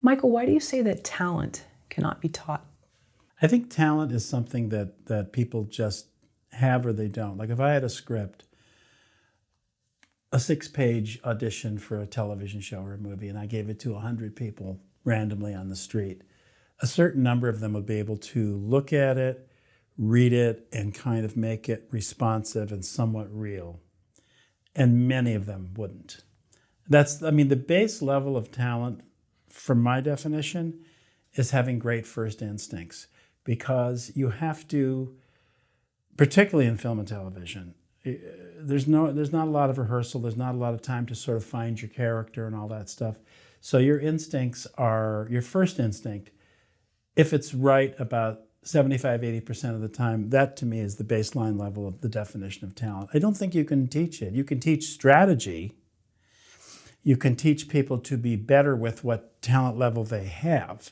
Michael, why do you say that talent cannot be taught? I think talent is something that people just have or they don't. Like if I had a script, a 6-page audition for a television show or a movie, and I gave it to 100 people randomly on the street, a certain number of them would be able to look at it, read it, and kind of make it responsive and somewhat real. And many of them wouldn't. The base level of talent, from my definition, is having great first instincts, because you have to, particularly in film and television, there's not a lot of rehearsal, there's not a lot of time to sort of find your character and all that stuff. So your instincts are, your first instinct, if it's right about 75–80% of the time, that to me is the baseline level of the definition of talent. I don't think you can teach it. You can teach strategy. You can teach people to be better with what talent level they have.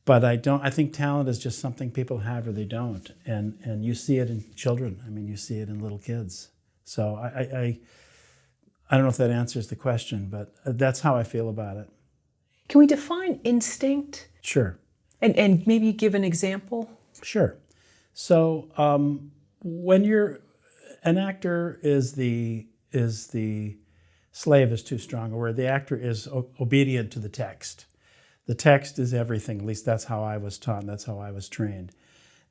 But I think talent is just something people have or they don't. And you see it in children. I mean, you see it in little kids. So I don't know if that answers the question, but that's how I feel about it. Can we define instinct? Sure. And maybe give an example? Sure. So when you're, an actor is the slave is too strong a word. The actor is obedient to the text. The text is everything. At least that's how I was taught, and that's how I was trained.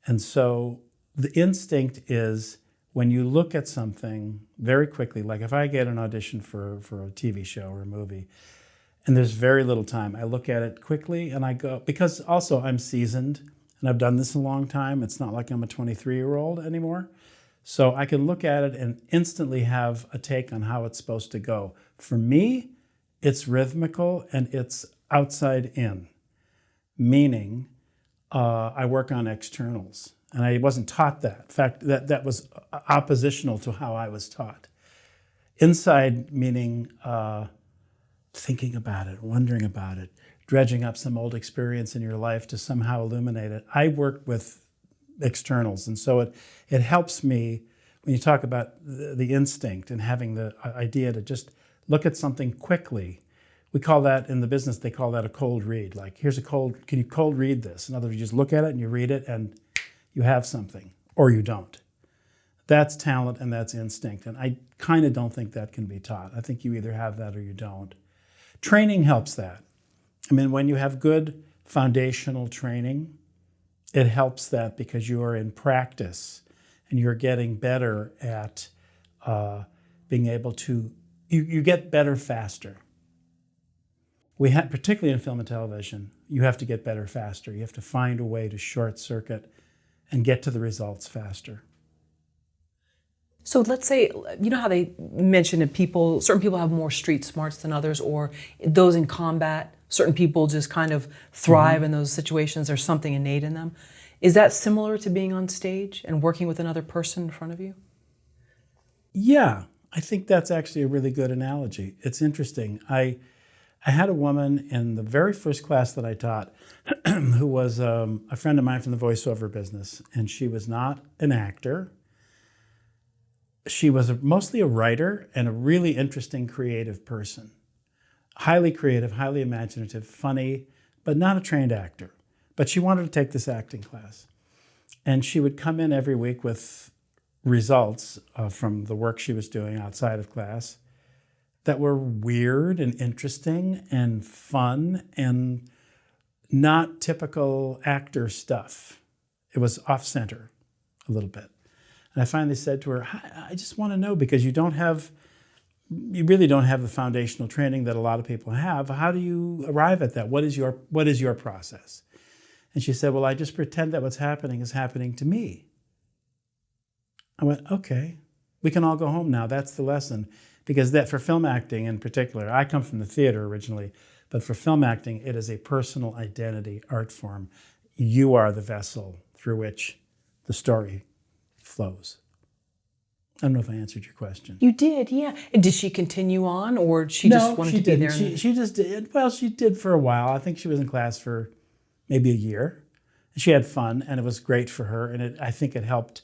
And so the instinct is when you look at something very quickly, like if I get an audition for a TV show or a movie, and there's very little time, I look at it quickly and I go, because also I'm seasoned and I've done this a long time. It's not like I'm a 23-year-old anymore. So I can look at it and instantly have a take on how it's supposed to go. For me, it's rhythmical and it's outside in, meaning I work on externals. And I wasn't taught that. In fact, that was oppositional to how I was taught. Inside meaning thinking about it, wondering about it, dredging up some old experience in your life to somehow illuminate it. I work with externals, and so it helps me when you talk about the instinct and having the idea to just look at something quickly. We call that, in the business, they call that a cold read. Like, here's a cold, can you cold read this? In other words, you just look at it and you read it and you have something, or you don't. That's talent and that's instinct, and I kind of don't think that can be taught. I think you either have that or you don't. Training helps that. I mean, when you have good foundational training, it helps that because you are in practice and you're getting better at being able to, you get better faster. Particularly in film and television, you have to get better faster. You have to find a way to short circuit and get to the results faster. So let's say, you know how they mention that certain people have more street smarts than others, or those in combat, certain people just kind of thrive in those situations. There's something innate in them. Is that similar to being on stage and working with another person in front of you? Yeah, I think that's actually a really good analogy. It's interesting. I had a woman in the very first class that I taught who was a friend of mine from the voiceover business, and she was not an actor. She was mostly a writer and a really interesting creative person. Highly creative, highly imaginative, funny, but not a trained actor. But she wanted to take this acting class. And she would come in every week with results from the work she was doing outside of class that were weird and interesting and fun and not typical actor stuff. It was off-center a little bit. And I finally said to her, I just want to know, because you really don't have the foundational training that a lot of people have. How do you arrive at that? What is your process? And she said, well, I just pretend that what's happening is happening to me. I went, okay, we can all go home now. That's the lesson. Because that, for film acting in particular, I come from the theater originally, but for film acting, it is a personal identity art form. You are the vessel through which the story flows. I don't know if I answered your question. You did, yeah. And did she continue on, or she just wanted to be there? She just did. Well, she did for a while. I think she was in class for maybe a year. She had fun, and it was great for her. And I think it helped.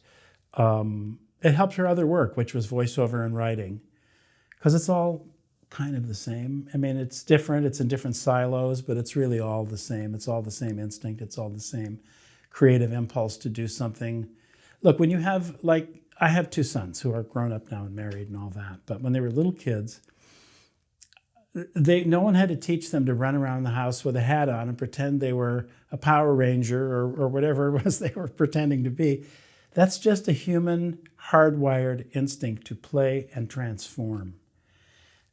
It helped her other work, which was voiceover and writing, because it's all kind of the same. I mean, it's different, it's in different silos, but it's really all the same. It's all the same instinct, it's all the same creative impulse to do something. Look, when you have, like, I have 2 sons who are grown up now and married and all that, but when they were little kids, no one had to teach them to run around the house with a hat on and pretend they were a Power Ranger or whatever it was they were pretending to be. That's just a human hardwired instinct to play and transform.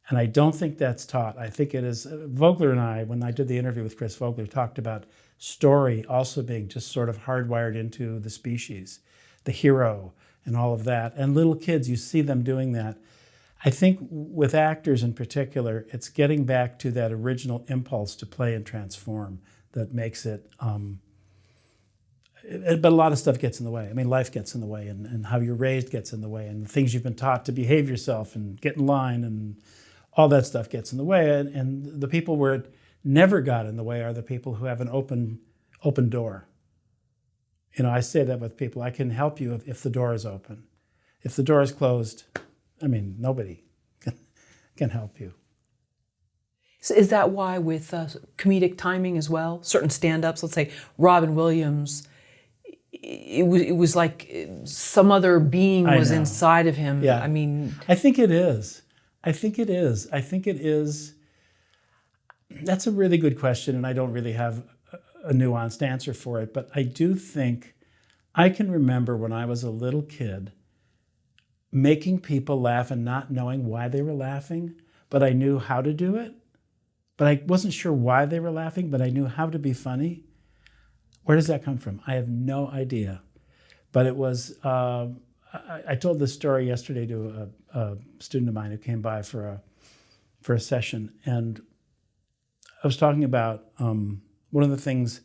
And I don't think that's taught. I think it is. Vogler and I, when I did the interview with Chris Vogler, talked about story also being just sort of hardwired into the species, the hero and all of that. And little kids, you see them doing that. I think with actors in particular, it's getting back to that original impulse to play and transform that makes it, but a lot of stuff gets in the way. I mean, life gets in the way, and how you're raised gets in the way, and the things you've been taught to behave yourself and get in line, and all that stuff gets in the way. And the people where it never got in the way are the people who have an open door. You know, I say that with people. I can help you if the door is open. If the door is closed, I mean, nobody can help you. So is that why with comedic timing as well, certain stand-ups, let's say Robin Williams, it was like some other being was inside of him. Yeah. I mean, I think it is. I think it is. That's a really good question, and I don't really have a nuanced answer for it, but I do think I can remember when I was a little kid making people laugh and not knowing why they were laughing, but I knew how to do it. But I wasn't sure why they were laughing, but I knew how to be funny. Where does that come from? I have no idea. But it was, I told this story yesterday to a student of mine who came by for a session, and I was talking about one of the things.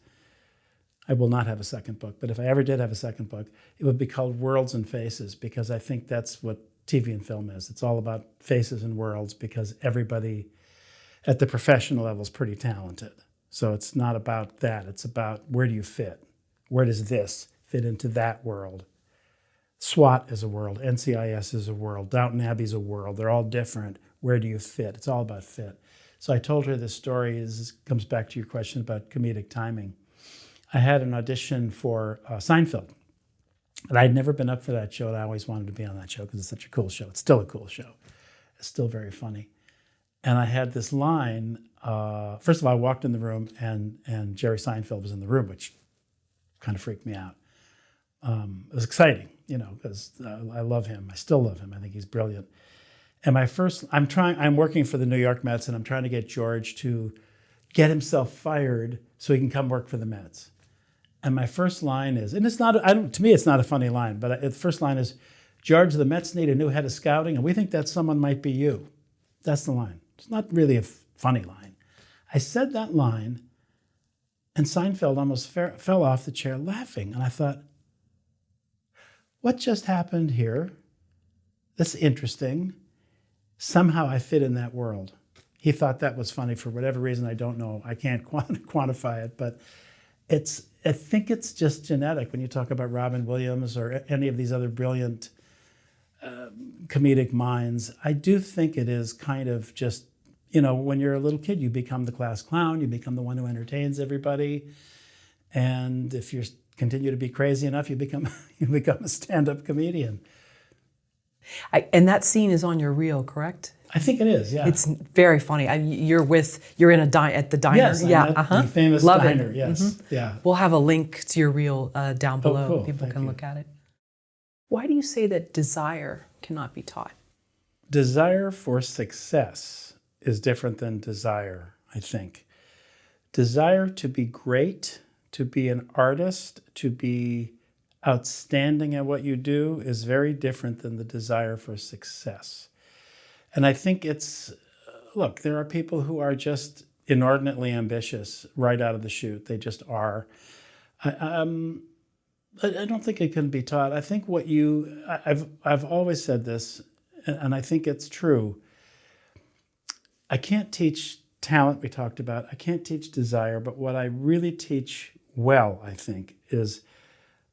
I will not have a second book, but if I ever did have a second book, it would be called Worlds and Faces, because I think that's what TV and film is. It's all about faces and worlds, because everybody at the professional level is pretty talented. So it's not about that. It's about, where do you fit? Where does this fit into that world? SWAT is a world. NCIS is a world. Downton Abbey is a world. They're all different. Where do you fit? It's all about fit. So I told her this story comes back to your question about comedic timing. I had an audition for SEINFELD, and I'd never been up for that show, and I always wanted to be on that show because it's such a cool show. It's still a cool show. It's still very funny. And I had this line. First of all, I walked in the room, and Jerry Seinfeld was in the room, which kind of freaked me out. It was exciting, you know, because I love him. I still love him. I think he's brilliant. And I'm working for the New York Mets, and I'm trying to get George to get himself fired so he can come work for the Mets. And my first line is, and it's not, to me, it's not a funny line, but the first line is, George, the Mets need a new head of scouting, and we think that someone might be you. That's the line. It's not really a funny line. I said that line, and Seinfeld almost fell off the chair laughing. And I thought, what just happened here? That's interesting. Somehow I fit in that world. He thought that was funny for whatever reason. I don't know. I can't quantify it, but I think it's just genetic. When you talk about Robin Williams or any of these other brilliant comedic minds, I do think it is kind of just, you know, when you're a little kid, you become the class clown, you become the one who entertains everybody. And if you continue to be crazy enough, you become a stand-up comedian. And that scene is on your reel, correct? I think it is, yeah. It's very funny. You're at the diner. Yes, yeah, at the famous Love diner. it. Yes, Mm-hmm. yeah. We'll have a link to your reel down below. Cool. People Thank can you. look at it. Why do you say that desire cannot be taught? Desire for success is different than desire, I think. Desire to be great, to be an artist, to be outstanding at what you do is very different than the desire for success. And I think look, there are people who are just inordinately ambitious right out of the chute. They just are. I don't think it can be taught. I think I've always said this, and I think it's true. I can't teach talent, we talked about. I can't teach desire, but what I really teach well, I think, is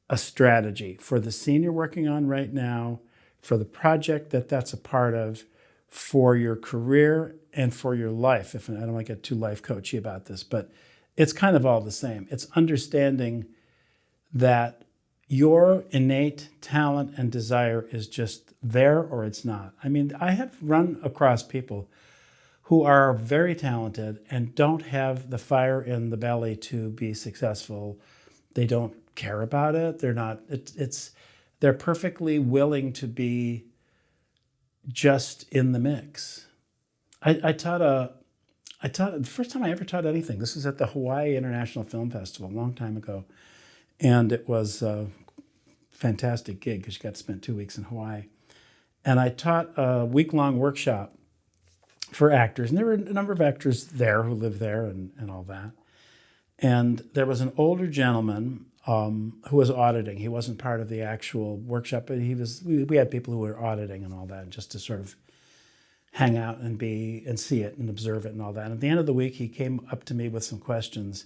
a strategy for the scene you're working on right now, for the project that's a part of, for your career and for your life. If I don't want to get too life coachy about this, but it's kind of all the same. It's understanding that your innate talent and desire is just there or it's not. I mean, I have run across people who are very talented and don't have the fire in the belly to be successful. They don't care about it. They're not, they're perfectly willing to be just in the mix. I taught the first time I ever taught anything. This was at the Hawaii International Film Festival a long time ago. And it was a fantastic gig because you got to spend 2 weeks in Hawaii. And I taught a week-long workshop for actors. And there were a number of actors there who lived there and all that. And there was an older gentleman who was auditing. He wasn't part of the actual workshop, but we had people who were auditing and all that, just to sort of hang out and see it and observe it and all that. And at the end of the week, he came up to me with some questions.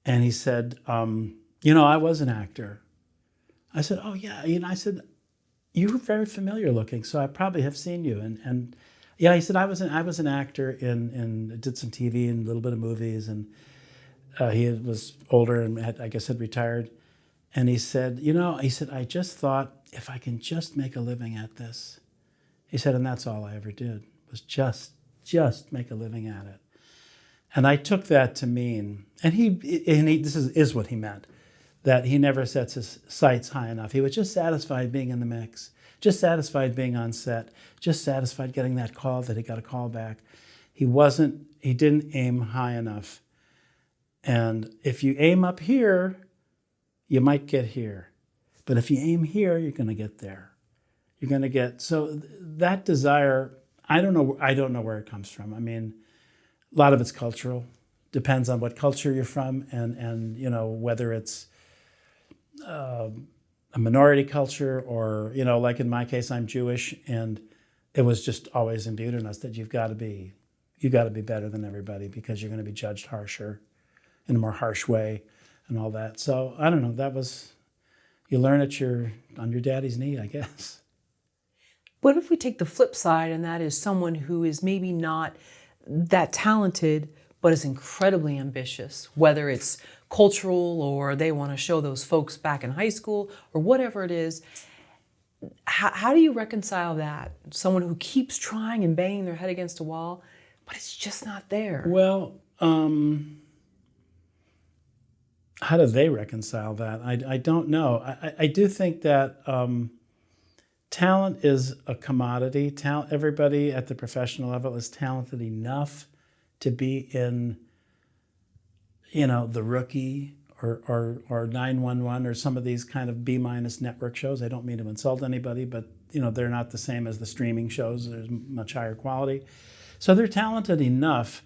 And he said, I was an actor. I said, oh yeah. I said, you were very familiar looking, so I probably have seen you. And yeah, he said, I was an actor and did some TV and a little bit of movies. And he was older and had retired. And he said, I just thought if I can just make a living at this. He said, and that's all I ever did, was just make a living at it. And I took that to mean, this is what he meant, that he never sets his sights high enough. He was just satisfied being in the mix, just satisfied being on set, just satisfied getting that call that he got a call back. He didn't aim high enough. And if you aim up here, you might get here. But if you aim here, you're going to get there. You're going to get, so that desire, I don't know where it comes from. I mean, a lot of it's cultural. Depends on what culture you're from and whether it's a minority culture or, like in my case, I'm Jewish, and it was just always imbued in us that you've got to be better than everybody because you're going to be judged harsher, in a more harsh way and all that. So I don't know, you learn on your daddy's knee, I guess. What if we take the flip side, and that is someone who is maybe not that talented, but is incredibly ambitious, whether it's cultural or they want to show those folks back in high school or whatever it is. How do you reconcile that? Someone who keeps trying and banging their head against a wall, but it's just not there. Well, how do they reconcile that? I don't know. I do think that talent is a commodity. Everybody at the professional level is talented enough to be in, The Rookie or 911 or some of these kind of B- network shows. I don't mean to insult anybody, but they're not the same as the streaming shows. There's much higher quality. So they're talented enough.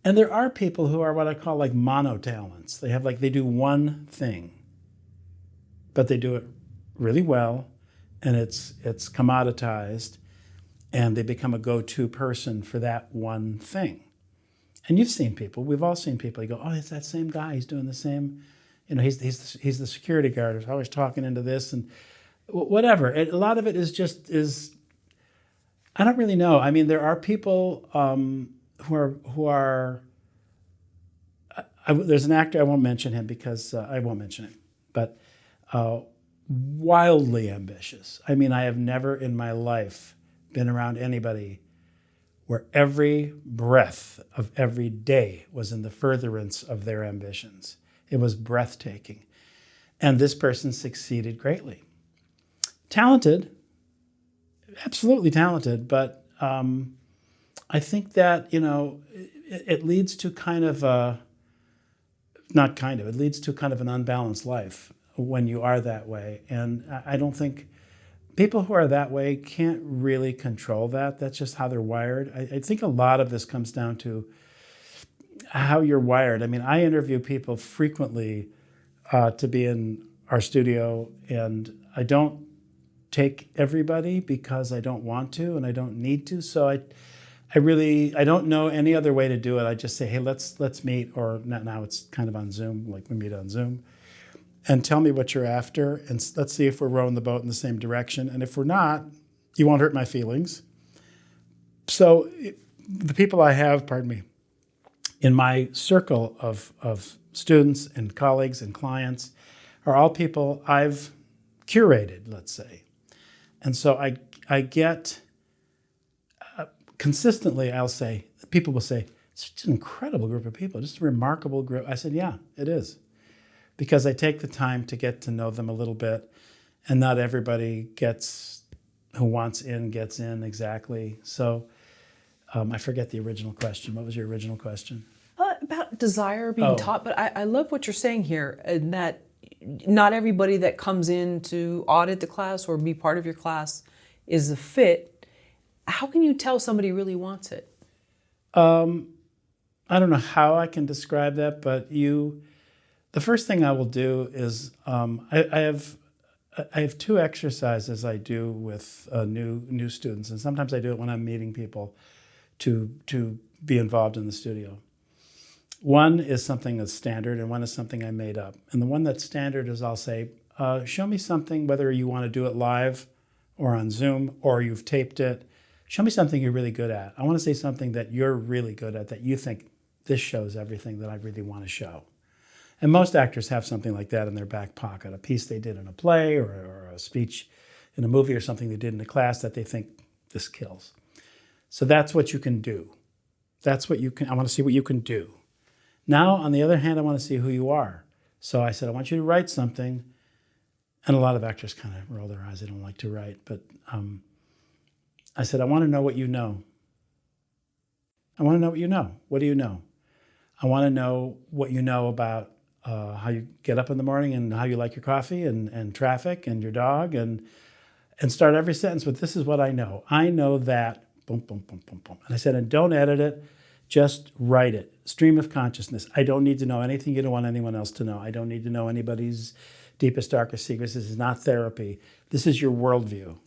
And there are people who are what I call like mono-talents. They do one thing, but they do it really well, and it's commoditized, and they become a go-to person for that one thing. And you've seen people, we've all seen people, you go, oh, it's that same guy, he's doing the same, he's the security guard who's always talking into this and whatever. A lot of it is, I don't really know. I mean, there are people who are there's an actor, I won't mention him because I won't mention him, but wildly ambitious. I mean, I have never in my life been around anybody where every breath of every day was in the furtherance of their ambitions. It was breathtaking. And this person succeeded greatly. Talented, absolutely talented, but I think that, it leads to it leads to kind of an unbalanced life when you are that way. And I don't think people who are that way can't really control that. That's just how they're wired. I think a lot of this comes down to how you're wired. I mean, I interview people frequently to be in our studio, and I don't take everybody because I don't want to and I don't need to. So I don't know any other way to do it. I just say, hey, let's meet, or now it's kind of on Zoom, like we meet on Zoom, and tell me what you're after, and let's see if we're rowing the boat in the same direction. And if we're not, you won't hurt my feelings. So the people I have, pardon me, in my circle of students and colleagues and clients are all people I've curated, let's say. And so I get, consistently I'll say, people will say, it's just an incredible group of people, just a remarkable group. I said, yeah, it is. Because I take the time to get to know them a little bit, and not everybody who wants in gets in exactly. So I forget the original question. What was your original question? About desire being taught, but I love what you're saying here, and that not everybody that comes in to audit the class or be part of your class is a fit. How can you tell somebody really wants it? I don't know how I can describe that, but the first thing I will do is I have two exercises I do with new students, and sometimes I do it when I'm meeting people to be involved in the studio. One is something that's standard, and one is something I made up. And the one that's standard is I'll say, show me something, whether you want to do it live or on Zoom or you've taped it. Show me something you're really good at. I want to say something that you're really good at, that you think this shows everything that I really want to show. And most actors have something like that in their back pocket, a piece they did in a play or a speech in a movie or something they did in a class that they think this kills. So that's what you can do. That's what you can, I want to see what you can do. Now, on the other hand, I want to see who you are. So I said, I want you to write something. And a lot of actors kind of roll their eyes. They don't like to write. But I said, I want to know what you know. I want to know what you know. What do you know? I want to know what you know about how you get up in the morning and how you like your coffee and traffic and your dog. And start every sentence with, this is what I know. I know that, boom, boom, boom, boom, boom. And I said, and don't edit it. Just write it. Stream of consciousness. I don't need to know anything you don't want anyone else to know. I don't need to know anybody's deepest, darkest secrets. This is not therapy. This is your worldview.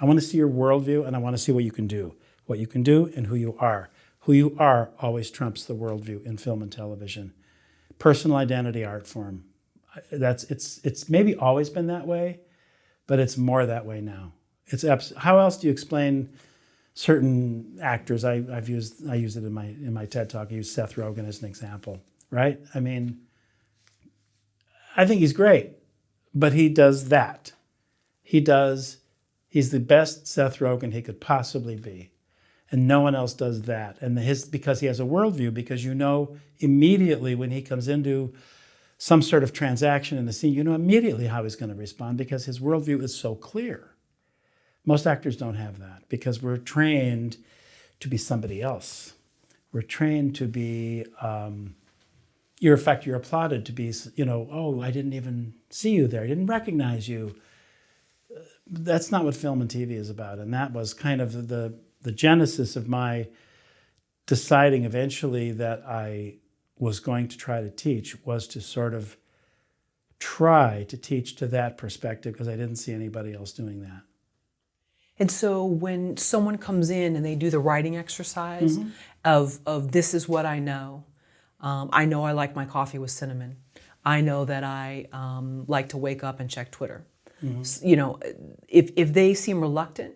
I want to see your worldview, and I want to see what you can do. What you can do and who you are. Who you are always trumps the worldview in film and television. Personal identity art form. It's maybe always been that way, but it's more that way now. How else do you explain certain actors? I use it in my TED Talk. I use Seth Rogen as an example, right? I mean, I think he's great, but he does that. He's the best Seth Rogen he could possibly be. And no one else does that. And because he has a worldview, because you know immediately when he comes into some sort of transaction in the scene, you know immediately how he's going to respond because his worldview is so clear. Most actors don't have that because we're trained to be somebody else. We're trained to be, you're applauded to be, oh, I didn't even see you there. I didn't recognize you. That's not what film and TV is about. And that was kind of the genesis of my deciding eventually that I was going to try to teach, was to sort of try to teach to that perspective because I didn't see anybody else doing that. And so when someone comes in and they do the writing exercise of this is what I know I like my coffee with cinnamon. I know that I like to wake up and check Twitter. If they seem reluctant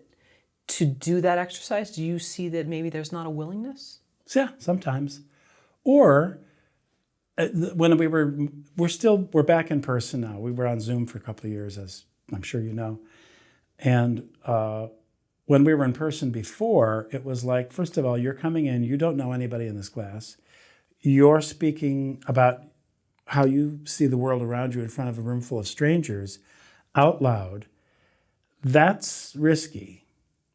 to do that exercise, do you see that maybe there's not a willingness? Yeah, sometimes. Or when we're back in person now. We were on Zoom for a couple of years, as I'm sure you know. And when we were in person before, it was like, first of all, you're coming in, you don't know anybody in this class. You're speaking about how you see the world around you in front of a room full of strangers out loud. That's risky.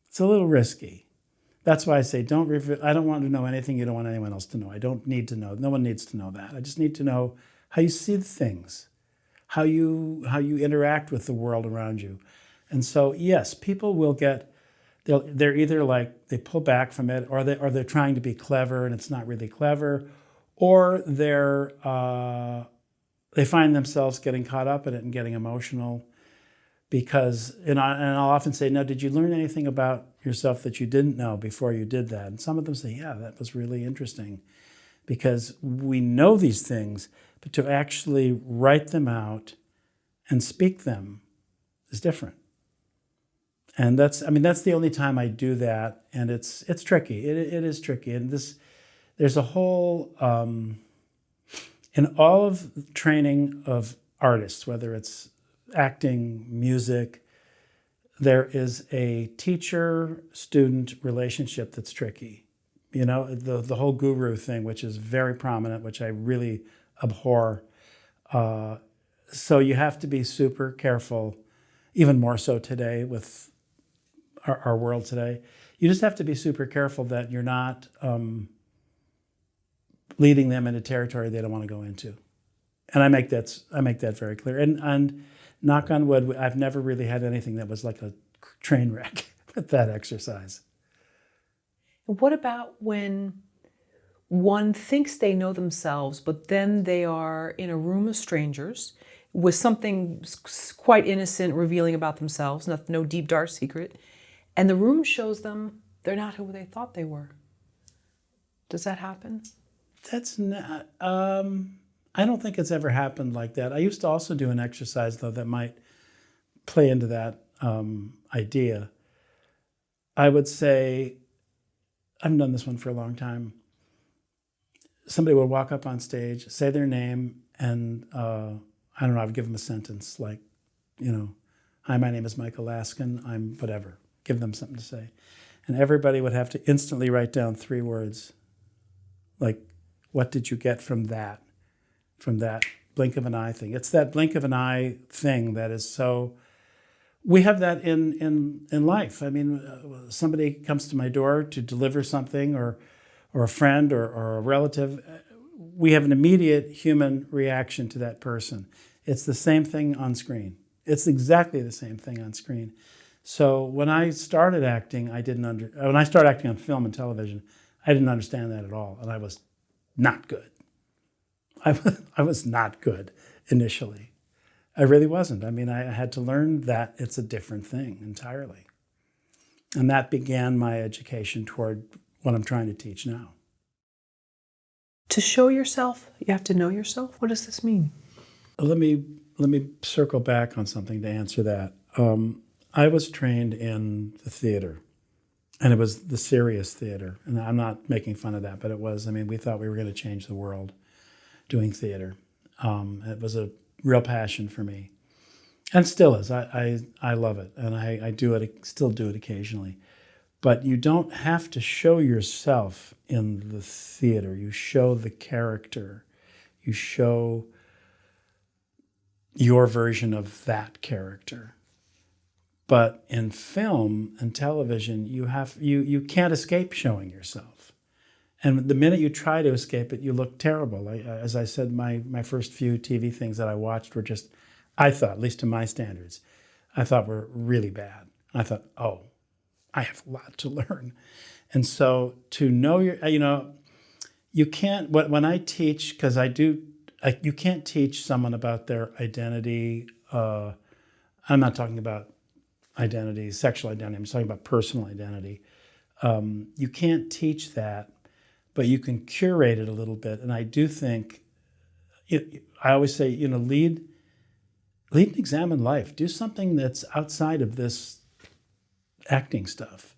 It's a little risky. That's why I say I don't want to know anything you don't want anyone else to know. I don't need to know. No one needs to know that. I just need to know how you see things, how you interact with the world around you. And so, yes, people will they're either like they pull back from it, or they're trying to be clever and it's not really clever, or they find themselves getting caught up in it and getting emotional. Because, and I'll often say, no, did you learn anything about yourself that you didn't know before you did that? And some of them say, yeah, that was really interesting. Because we know these things, but to actually write them out and speak them is different. And that's the only time I do that, and it's tricky. It is tricky, and there's a whole in all of training of artists, whether it's acting, music, there is a teacher-student relationship that's tricky. You know, the whole guru thing, which is very prominent, which I really abhor. So you have to be super careful, even more so today with our world today. You just have to be super careful that you're not leading them into territory they don't want to go into. And I make that very clear. And knock on wood, I've never really had anything that was like a train wreck with that exercise. What about when one thinks they know themselves, but then they are in a room of strangers with something quite innocent revealing about themselves, no deep, dark secret, and the room shows them they're not who they thought they were? Does that happen? That's not... I don't think it's ever happened like that. I used to also do an exercise, though, that might play into that idea. I would say, I haven't done this one for a long time. Somebody would walk up on stage, say their name, and I don't know, I would give them a sentence like, you know, hi, my name is Michael Laskin, I'm whatever. Give them something to say. And everybody would have to instantly write down 3 words. Like, what did you get from that blink of an eye thing? It's that blink of an eye thing that is so... We have that in life. I mean, somebody comes to my door to deliver something, or a friend or a relative. We have an immediate human reaction to that person. It's the same thing on screen. It's exactly the same thing on screen. So when I started acting, when I started acting on film and television, I didn't understand that at all, and I was not good. I was not good initially. I really wasn't. I mean, I had to learn that it's a different thing entirely. And that began my education toward what I'm trying to teach now. To show yourself, you have to know yourself? What does this mean? Let me circle back on something to answer that. I was trained in the theater, and it was the serious theater. And I'm not making fun of that, but it was. I mean, we thought we were going to change the world doing theater. It was a real passion for me, and still is. I love it, and I do it, still do it occasionally. But you don't have to show yourself in the theater. You show the character. You show your version of that character. But in film and television, you can't escape showing yourself. And the minute you try to escape it, you look terrible. As I said, my first few TV things that I watched were just, I thought, at least to my standards, I thought were really bad. And I thought, oh, I have a lot to learn. And so to know you can't, when I teach, because you can't teach someone about their identity. I'm not talking about identity, sexual identity, I'm just talking about personal identity. You can't teach that, but you can curate it a little bit. And I do think, I always say, lead and examine life. Do something that's outside of this acting stuff.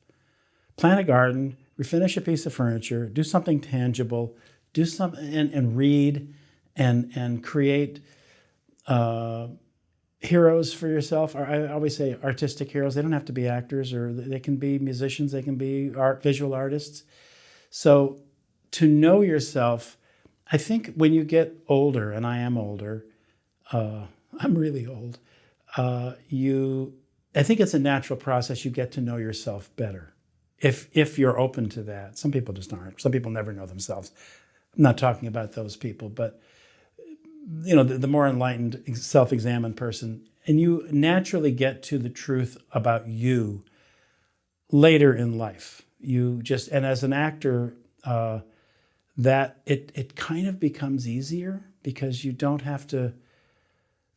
Plant a garden, refinish a piece of furniture, do something tangible, do something, and read and create heroes for yourself. I always say artistic heroes. They don't have to be actors, or they can be musicians, they can be visual artists. So to know yourself, I think when you get older, and I am older, I'm really old, I think it's a natural process. You get to know yourself better if you're open to that. Some people just aren't. Some people never know themselves. I'm not talking about those people, but the more enlightened, self-examined person, and you naturally get to the truth about you later in life. And as an actor, that it kind of becomes easier because you don't have to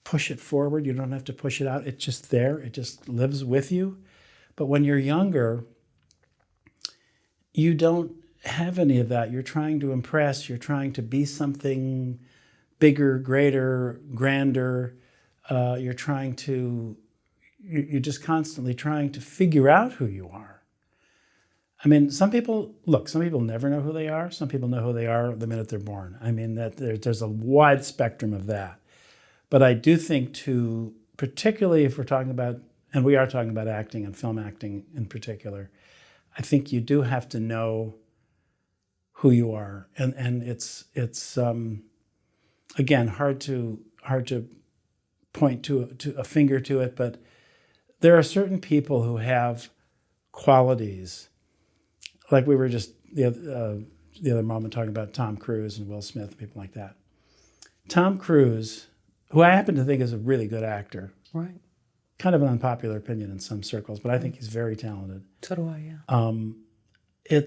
push it forward. You don't have to push it out. It's just there. It just lives with you. But when you're younger, you don't have any of that. You're trying to impress. You're trying to be something bigger, greater, grander. You're trying to you're just constantly trying to figure out who you are. I mean, some people never know who they are. Some people know who they are the minute they're born. I mean, that there's a wide spectrum of that. But I do think particularly if we're talking about, and we are talking about acting and film acting in particular, I think you do have to know who you are. And it's again, hard to point to a finger to it, but there are certain people who have qualities, like we were just the other moment talking about Tom Cruise and Will Smith and people like that. Tom Cruise, who I happen to think is a really good actor, Right. kind of an unpopular opinion in some circles, but I think he's very talented. So do I, yeah.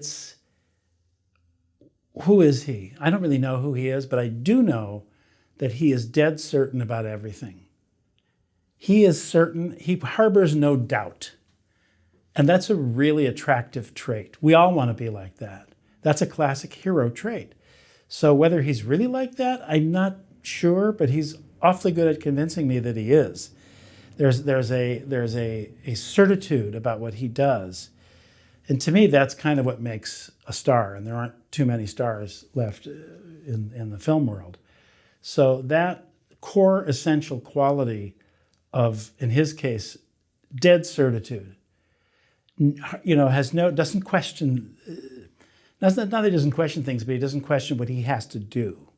Who is he? I don't really know who he is, but I do know that he is dead certain about everything. He is certain, he harbors no doubt. And that's a really attractive trait. We all want to be like that. That's a classic hero trait. So whether he's really like that, I'm not sure, but he's awfully good at convincing me that he is. There's a certitude about what he does. And to me, that's kind of what makes a star. And there aren't too many stars left in the film world. So that core essential quality of, in his case, dead certitude, doesn't question, not that he doesn't question things, but he doesn't question what he has to do.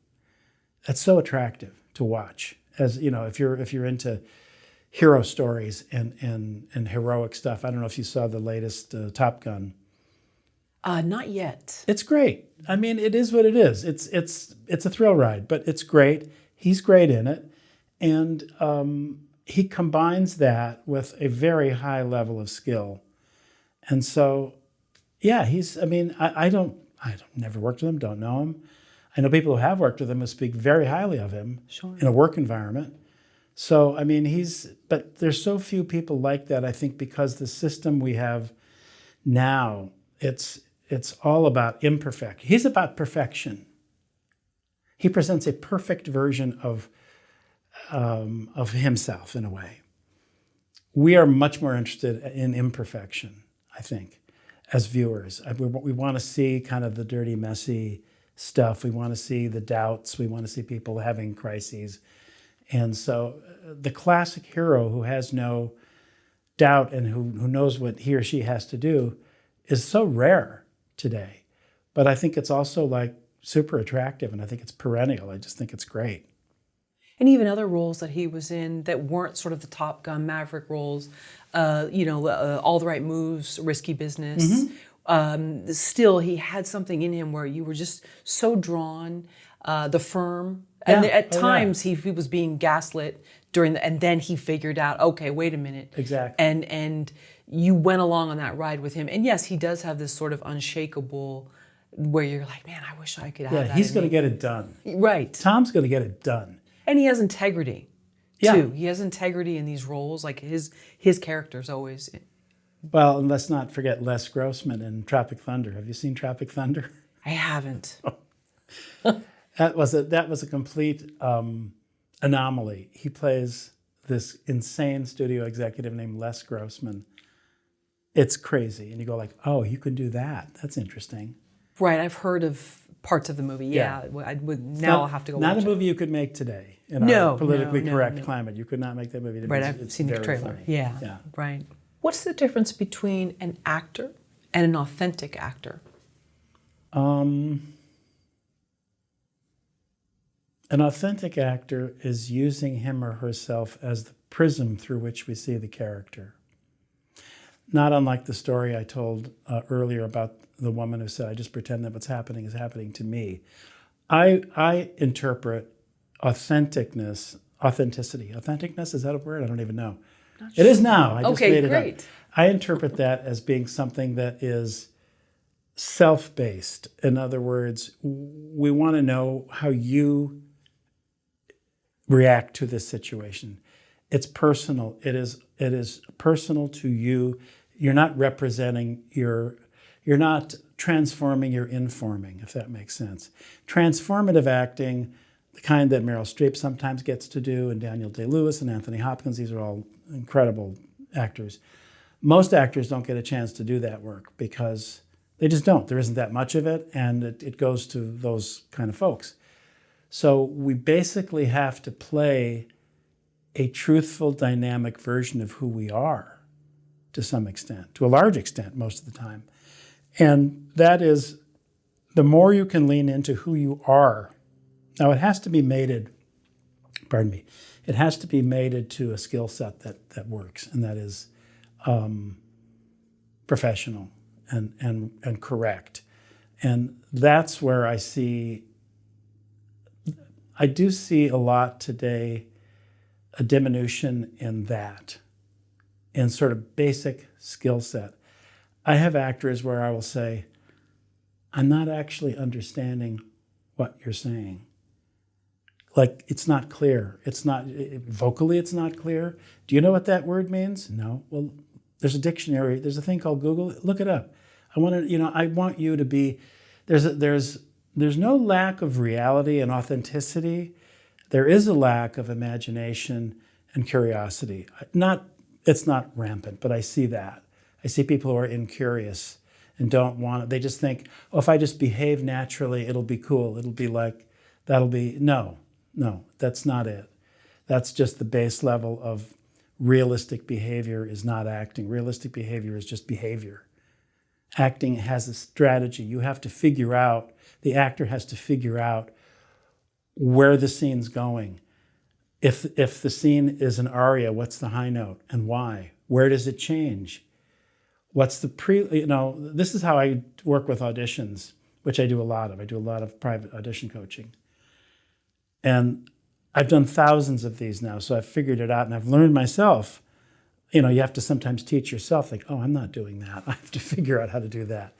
That's so attractive to watch. As you know, if you're into hero stories and heroic stuff. I don't know if you saw the latest Top Gun. Not yet. It's great. I mean, it is what it is. It's a thrill ride, but it's great. He's great in it, and he combines that with a very high level of skill. And so, yeah, I've never worked with him, don't know him. I know people who have worked with him who speak very highly of him in a work environment. So, I mean, but there's so few people like that, I think, because the system we have now, it's all about imperfection. He's about perfection. He presents a perfect version of himself in a way. We are much more interested in imperfection, I think, as viewers. We want to see kind of the dirty, messy stuff. We want to see the doubts. We want to see people having crises. And so the classic hero who has no doubt and who knows what he or she has to do is so rare today. But I think it's also like super attractive, and I think it's perennial. I just think it's great. And even other roles that he was in that weren't sort of the Top Gun Maverick roles, All the Right Moves, Risky Business. Mm-hmm. Still, he had something in him where you were just so drawn. The Firm. And at times he was being gaslit and then he figured out, okay, wait a minute. Exactly. And you went along on that ride with him. And yes, he does have this sort of unshakable, where you're like, man, I wish I could have that. Yeah, he's going to get it done. Right. Tom's going to get it done. And he has integrity, too. He has integrity in these roles. Like his character's always... Well, and let's not forget Les Grossman in Tropic Thunder. Have you seen Tropic Thunder? I haven't. That was a complete anomaly. He plays this insane studio executive named Les Grossman. It's crazy. And you go like, oh, you can do that. That's interesting. Right. I've heard of parts of the movie. Yeah. I'll have to go watch it. Not a movie you could make today in our politically correct climate. You could not make that movie today. Right. I've seen the trailer. Yeah. Right. What's the difference between an actor and an authentic actor? An authentic actor is using him or herself as the prism through which we see the character. Not unlike the story I told earlier about the woman who said, I just pretend that what's happening is happening to me. I interpret authenticity. Authenticness, is that a word? I don't even know. It is now. I just made it up. I interpret that as being something that is self-based. In other words, we want to know how you react to this situation. It's personal. It is personal to you. You're not representing you're not transforming, you're informing, if that makes sense. Transformative acting, the kind that Meryl Streep sometimes gets to do, and Daniel Day-Lewis and Anthony Hopkins, these are all incredible actors. Most actors don't get a chance to do that work because they just don't. There isn't that much of it, and it goes to those kind of folks. So we basically have to play a truthful, dynamic version of who we are to some extent, to a large extent most of the time. And that is, the more you can lean into who you are. Now it has to be mated, it has to be mated to a skill set that works, and that is professional and correct. And that's where I do see a lot today, a diminution in that, in sort of basic skill set. I have actors where I will say, I'm not actually understanding what you're saying. Like, it's not clear. It's not, vocally it's not clear. Do you know what that word means? No. Well, there's a dictionary, there's a thing called Google, look it up. I want you to be, there's no lack of reality and authenticity. There is a lack of imagination and curiosity. It's not rampant, but I see that. I see people who are incurious and don't want it. They just think, oh, if I just behave naturally, it'll be cool. It'll be like, no, that's not it. That's just the base level of realistic behavior is not acting. Realistic behavior is just behavior. Acting has a strategy. You have to figure out, the actor has to figure out where the scene's going. If the scene is an aria, what's the high note and why? Where does it change? What's the this is how I work with auditions, which I do a lot of. I do a lot of private audition coaching. And I've done thousands of these now, so I've figured it out and I've learned myself. You have to sometimes teach yourself, like, oh, I'm not doing that. I have to figure out how to do that.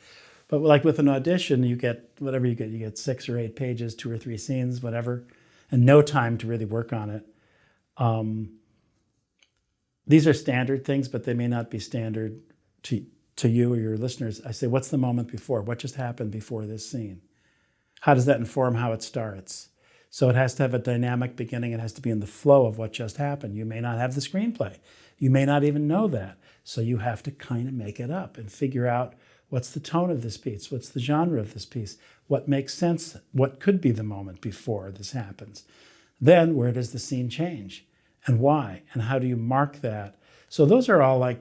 But like with an audition, you get whatever you get. You get 6 or 8 pages, 2 or 3 scenes, whatever, and no time to really work on it. These are standard things, but they may not be standard to you or your listeners. I say, what's the moment before? What just happened before this scene? How does that inform how it starts? So it has to have a dynamic beginning. It has to be in the flow of what just happened. You may not have the screenplay. You may not even know that. So you have to kind of make it up and figure out what's the tone of this piece? What's the genre of this piece? What makes sense? What could be the moment before this happens? Then where does the scene change? And why? And how do you mark that? So those are all like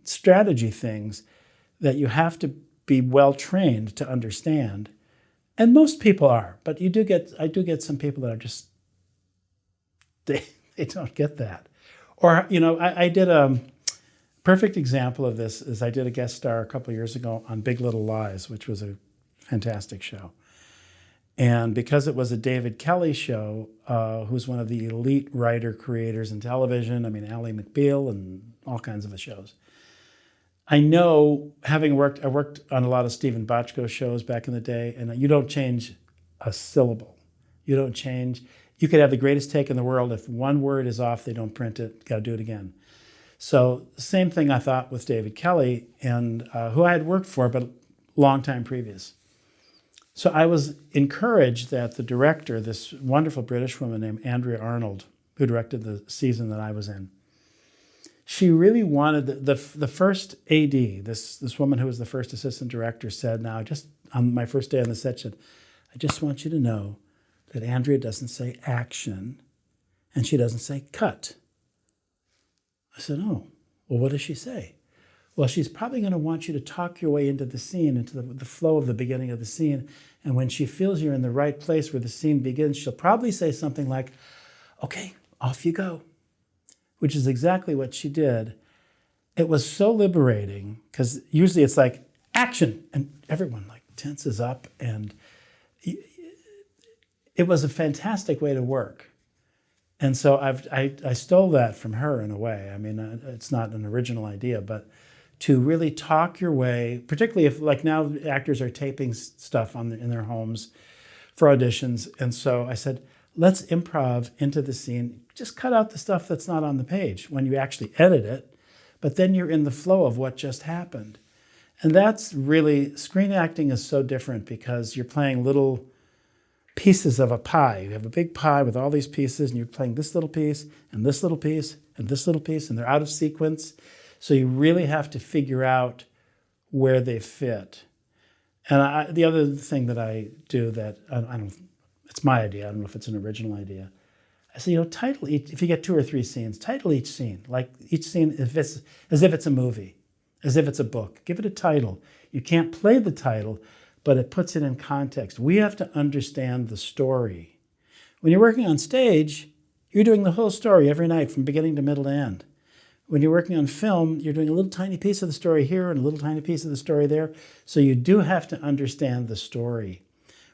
strategy things that you have to be well trained to understand. And most people are, but I do get some people that are just, they don't get that. Or, I did a perfect example of this is I did a guest star a couple of years ago on Big Little Lies, which was a fantastic show. And because it was a David Kelly show, who's one of the elite writer creators in television, Ally McBeal and all kinds of the shows. I know, I worked on a lot of Stephen Bochco shows back in the day, and you don't change a syllable. You don't change. You could have the greatest take in the world. If one word is off, they don't print it. Got to do it again. So same thing I thought with David Kelly, and who I had worked for, but a long time previous. So I was encouraged that the director, this wonderful British woman named Andrea Arnold, who directed the season that I was in, she really wanted, the first AD, this woman who was the first assistant director said, now just on my first day on the set, said, I just want you to know that Andrea doesn't say action and she doesn't say cut. I said, oh, well, what does she say? Well, she's probably going to want you to talk your way into the scene, into the flow of the beginning of the scene. And when she feels you're in the right place where the scene begins, she'll probably say something like, okay, off you go, which is exactly what she did. It was so liberating because usually it's like action and everyone like tenses up, and it was a fantastic way to work. And so I stole that from her in a way. It's not an original idea, but to really talk your way, particularly if, like now, actors are taping stuff in their homes for auditions. And so I said, let's improv into the scene. Just cut out the stuff that's not on the page when you actually edit it, but then you're in the flow of what just happened. And that's really, screen acting is so different because you're playing little pieces of a pie. You have a big pie with all these pieces, and you're playing this little piece, and this little piece, and this little piece, and they're out of sequence. So you really have to figure out where they fit. And the other thing that I do that, I don't, it's my idea, I don't know if it's an original idea. I say, title each, if you get 2 or 3 scenes, title each scene. Like each scene as if it's a movie, as if it's a book. Give it a title. You can't play the title, but it puts it in context. We have to understand the story. When you're working on stage, you're doing the whole story every night from beginning to middle to end. When you're working on film, you're doing a little tiny piece of the story here and a little tiny piece of the story there. So you do have to understand the story.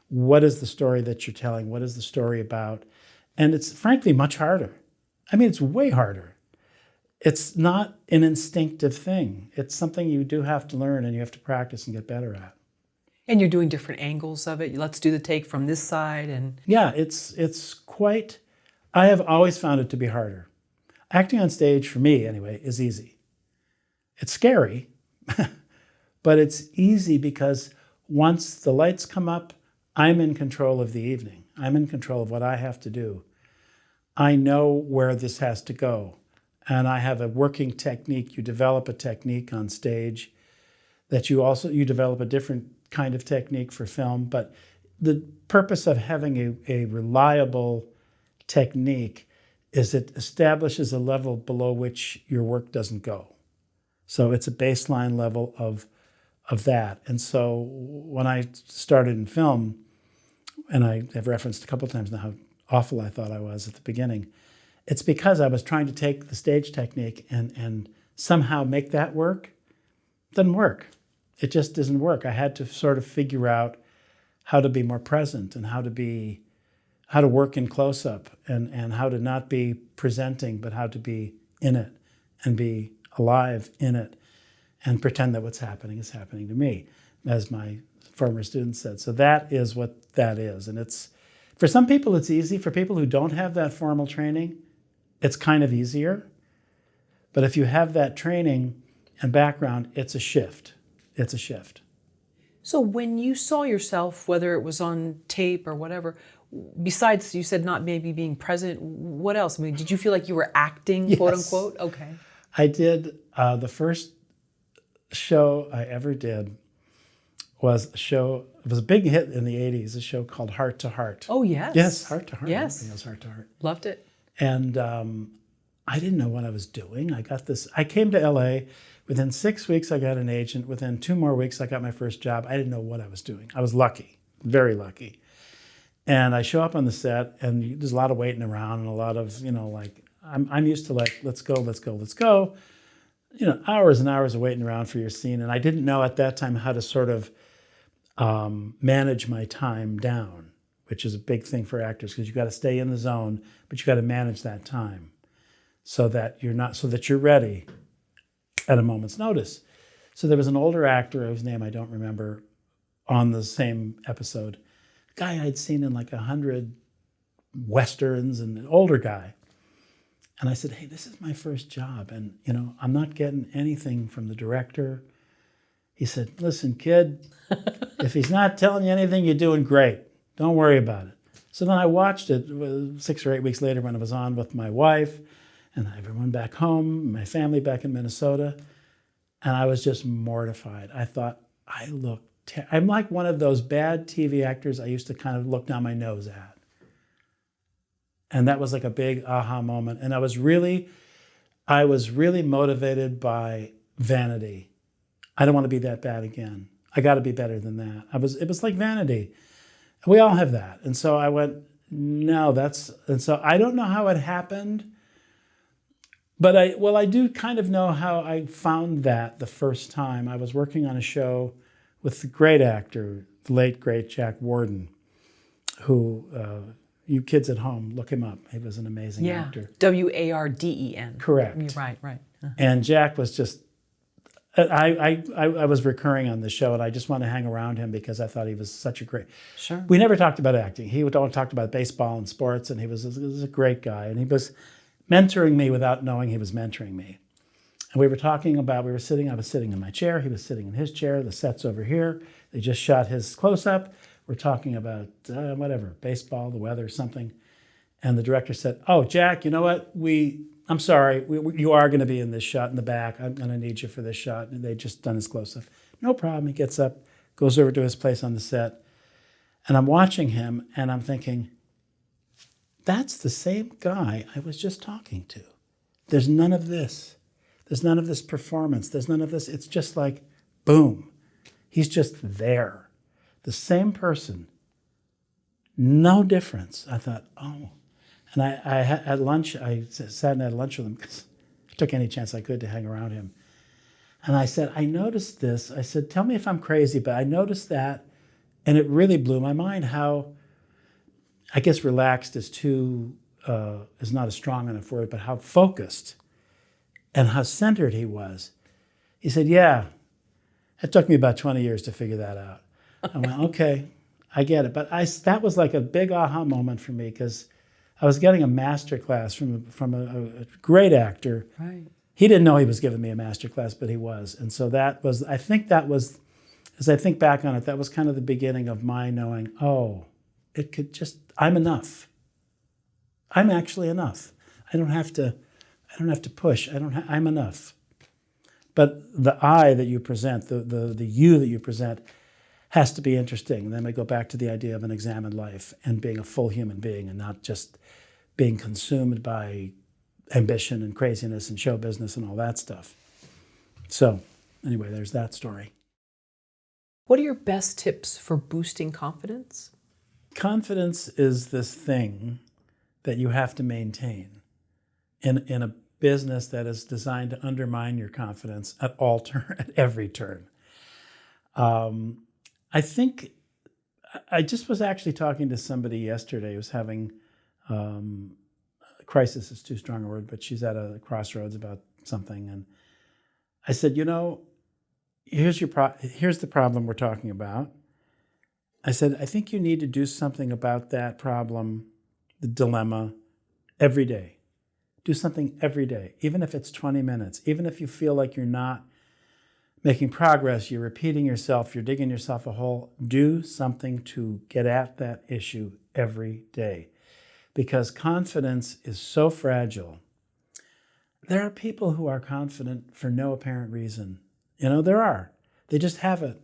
What is the story that you're telling? What is the story about? And it's frankly much harder. I mean, it's way harder. It's not an instinctive thing. It's something you do have to learn and you have to practice and get better at. And you're doing different angles of it. Let's do the take from this side. And yeah, it's quite, I have always found it to be harder. Acting on stage, for me anyway, is easy. It's scary, but it's easy because once the lights come up, I'm in control of the evening. I'm in control of what I have to do. I know where this has to go. And I have a working technique. You develop a technique on stage that you develop a different kind of technique for film. But the purpose of having a reliable technique is it establishes a level below which your work doesn't go. So it's a baseline level of that. And so when I started in film, and I have referenced a couple of times now how awful I thought I was at the beginning, it's because I was trying to take the stage technique and somehow make that work. It doesn't work. It just doesn't work. I had to sort of figure out how to be more present and how to work in close-up and how to not be presenting, but how to be in it and be alive in it and pretend that what's happening is happening to me, as my former student said. So that is what that is. And it's, for some people it's easy. For people who don't have that formal training, it's kind of easier. But if you have that training and background, it's a shift. It's a shift. so when you saw yourself, whether it was on tape or whatever, besides you said not maybe being present, what else? I mean, did you feel like you were acting, Yes. quote unquote? Okay. I did, the first show I ever did was a show, it was a big hit in the 80s, a show called Heart to Heart. Oh, yes. Yes, Heart to Heart. Yes. Everything was Heart to Heart. Loved it. And I didn't know what I was doing. I came to LA. Within 6 weeks, I got an agent. Within 2 more weeks, I got my first job. I didn't know what I was doing. I was lucky, very lucky. And I show up on the set, and there's a lot of waiting around and a lot of, I'm used to let's go, let's go, let's go. Hours and hours of waiting around for your scene. And I didn't know at that time how to sort of manage my time down, which is a big thing for actors because you got to stay in the zone, but you got to manage that time so that you're ready at a moment's notice. So there was an older actor whose name I don't remember on the same episode, a guy I'd seen in like 100 Westerns, and an older guy. And I said, hey, this is my first job. And, I'm not getting anything from the director. He said, listen, kid, if he's not telling you anything, you're doing great. Don't worry about it. So then I watched it 6 or 8 weeks later when it was on with my wife and everyone back home, my family back in Minnesota. And I was just mortified. I thought, I'm like one of those bad TV actors I used to kind of look down my nose at. And that was like a big aha moment. And I was really motivated by vanity. I don't want to be that bad again. I got to be better than that. It was like vanity. We all have that. And so I went, no, and so I don't know how it happened, but I do kind of know how I found that the first time. I was working on a show with the great actor, the late, great Jack Warden, who, you kids at home, look him up. He was an amazing actor. Warden. Correct. Right. Uh-huh. And Jack was just, I was recurring on the show, and I just wanted to hang around him because I thought he was such a great. Sure. We never talked about acting. He talked about baseball and sports, and he was a great guy. And he was mentoring me without knowing he was mentoring me. And I was sitting in my chair. He was sitting in his chair. The set's over here. They just shot his close-up. We're talking about baseball, the weather, something. And the director said, oh, Jack, you know what? We I'm sorry, you are going to be in this shot in the back. I'm going to need you for this shot. And they just done his close-up. No problem. He gets up, goes over to his place on the set. And I'm watching him, and I'm thinking, that's the same guy I was just talking to. There's none of this. There's none of this performance. There's none of this. It's just like, boom. He's just there. The same person. No difference. I thought, oh. And I at lunch, I sat and had lunch with him because I took any chance I could to hang around him. And I said, I noticed this. I said, tell me if I'm crazy, but I noticed that. And it really blew my mind how, I guess relaxed is not a strong enough word, but how focused and how centered he was. He said, yeah, it took me about 20 years to figure that out. I went, okay, I get it. But that was like a big aha moment for me because I was getting a master class from a great actor. Right. He didn't know he was giving me a master class, but he was. And so I think that was, as I think back on it, that was kind of the beginning of my knowing, oh, I'm enough. I'm actually enough. I don't have to push. I'm enough. But the I that you present, the you that you present, has to be interesting. And then we go back to the idea of an examined life and being a full human being and not just being consumed by ambition and craziness and show business and all that stuff. So anyway, there's that story. What are your best tips for boosting confidence? Confidence is this thing that you have to maintain in a business that is designed to undermine your confidence at every turn. I think I just was actually talking to somebody yesterday who was having crisis is too strong a word, but she's at a crossroads about something, and I said, here's the problem we're talking about. I said, I think you need to do something about that problem, the dilemma, every day. Do something every day, even if it's 20 minutes, even if you feel like you're not making progress, you're repeating yourself, you're digging yourself a hole. Do something to get at that issue every day. Because confidence is so fragile. There are people who are confident for no apparent reason. There are. They just have it.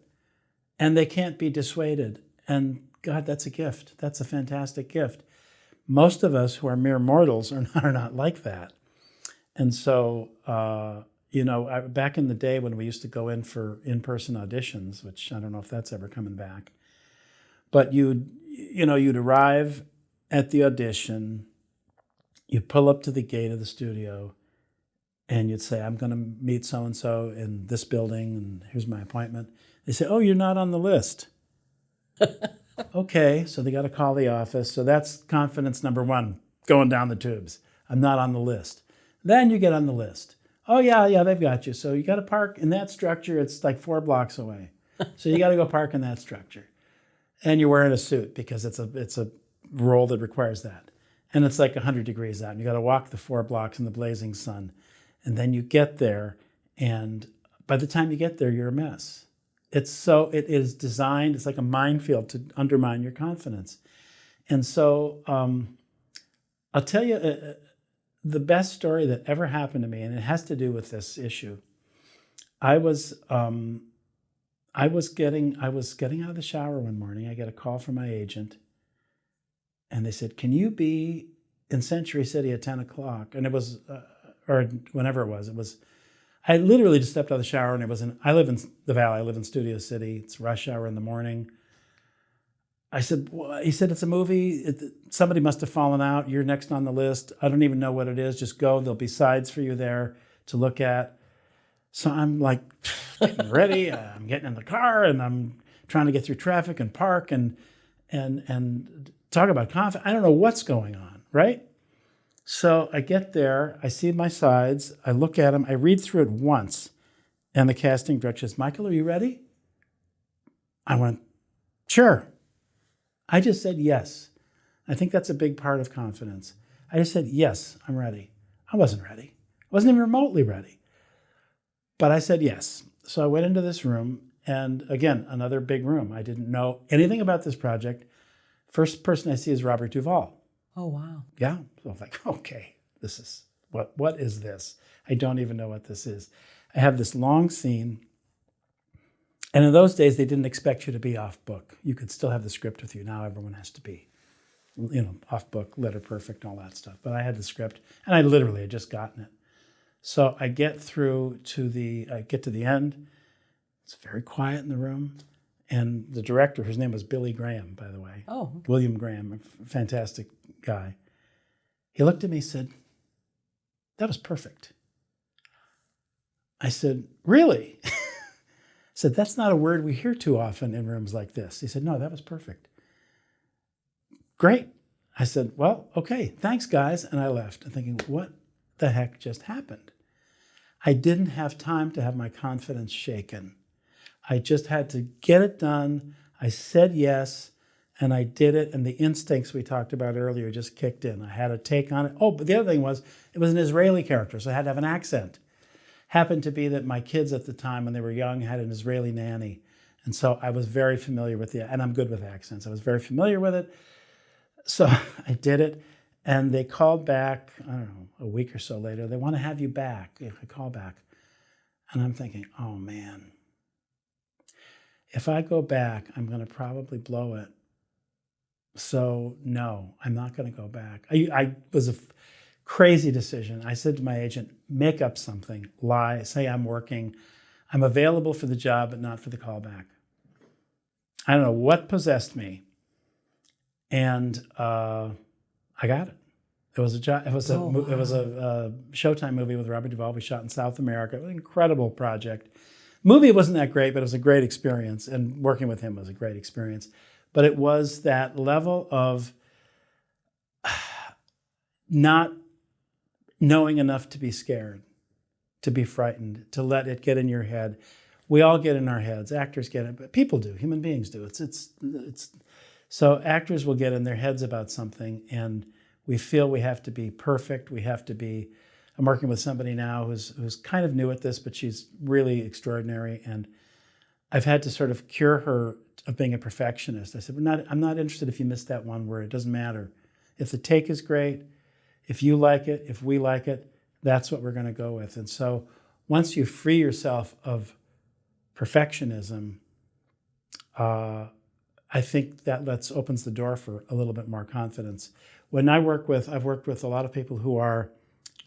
And they can't be dissuaded. And God, that's a gift. That's a fantastic gift. Most of us who are mere mortals are not like that. And so, back in the day when we used to go in for in-person auditions, which I don't know if that's ever coming back, but you'd arrive at the audition, you'd pull up to the gate of the studio, and you'd say, I'm going to meet so-and-so in this building, and here's my appointment. They say, oh, you're not on the list. Okay, so they got to call the office. So that's confidence number one, going down the tubes. I'm not on the list. Then you get on the list. Oh, yeah, they've got you. So you got to park in that structure. It's like 4 blocks away. So you got to go park in that structure. And you're wearing a suit because it's a role that requires that. And it's like 100 degrees out. And you got to walk the 4 blocks in the blazing sun. And then you get there. And by the time you get there, you're a mess. It is designed, it's like a minefield to undermine your confidence. And so I'll tell you the best story that ever happened to me, and it has to do with this issue. I was getting out of the shower one morning. I get a call from my agent, and they said, can you be in Century City at 10 o'clock? And it was, or whenever it was, I literally just stepped out of the shower, and I live in the Valley, I live in Studio City. It's rush hour in the morning. He said, it's a movie. Somebody must have fallen out. You're next on the list. I don't even know what it is. Just go. There'll be sides for you there to look at. So I'm like getting ready. I'm getting in the car, and I'm trying to get through traffic and park and talk about confidence. I don't know what's going on, right? So I get there. I see my sides. I look at them. I read through it once, and the casting director says, Michael, are you ready? I went, sure. I just said yes. I think that's a big part of confidence. I just said, yes, I'm ready. I wasn't ready. I wasn't even remotely ready. But I said yes. So I went into this room, and again, another big room. I didn't know anything about this project. First person I see is Robert Duvall. Oh, wow. Yeah. So I was like, okay, this is What is this? I don't even know what this is. I have this long scene. And in those days, they didn't expect you to be off book. You could still have the script with you. Now everyone has to be, off book, letter perfect, and all that stuff. But I had the script, and I literally had just gotten it. So I get to the end. It's very quiet in the room. And the director, whose name was Billy Graham, by the way. Oh. William Graham, a fantastic guy. He looked at me and said, "That was perfect." I said, "Really?" I said, "That's not a word we hear too often in rooms like this." He said, "No, that was perfect." "Great." I said, "Well, okay, thanks, guys." And I left. I'm thinking, what the heck just happened? I didn't have time to have my confidence shaken. I just had to get it done. I said yes, and I did it, and the instincts we talked about earlier just kicked in. I had a take on it. Oh, but the other thing was, it was an Israeli character, so I had to have an accent. Happened to be that my kids at the time, when they were young, had an Israeli nanny, and so I was very familiar with and I'm good with accents. I was very familiar with it, so I did it, and they called back, I don't know, a week or so later. "They want to have you back." If I call back, and I'm thinking, oh man, if I go back, I'm going to probably blow it. So no, I'm not going to go back. I was a crazy decision. I said to my agent, make up something, lie, say I'm working. I'm available for the job, but not for the callback. I don't know what possessed me. And I got it. It was a job. It was a Showtime movie with Robert Duvall. We shot in South America. It was an incredible project. Movie wasn't that great, but it was a great experience, and working with him was a great experience. But it was that level of not knowing enough to be scared, to be frightened, to let it get in your head. We all get in our heads. Actors get it, but people do. Human beings do. So actors will get in their heads about something, and we feel we have to be perfect. We have to be. I'm working with somebody now who's kind of new at this, but she's really extraordinary, and I've had to sort of cure her of being a perfectionist. I said, I'm not interested if you missed that one word. It doesn't matter. If the take is great, if you like it, if we like it, that's what we're going to go with. And so once you free yourself of perfectionism, I think that opens the door for a little bit more confidence. When I've worked with a lot of people who are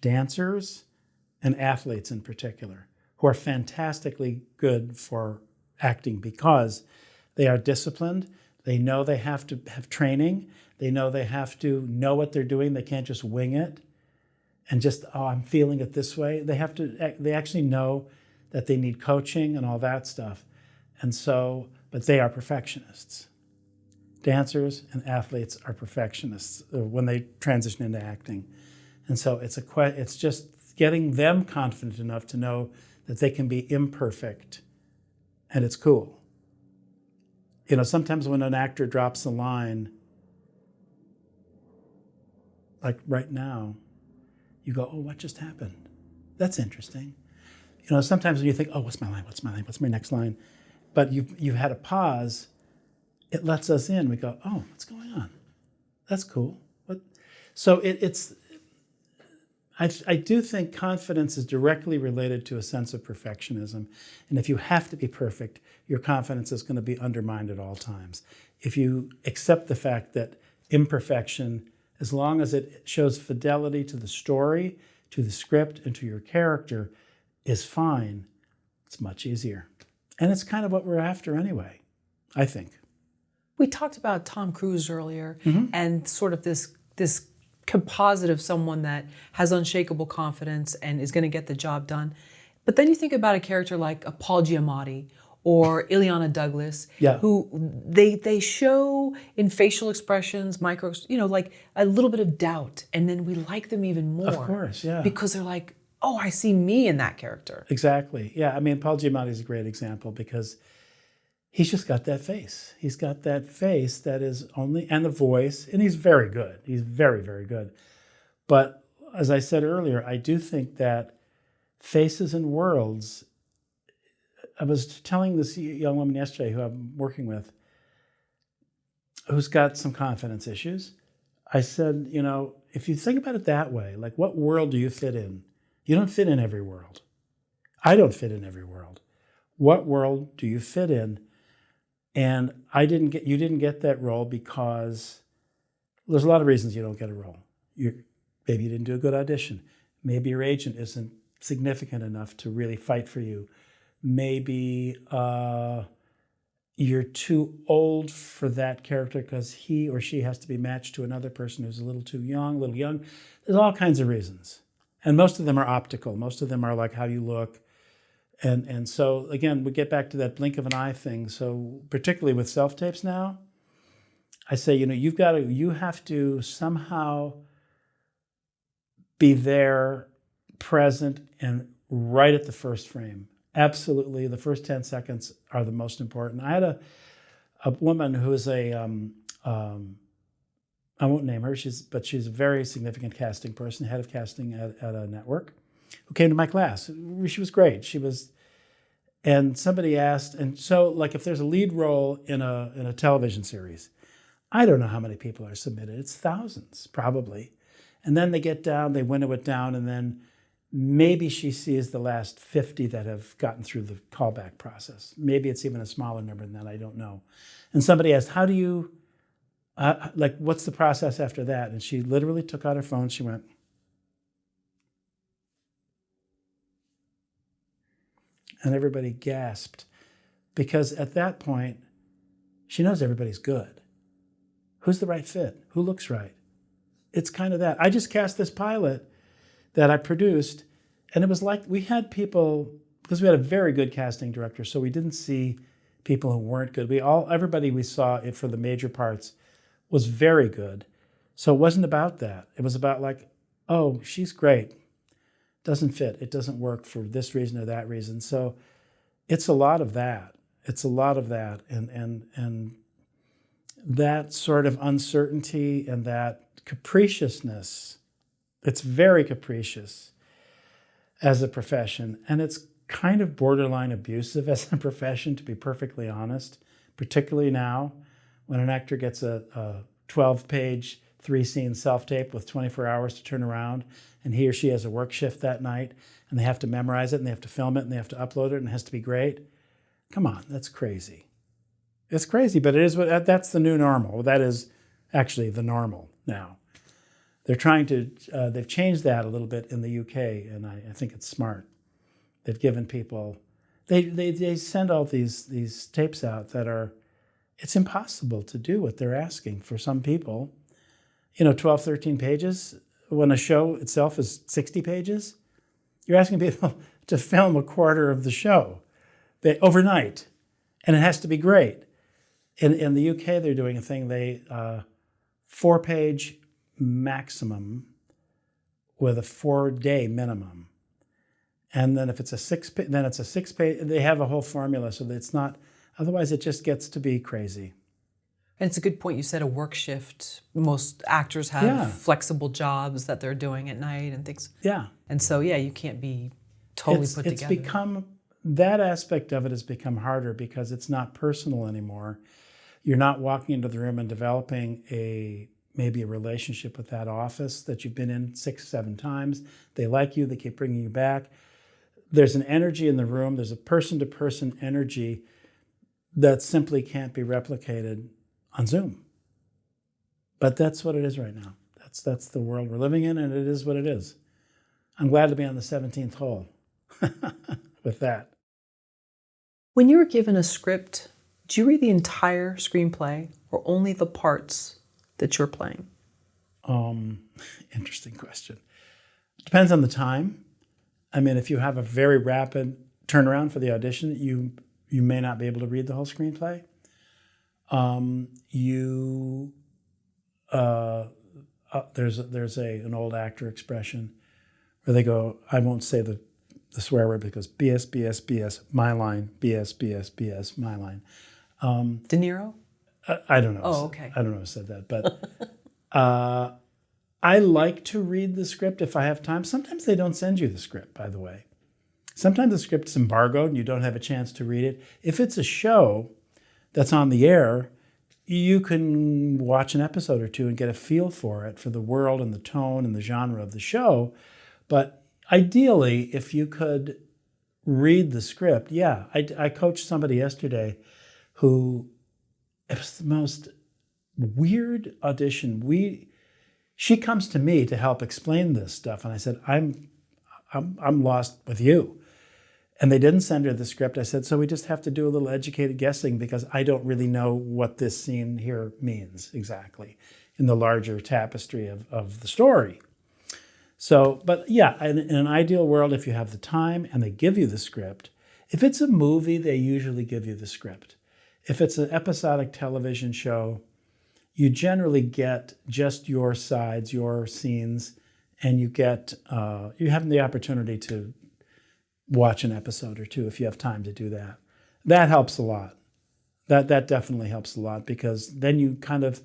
dancers and athletes in particular, who are fantastically good for acting because they are disciplined. They know they have to have training. They know they have to know what they're doing. They can't just wing it and just, I'm feeling it this way. They actually know that they need coaching and all that stuff. And so, but they are perfectionists. Dancers and athletes are perfectionists when they transition into acting. And so it's just getting them confident enough to know that they can be imperfect and it's cool. Sometimes when an actor drops a line, like right now, you go, oh, what just happened? That's interesting. Sometimes when you think, oh, what's my line? What's my line? What's my next line? But you've had a pause, it lets us in. We go, oh, what's going on? That's cool. So I do think confidence is directly related to a sense of perfectionism. And if you have to be perfect, your confidence is going to be undermined at all times. If you accept the fact that imperfection, as long as it shows fidelity to the story, to the script, and to your character, is fine, it's much easier. And it's kind of what we're after anyway, I think. We talked about Tom Cruise earlier, and sort of this composite of someone that has unshakable confidence and is going to get the job done. But then you think about a character like a Paul Giamatti or Ileana Douglas, who they show in facial expressions, like a little bit of doubt, and then we like them even more. Of course, yeah. Because they're like, oh, I see me in that character. Exactly, yeah. I mean, Paul Giamatti is a great example because he's just got that face. He's got that face that is and the voice, and he's very good. He's very, very good. But as I said earlier, I do think that faces and worlds, I was telling this young woman yesterday who I'm working with, who's got some confidence issues. I said, you know, if you think about it that way, like what world do you fit in? You don't fit in every world. I don't fit in every world. What world do you fit in? And you didn't get that role because there's a lot of reasons you don't get a role. Maybe you didn't do a good audition. Maybe your agent isn't significant enough to really fight for you. Maybe you're too old for that character because he or she has to be matched to another person who's a little too young, a little young. There's all kinds of reasons. And most of them are optical. Most of them are like how you look. And so, again, we get back to that blink of an eye thing. So particularly with self-tapes now, I say, you know, you have to somehow be there, present, and right at the first frame. Absolutely, the first 10 seconds are the most important. I had a woman who is I won't name her, but she's a very significant casting person, head of casting at a network, who came to my class. She was great. And somebody asked, and so like if there's a lead role in a television series, I don't know how many people are submitted. It's thousands, probably. And then they get down, they winnow it down, and then maybe she sees the last 50 that have gotten through the callback process. Maybe it's even a smaller number than that, I don't know. And somebody asked, how do you, what's the process after that? And she literally took out her phone, she went, and everybody gasped. Because at that point, she knows everybody's good. Who's the right fit? Who looks right? It's kind of that. I just cast this pilot that I produced, and it was like we had people, because we had a very good casting director, so we didn't see people who weren't good. Everybody we saw it for the major parts was very good. So it wasn't about that. It was about like, oh, she's great. Doesn't fit. It doesn't work for this reason or that reason. So it's a lot of that. It's a lot of that. And that sort of uncertainty and that capriciousness, it's very capricious as a profession. And it's kind of borderline abusive as a profession, to be perfectly honest, particularly now when an actor gets a 12-page, 3-scene self-tape with 24 hours to turn around, and he or she has a work shift that night, and they have to memorize it, and they have to film it, and they have to upload it, and it has to be great. Come on, that's crazy. It's crazy, but that's the new normal. That is actually the normal now. They're trying to, they've changed that a little bit in the UK, and I think it's smart. They've given people, they send all these tapes out that are, it's impossible to do what they're asking for some people. 12, 13 pages, when a show itself is 60 pages, you're asking people to film a quarter of the show overnight, and it has to be great. In the UK, they're doing a thing, 4-page maximum with a 4-day minimum. And then if it's a 6-page, then it's a 6-page, they have a whole formula so that it's not, otherwise it just gets to be crazy. And it's a good point. You said a work shift. Most actors have flexible jobs that they're doing at night and things. Yeah. And so, you can't be totally put together. It's become, that aspect of it has become harder because it's not personal anymore. You're not walking into the room and developing maybe a relationship with that office that you've been in 6, 7 times. They like you, they keep bringing you back. There's an energy in the room, there's a person-to-person energy that simply can't be replicated on Zoom. But that's what it is right now. That's the world we're living in, and it is what it is. I'm glad to be on the 17th hole with that. When you were given a script, did you read the entire screenplay or only the parts that you're playing? Interesting question. Depends on the time. I mean, if you have a very rapid turnaround for the audition, you may not be able to read the whole screenplay. There's an old actor expression where they go, I won't say the swear word because BS, BS, BS, my line, BS, BS, BS, my line. De Niro? I don't know. Oh, okay. I don't know who said that, but I like to read the script if I have time. Sometimes they don't send you the script, by the way. Sometimes the script's embargoed and you don't have a chance to read it. If it's a show that's on the air, you can watch an episode or two and get a feel for it, for the world and the tone and the genre of the show. But ideally, if you could read the script, yeah. I coached somebody yesterday who, it was the most weird audition. She comes to me to help explain this stuff, and I said, I'm lost with you. And they didn't send her the script. I said, so we just have to do a little educated guessing because I don't really know what this scene here means exactly in the larger tapestry of the story. So, but yeah, in an ideal world, if you have the time and they give you the script, if it's a movie, they usually give you the script. If it's an episodic television show, you generally get just your sides, your scenes, and you have the opportunity to watch an episode or two if you have time to do that. That helps a lot. That definitely helps a lot because then you kind of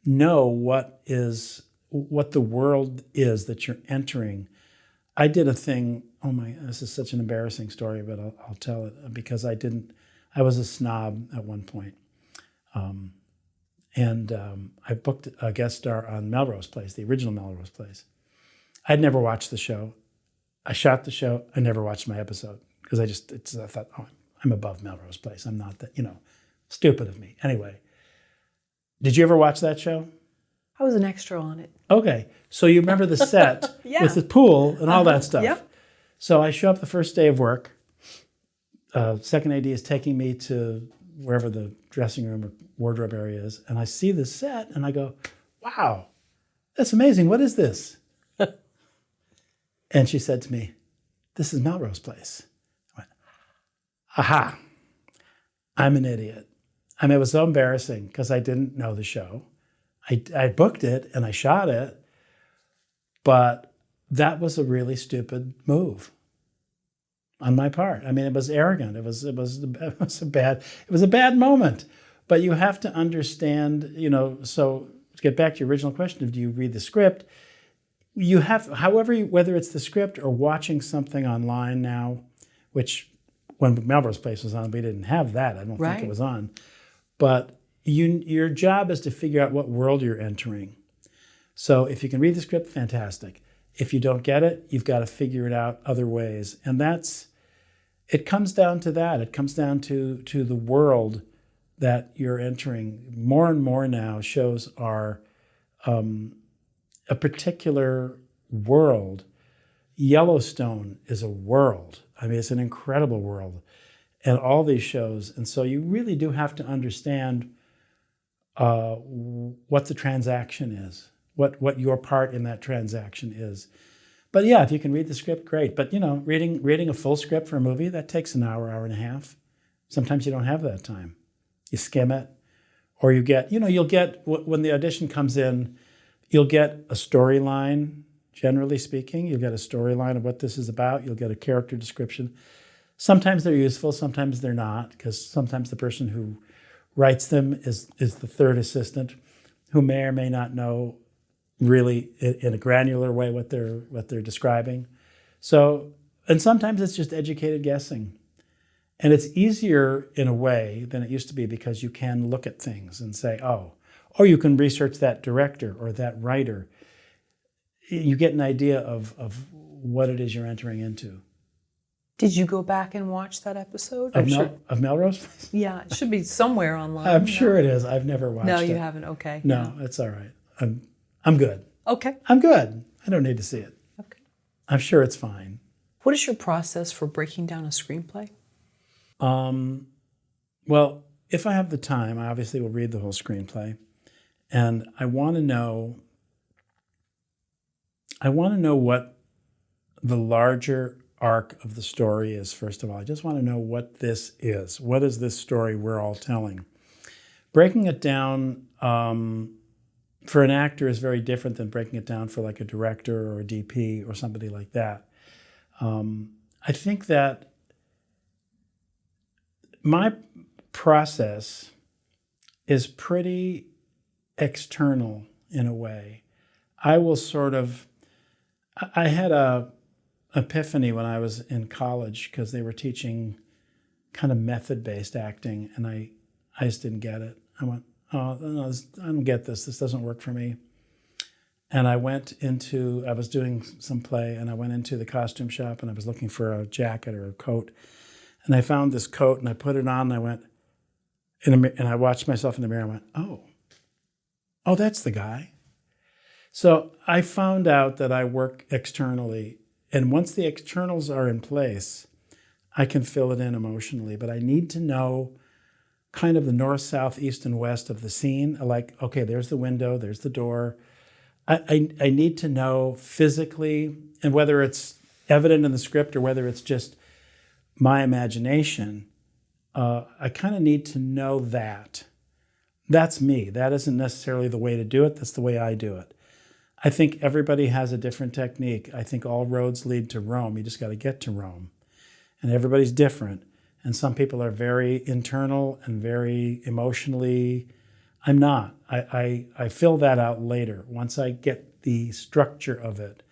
know what the world is that you're entering. I did a thing, this is such an embarrassing story, but I'll tell it because I was a snob at one point. I booked a guest star on Melrose Place, the original Melrose Place. I'd never watched the show. I shot the show. I never watched my episode because I thought, I'm above Melrose Place. I'm not that, stupid of me. Anyway, did you ever watch that show? I was an extra on it. Okay. So you remember the set Yeah. with the pool and all that stuff. Yep. So I show up the first day of work. Second AD is taking me to wherever the dressing room or wardrobe area is. And I see the set and I go, wow, that's amazing. What is this? And she said to me, this is Melrose Place. I went, aha, I'm an idiot. I mean, it was so embarrassing because I didn't know the show. I booked it and I shot it, but that was a really stupid move on my part. I mean, it was arrogant. It was a bad moment. But you have to understand, so to get back to your original question of do you read the script, you have, whether it's the script or watching something online now, which when Melrose Place was on, we didn't have that. I don't think it was on. But your job is to figure out what world you're entering. So if you can read the script, fantastic. If you don't get it, you've got to figure it out other ways. And it comes down to that. It comes down to the world that you're entering. More and more now shows are a particular world. Yellowstone is a world. I mean, it's an incredible world. And all these shows. And so you really do have to understand what the transaction is, what your part in that transaction is. But yeah, if you can read the script, great. But reading a full script for a movie, that takes an hour, hour and a half. Sometimes you don't have that time. You skim it, or you'll get, when the audition comes in, you'll get a storyline, generally speaking. You'll get a storyline of what this is about. You'll get a character description. Sometimes they're useful, sometimes they're not, because sometimes the person who writes them is the third assistant who may or may not know really in a granular way what they're describing. So, and sometimes it's just educated guessing. And it's easier in a way than it used to be because you can look at things and say, oh, or you can research that director or that writer. You get an idea of what it is you're entering into. Did you go back and watch that episode? Of Melrose? Yeah, it should be somewhere online. I'm sure it is. I've never watched it. No, you haven't. Okay. No, it's all right. I'm good. Okay. I'm good. I don't need to see it. Okay. I'm sure it's fine. What is your process for breaking down a screenplay? Well, if I have the time, I obviously will read the whole screenplay. And I want to know what the larger arc of the story is, first of all. I just want to know what this is. What is this story we're all telling? Breaking it down for an actor is very different than breaking it down for like a director or a DP or somebody like that. I think that my process is pretty external in a way. I had a epiphany when I was in college because they were teaching kind of method-based acting, and I just didn't get it. I went, oh, no, I don't get this. This doesn't work for me. And I was doing some play, and I went into the costume shop, and I was looking for a jacket or a coat. And I found this coat, and I put it on, and I went, and I watched myself in the mirror, and I went, oh, that's the guy. So I found out that I work externally, and once the externals are in place, I can fill it in emotionally, but I need to know kind of the north, south, east, and west of the scene. Like, okay, there's the window, there's the door. I need to know physically, and whether it's evident in the script or whether it's just my imagination, I kind of need to know that. That's me. That isn't necessarily the way to do it. That's the way I do it. I think everybody has a different technique. I think all roads lead to Rome. You just got to get to Rome. And everybody's different. And some people are very internal and very emotionally. I'm not. I fill that out later once I get the structure of it.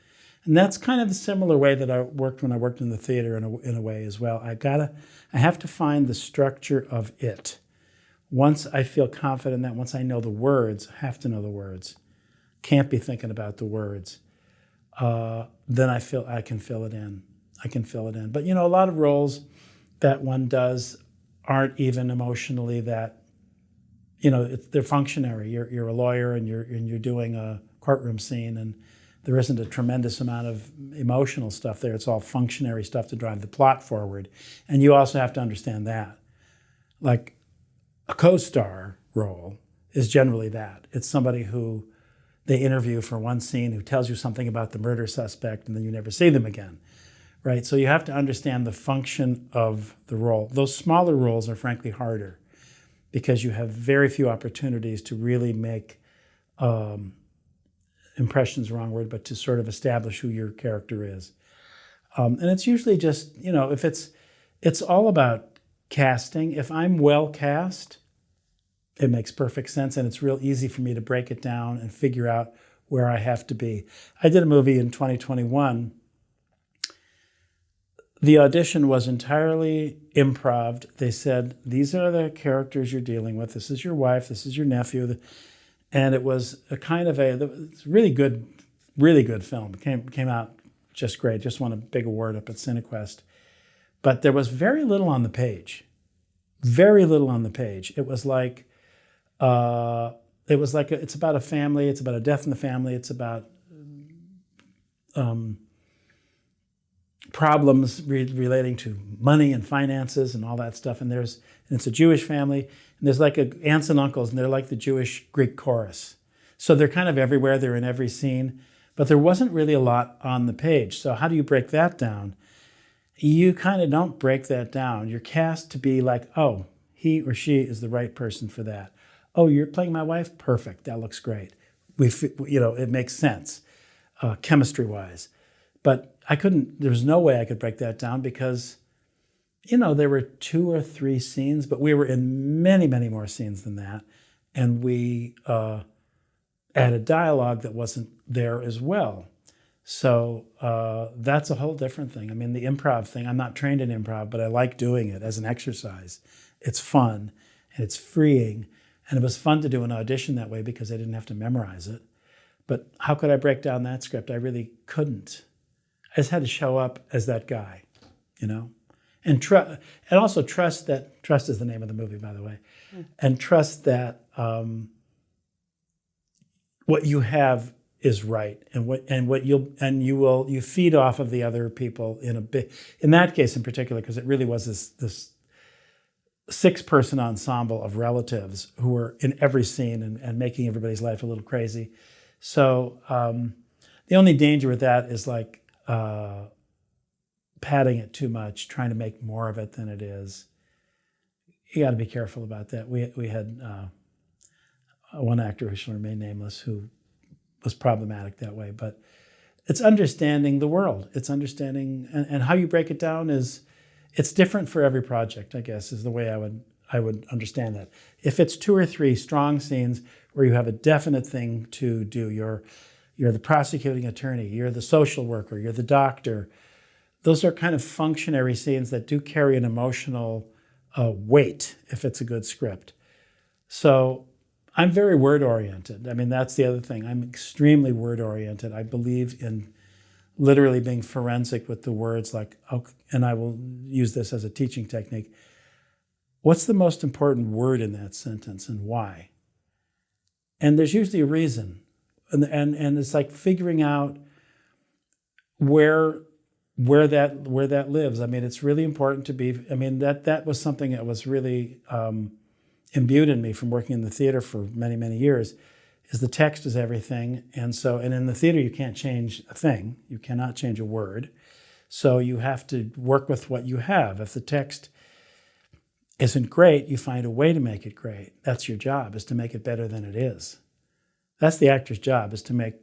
And that's kind of the similar way that I worked when I worked in the theater in a way as well. I have to find the structure of it. Once I feel confident in that, once I know the words, I have to know the words. Can't be thinking about the words. Then I feel I can fill it in. I can fill it in. But a lot of roles that one does aren't even emotionally that, they're functionary. You're a lawyer and you're doing a courtroom scene, and there isn't a tremendous amount of emotional stuff there. It's all functionary stuff to drive the plot forward. And you also have to understand that. Like a co-star role is generally that. It's somebody who they interview for one scene who tells you something about the murder suspect, and then you never see them again. Right? So you have to understand the function of the role. Those smaller roles are frankly harder because you have very few opportunities to really make impressions, wrong word, but to sort of establish who your character is. And it's usually just, if it's all about casting. If I'm well cast, it makes perfect sense, and it's real easy for me to break it down and figure out where I have to be. I did a movie in 2021. The audition was entirely improv. They said, these are the characters you're dealing with. This is your wife. This is your nephew. And it was a kind of a really good film. It came out just great. Just won a big award up at Cinequest. But there was very little on the page. Very little on the page. It was like, it's about a family. It's about a death in the family. It's about problems relating to money and finances and all that stuff. And it's a Jewish family, and there's like aunts and uncles, and they're like the Jewish Greek chorus. So they're kind of everywhere. They're in every scene, but there wasn't really a lot on the page. So how do you break that down? You kind of don't break that down. You're cast to be like, oh, he or she is the right person for that. Oh, you're playing my wife? Perfect. That looks great. It makes sense, chemistry-wise. But there was no way I could break that down because, there were 2 or 3 scenes, but we were in many, many more scenes than that. And we added dialogue that wasn't there as well. So that's a whole different thing. I mean, the improv thing, I'm not trained in improv, but I like doing it as an exercise. It's fun and it's freeing. And it was fun to do an audition that way because I didn't have to memorize it. But how could I break down that script? I really couldn't. I just had to show up as that guy, and also trust that, trust is the name of the movie, by the way, and trust that what you have is right, and you feed off of the other people in that case in particular, because it really was this 6-person ensemble of relatives who were in every scene and making everybody's life a little crazy. So the only danger with that is like padding it too much, trying to make more of it than it is. You got to be careful about that. We had one actor who shall remain nameless who was problematic that way, but it's understanding the world. It's understanding, and how you break it down it's different for every project, I guess, is the way I would understand that. If it's 2 or 3 strong scenes where you have a definite thing to do, you're the prosecuting attorney, you're the social worker, you're the doctor. Those are kind of functionary scenes that do carry an emotional weight if it's a good script. So I'm very word oriented. I mean, that's the other thing. I'm extremely word oriented. I believe in literally being forensic with the words, like, okay, and I will use this as a teaching technique. What's the most important word in that sentence and why? And there's usually a reason. And it's like figuring out where that lives. I mean, it's really important to be, I mean, that was something that was really imbued in me from working in the theater for many, many years, is the text is everything. And in the theater, you can't change a thing. You cannot change a word. So you have to work with what you have. If the text isn't great, you find a way to make it great. That's your job, is to make it better than it is. That's the actor's job, is to make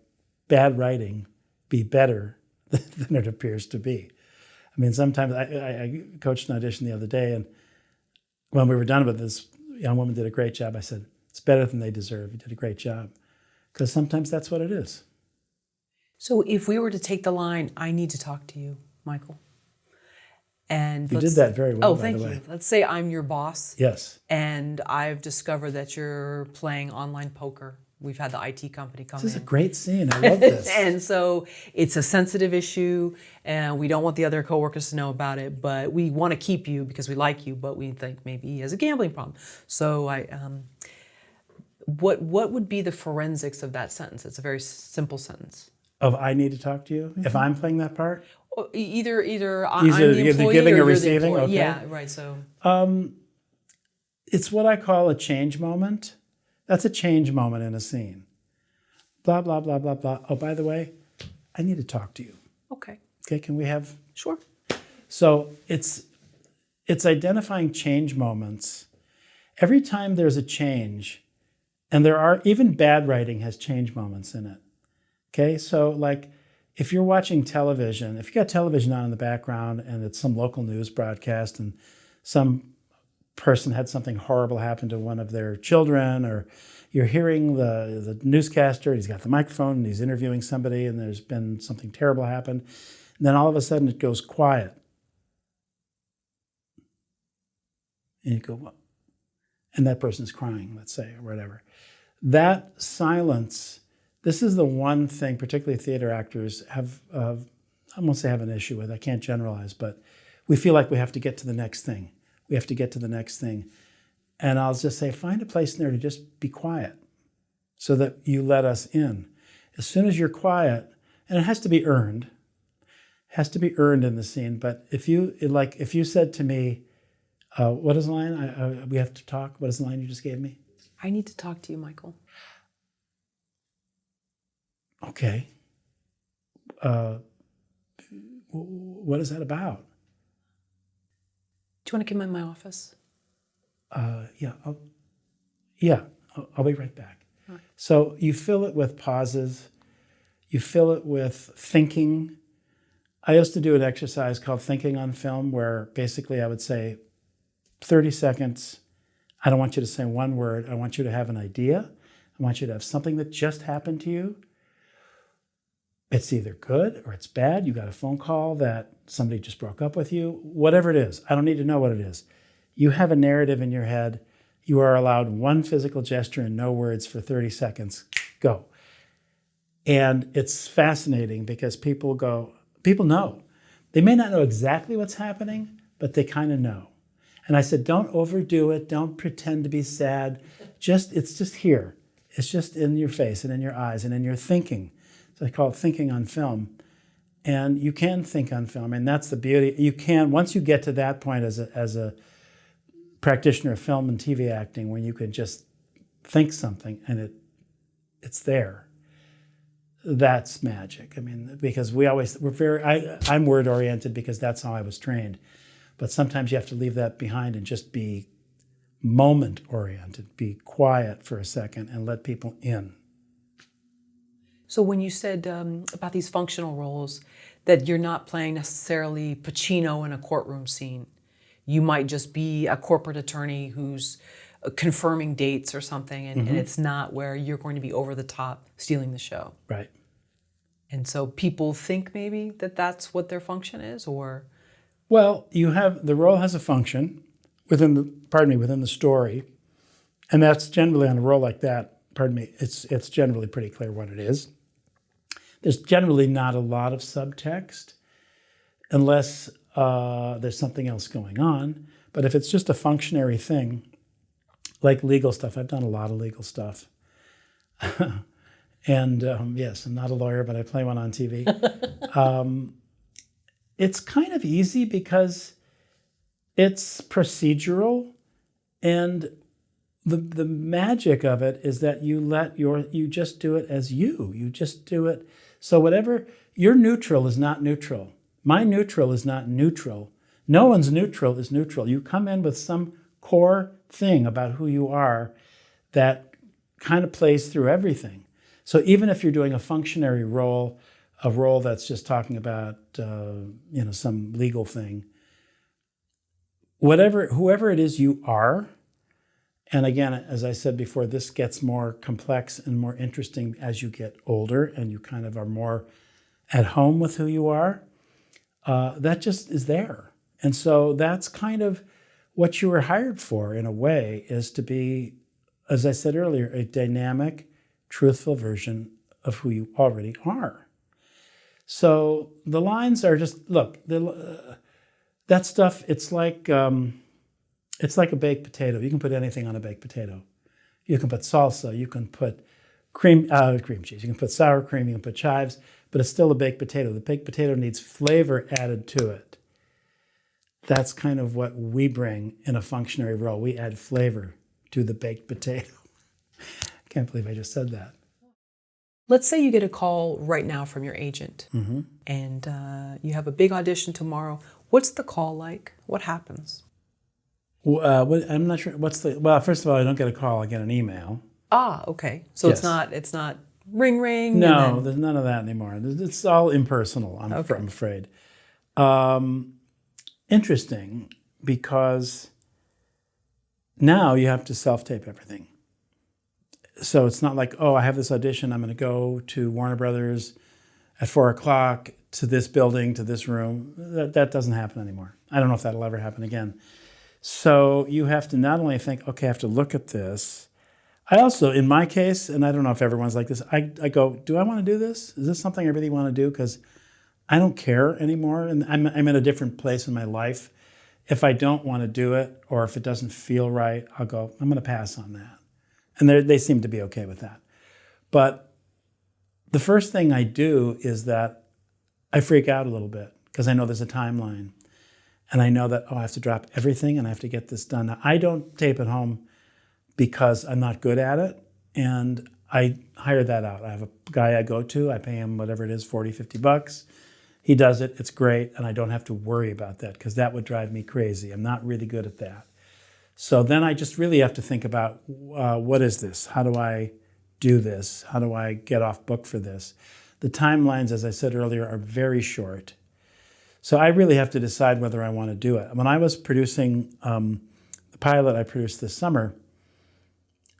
bad writing be better than it appears to be. I mean, sometimes I coached an audition the other day, and when we were done with this, young woman did a great job. I said, it's better than they deserve. You did a great job. Because sometimes that's what it is. So if we were to take the line, I need to talk to you, Michael. And you did that very well, by the way. Oh, thank you. Let's say I'm your boss. Yes. And I've discovered that you're playing online poker. We've had the IT company come in. This is a great scene. I love this. And so it's a sensitive issue, and we don't want the other coworkers to know about it, but we want to keep you because we like you, but we think maybe he has a gambling problem. So what would be the forensics of that sentence? It's a very simple sentence. Of I need to talk to you? Mm-hmm. If I'm playing that part? Either I'm the employee giving or or you're receiving? the employee. Okay. Yeah, right. So it's what I call a change moment. That's a change moment in a scene. Blah, blah, blah, blah, blah. Oh, by the way, I need to talk to you. Okay. Okay, can we have? Sure. So it's identifying change moments. Every time there's a change, and there are, even bad writing has change moments in it. Okay, so like if you're watching television, if you got television on in the background and it's some local news broadcast and some person had something horrible happen to one of their children, or you're hearing the newscaster, he's got the microphone and he's interviewing somebody and there's been something terrible happen, and then all of a sudden it goes quiet. And you go, what? And that person's crying, let's say, or whatever. That silence, this is the one thing, particularly theater actors have, I won't say have an issue with, I can't generalize, but we feel like we have to get to the next thing. We have to get to the next thing. And I'll just say, find a place in there to just be quiet so that you let us in. As soon as you're quiet, and it has to be earned, in the scene, but if you said to me, what is the line? We have to talk. What is the line you just gave me? I need to talk to you, Michael. Okay. What is that about? Do you want to come in my office? Yeah. I'll be right back. Right. So you fill it with pauses. You fill it with thinking. I used to do an exercise called thinking on film, where basically I would say 30 seconds. I don't want you to say one word. I want you to have an idea. I want you to have something that just happened to you. It's either good or it's bad. You got a phone call that somebody just broke up with you. Whatever it is, I don't need to know what it is. You have a narrative in your head. You are allowed one physical gesture and no words for 30 seconds. Go. And it's fascinating because people know. They may not know exactly what's happening, but they kind of know. And I said, don't overdo it. Don't pretend to be sad. It's just here. It's just in your face and in your eyes and in your thinking. So I call it thinking on film. And you can think on film, and that's the beauty. You can, once you get to that point as a practitioner of film and TV acting, when you can just think something and it's there, that's magic. I mean, because I'm word oriented because that's how I was trained. But sometimes you have to leave that behind and just be moment oriented, be quiet for a second and let people in. So when you said about these functional roles, that you're not playing necessarily Pacino in a courtroom scene. You might just be a corporate attorney who's confirming dates or something, and it's not where you're going to be over the top stealing the show. Right. And so people think maybe that that's what their function is, or? Well, the role has a function within the story, And that's generally on a role like that, pardon me, it's generally pretty clear what it is. There's generally not a lot of subtext unless there's something else going on. But if it's just a functionary thing, like legal stuff, I've done a lot of legal stuff. And yes, I'm not a lawyer, but I play one on TV. It's kind of easy because it's procedural, and the magic of it is that you just do it as you just do it. So whatever, your neutral is not neutral. My neutral is not neutral. No one's neutral is neutral. You come in with some core thing about who you are that kind of plays through everything. So even if you're doing a functionary role, a role that's just talking about some legal thing, whoever it is you are, and again, as I said before, this gets more complex and more interesting as you get older and you kind of are more at home with who you are, that just is there. And so that's kind of what you were hired for, in a way, is to be, as I said earlier, a dynamic, truthful version of who you already are. So the lines are just, look, that stuff, it's like a baked potato. You can put anything on a baked potato. You can put salsa, you can put cream cheese, you can put sour cream, you can put chives, but it's still a baked potato. The baked potato needs flavor added to it. That's kind of what we bring in a functionary role. We add flavor to the baked potato. I can't believe I just said that. Let's say you get a call right now from your agent, and you have a big audition tomorrow. What's the call like? What happens? I'm not sure. Well, first of all, I don't get a call. I get an email. Ah, okay. So Yes. it's not ring ring. No, there's none of that anymore. It's all impersonal, I'm afraid. Interesting, because now you have to self-tape everything. So it's not like, oh, I have this audition, I'm going to go to Warner Brothers at 4:00 to this building, to this room. That doesn't happen anymore. I don't know if that'll ever happen again. So you have to not only think, okay, I have to look at this. I also, in my case, and I don't know if everyone's like this, I go, do I want to do this? Is this something I really want to do? Because I don't care anymore, and I'm in a different place in my life. If I don't want to do it, or if it doesn't feel right, I'll go, I'm going to pass on that. And they seem to be okay with that. But the first thing I do is that I freak out a little bit, because I know there's a timeline. And I know that, I have to drop everything and I have to get this done. Now, I don't tape at home because I'm not good at it. And I hire that out. I have a guy I go to, I pay him whatever it is, $40, $50. He does it, it's great, and I don't have to worry about that, because that would drive me crazy. I'm not really good at that. So then I just really have to think about, what is this? How do I do this? How do I get off book for this? The timelines, as I said earlier, are very short. So I really have to decide whether I want to do it. When I was producing the pilot I produced this summer,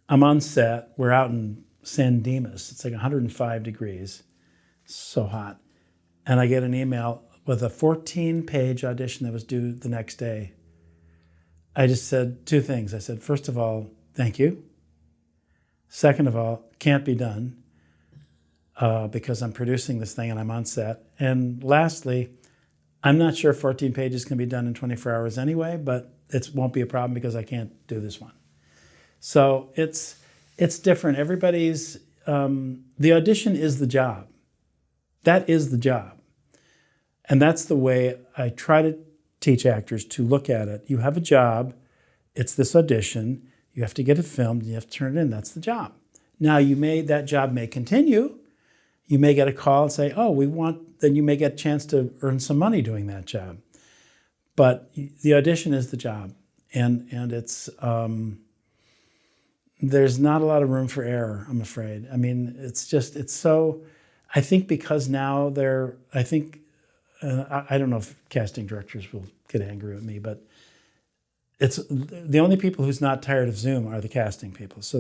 I'm on set. We're out in San Dimas. It's like 105 degrees, so hot. And I get an email with a 14-page audition that was due the next day. I just said two things. I said, first of all, thank you. Second of all, can't be done because I'm producing this thing and I'm on set. And lastly, I'm not sure 14 pages can be done in 24 hours anyway, but it won't be a problem because I can't do this one. So it's different. Everybody's, the audition is the job. That is the job. And that's the way I try to teach actors to look at it. You have a job, it's this audition, you have to get it filmed, you have to turn it in, that's the job. Now that job may continue. You may get a call and say, oh, then you may get a chance to earn some money doing that job. But the audition is the job. And it's, there's not a lot of room for error, I'm afraid. I mean, it's so, I think because now I don't know if casting directors will get angry with me, but it's the only people who's not tired of Zoom are the casting people. So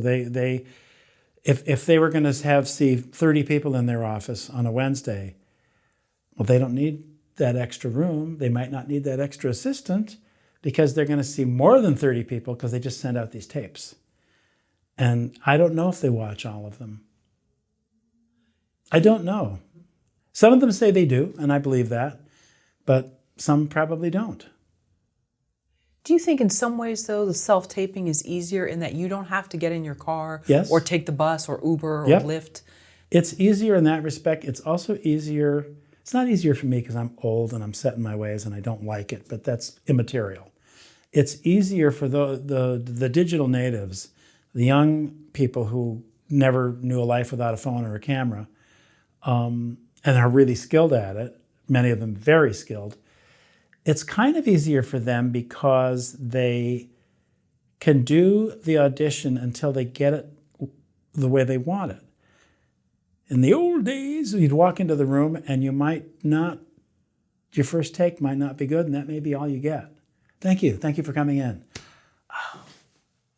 if they were going to see 30 people in their office on a Wednesday, well, they don't need that extra room. They might not need that extra assistant because they're going to see more than 30 people because they just send out these tapes. And I don't know if they watch all of them. I don't know. Some of them say they do, and I believe that, but some probably don't. Do you think in some ways, though, the self-taping is easier in that you don't have to get in your car Yes. or take the bus or Uber or Yep. Lyft? It's easier in that respect. It's also easier. It's not easier for me because I'm old and I'm set in my ways and I don't like it, but that's immaterial. It's easier for the digital natives, the young people who never knew a life without a phone or a camera, and are really skilled at it, many of them very skilled. It's kind of easier for them because they can do the audition until they get it the way they want it. In the old days, you'd walk into the room and you might not, your first take might not be good, and that may be all you get. Thank you for coming in.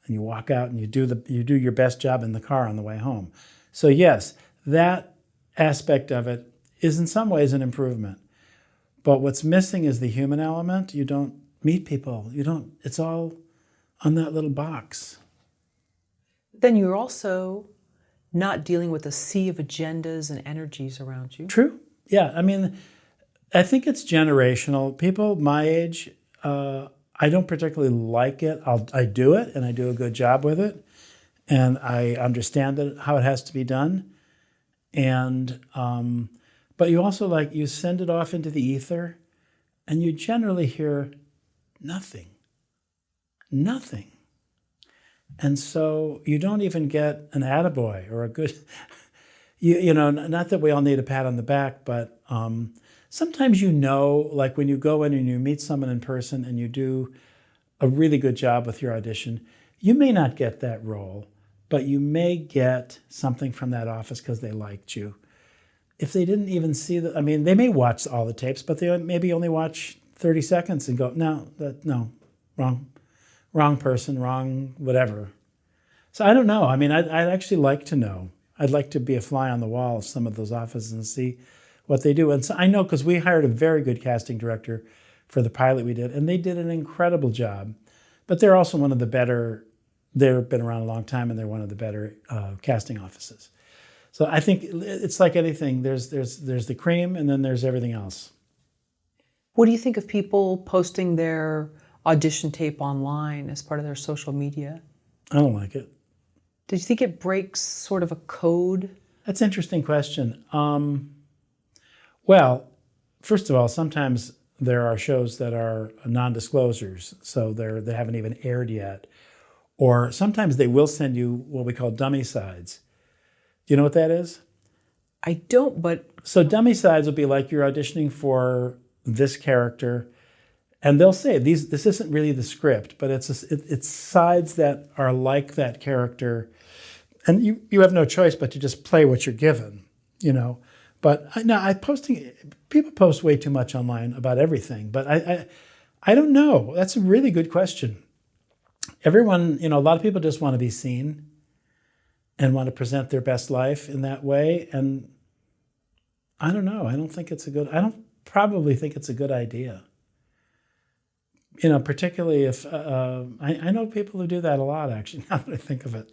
And you walk out and you do your best job in the car on the way home. So yes, that aspect of it is in some ways an improvement. But what's missing is the human element. You don't meet people. It's all on that little box. Then you're also not dealing with a sea of agendas and energies around you. True. Yeah. I mean, I think it's generational. People my age, I don't particularly like it. I do it, and I do a good job with it, and I understand how it has to be done. And but you also you send it off into the ether, and you generally hear nothing. And so you don't even get an attaboy or a good, you know, not that we all need a pat on the back, but sometimes like when you go in and you meet someone in person and you do a really good job with your audition, you may not get that role, but you may get something from that office because they liked you. If they didn't even see they may watch all the tapes, but they maybe only watch 30 seconds and go, no, wrong person, wrong whatever. So I don't know. I'd actually like to know. I'd like to be a fly on the wall of some of those offices and see what they do. And so I know because we hired a very good casting director for the pilot we did, and they did an incredible job. But they're also one of the better, they've been around a long time, and they're one of the better casting offices. So I think it's like anything. There's the cream, and then there's everything else. What do you think of people posting their audition tape online as part of their social media? I don't like it. Did you think it breaks sort of a code? That's an interesting question. Well, first of all, sometimes there are shows that are non-disclosures, so they haven't even aired yet. Or sometimes they will send you what we call dummy sides. Do you know what that is? I don't, but... So dummy sides will be like you're auditioning for this character, and they'll say, this isn't really the script, but it's sides that are like that character, and you have no choice but to just play what you're given, you know. But people post way too much online about everything, but I don't know. That's a really good question. Everyone, a lot of people just want to be seen and want to present their best life in that way, and I don't know. I don't probably think it's a good idea. Particularly if, I know people who do that a lot, actually, now that I think of it.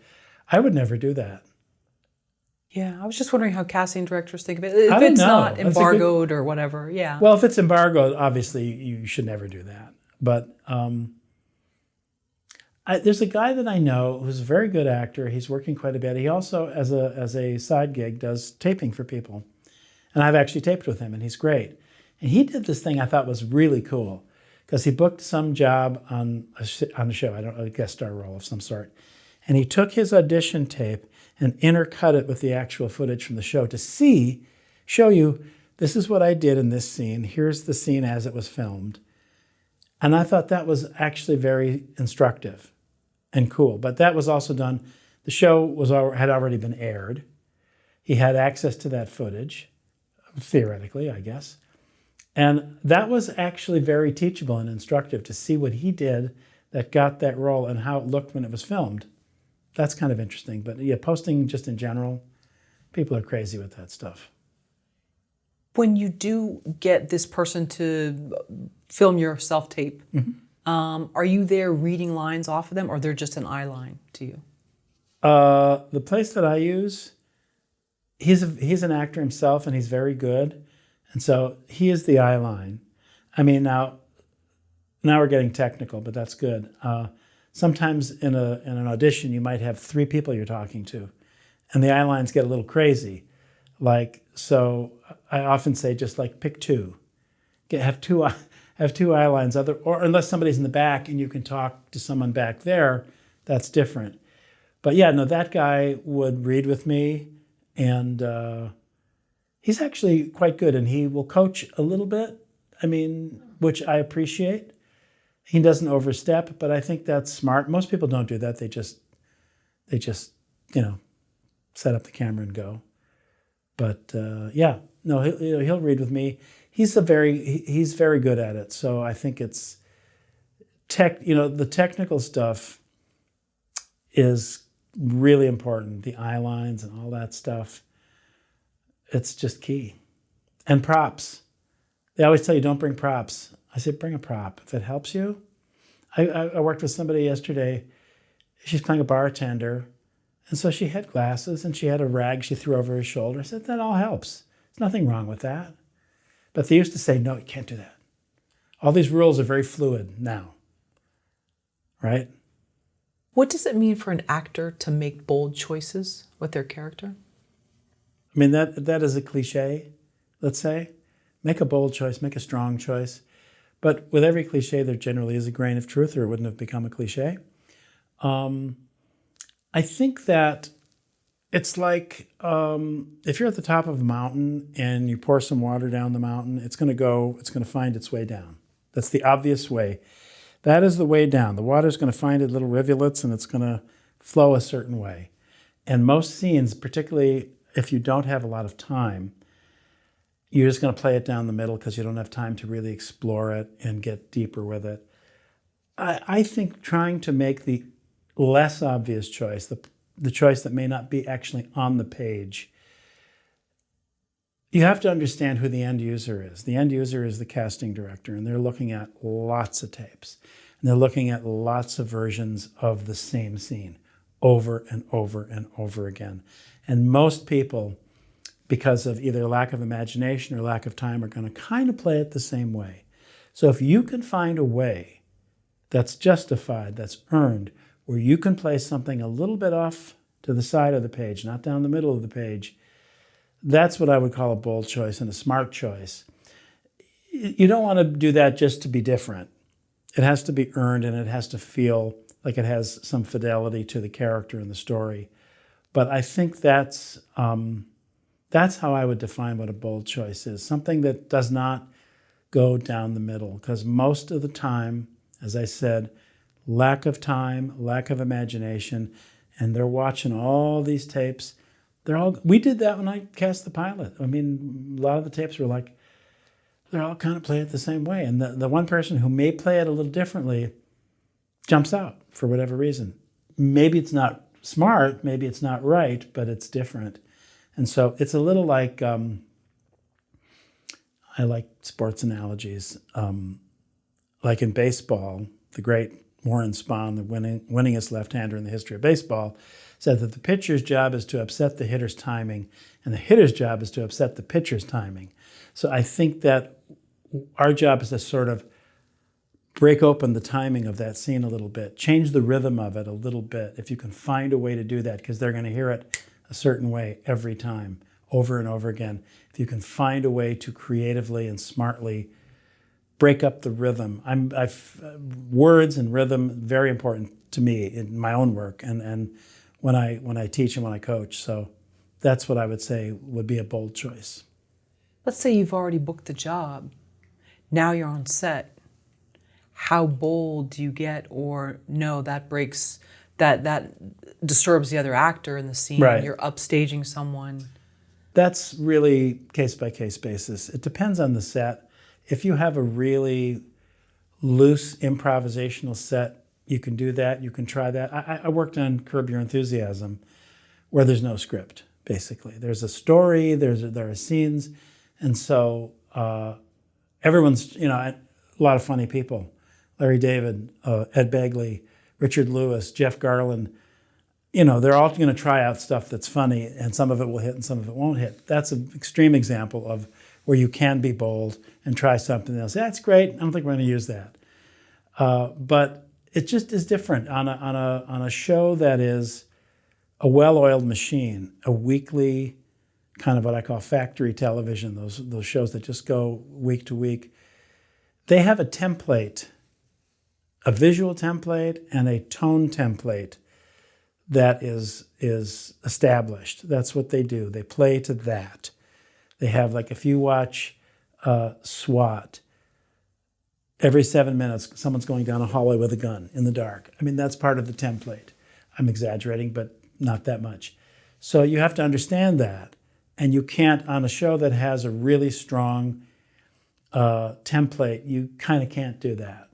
I would never do that. Yeah, I was just wondering how casting directors think of it. If I don't it's know. not embargoed or whatever, yeah. Well, if it's embargoed, obviously you should never do that. But there's a guy that I know who's a very good actor. He's working quite a bit. He also, as a side gig, does taping for people. And I've actually taped with him, and he's great. And he did this thing I thought was really cool, because he booked some job on a show, a guest star role of some sort. And he took his audition tape and intercut it with the actual footage from the show to show you, this is what I did in this scene. Here's the scene as it was filmed. And I thought that was actually very instructive and cool. But that was also done, the show had already been aired. He had access to that footage, theoretically, I guess. And that was actually very teachable and instructive to see what he did that got that role and how it looked when it was filmed. That's kind of interesting. But yeah, posting just in general, people are crazy with that stuff. When you do get this person to film your self-tape, are you there reading lines off of them, or they're just an eye line to you? The place that I use, he's an actor himself, and he's very good, and so he is the eye line. I mean, now we're getting technical, but that's good. Sometimes in an audition, you might have 3 people you're talking to, and the eye lines get a little crazy. Like, so I often say just like pick 2, have two eye lines, or unless somebody's in the back and you can talk to someone back there, that's different. But yeah, no, that guy would read with me, and he's actually quite good, and he will coach a little bit. I mean, which I appreciate. He doesn't overstep, but I think that's smart. Most people don't do that. They just set up the camera and go. But yeah, no, he'll read with me. He's very good at it. So I think it's the technical stuff is really important. The eye lines and all that stuff. It's just key. And props. They always tell you don't bring props. I said, bring a prop if it helps you. I worked with somebody yesterday. She's playing a bartender. And so she had glasses and she had a rag she threw over her shoulder. I said, that all helps. There's nothing wrong with that. But they used to say, no, you can't do that. All these rules are very fluid now, right? What does it mean for an actor to make bold choices with their character? I mean, that is a cliche, let's say. Make a bold choice, make a strong choice. But with every cliche, there generally is a grain of truth, or it wouldn't have become a cliche. I think that it's like if you're at the top of a mountain and you pour some water down the mountain, it's going to find its way down. That's the obvious way. That is the way down. The water's going to find its little rivulets and it's going to flow a certain way. And most scenes, particularly if you don't have a lot of time, you're just going to play it down the middle because you don't have time to really explore it and get deeper with it. I think trying to make the less obvious choice, the choice that may not be actually on the page, you have to understand who the end user is. The end user is the casting director, and they're looking at lots of tapes. And they're looking at lots of versions of the same scene over and over and over again. And most people, because of either lack of imagination or lack of time, are going to kind of play it the same way. So if you can find a way that's justified, that's earned, where you can place something a little bit off to the side of the page, not down the middle of the page, that's what I would call a bold choice and a smart choice. You don't want to do that just to be different. It has to be earned, and it has to feel like it has some fidelity to the character and the story. But I think that's how I would define what a bold choice is. Something that does not go down the middle, because most of the time, as I said, lack of time, lack of imagination, and they're watching all these tapes. We did that when I cast the pilot. I mean, a lot of the tapes were like, they're all kind of play it the same way. And the one person who may play it a little differently jumps out for whatever reason. Maybe it's not smart, maybe it's not right, but it's different. And so it's a little like, I like sports analogies. Like in baseball, the great Warren Spahn, the winningest left-hander in the history of baseball, said that the pitcher's job is to upset the hitter's timing, and the hitter's job is to upset the pitcher's timing. So I think that our job is to sort of break open the timing of that scene a little bit, change the rhythm of it a little bit, if you can find a way to do that, because they're going to hear it a certain way every time, over and over again. If you can find a way to creatively and smartly break up the rhythm. Words and rhythm, very important to me in my own work and when I teach and when I coach. So that's what I would say would be a bold choice. Let's say you've already booked the job. Now you're on set. How bold do you get, or no, that breaks, that disturbs the other actor in the scene. Right. You're upstaging someone. That's really case-by-case basis. It depends on the set. If you have a really loose improvisational set, you can do that. You can try that. I worked on Curb Your Enthusiasm, where there's no script, basically. There's a story, there are scenes, and so everyone's, a lot of funny people. Larry David, Ed Begley, Richard Lewis, Jeff Garland. they're all going to try out stuff that's funny, and some of it will hit and some of it won't hit. That's an extreme example of where you can be bold and try something else. That's great. I don't think we're going to use that. But it just is different on a show that is a well-oiled machine, a weekly kind of what I call factory television, those shows that just go week to week. They have a template, a visual template and a tone template that is established. That's what they do. They play to that. They have, like, if you watch SWAT, every 7 minutes, someone's going down a hallway with a gun in the dark. I mean, that's part of the template. I'm exaggerating, but not that much. So you have to understand that. And you can't, on a show that has a really strong template, you kind of can't do that.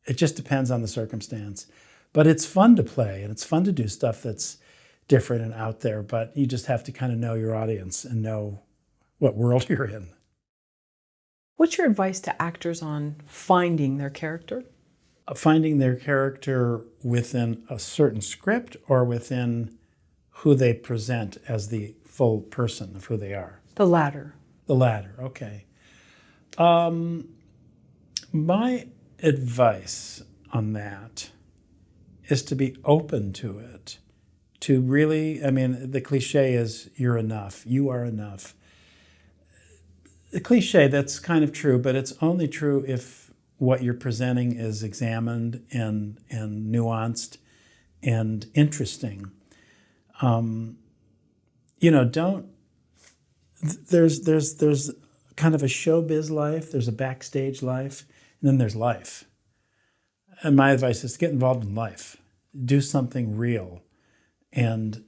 It just depends on the circumstance. But it's fun to play, and it's fun to do stuff that's different and out there, but you just have to kind of know your audience and know what world you're in. What's your advice to actors on finding their character? Finding their character within a certain script or within who they present as the full person of who they are? The latter. The latter, okay. My advice on that is to be open to it. To really, I mean, the cliche is you're enough, you are enough. The cliche, that's kind of true, but it's only true if what you're presenting is examined and nuanced and interesting. There's kind of a showbiz life, there's a backstage life, and then there's life. And my advice is to get involved in life. Do something real. And,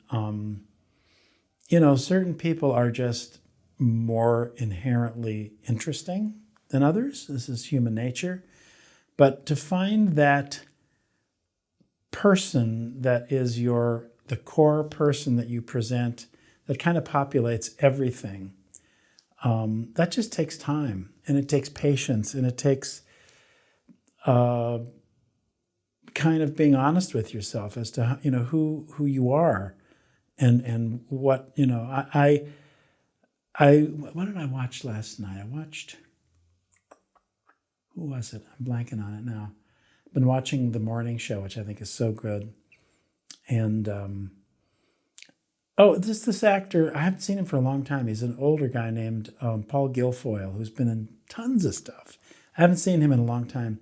certain people are just more inherently interesting than others. This is human nature. But to find that person that is the core person that you present, that kind of populates everything, that just takes time, and it takes patience, and it takes kind of being honest with yourself as to who you are, and what what did I watch last night? I watched, who was it? I'm blanking on it now. I've been watching The Morning Show, which I think is so good. And this actor, I haven't seen him for a long time. He's an older guy named Paul Guilfoyle, who's been in tons of stuff. I haven't seen him in a long time.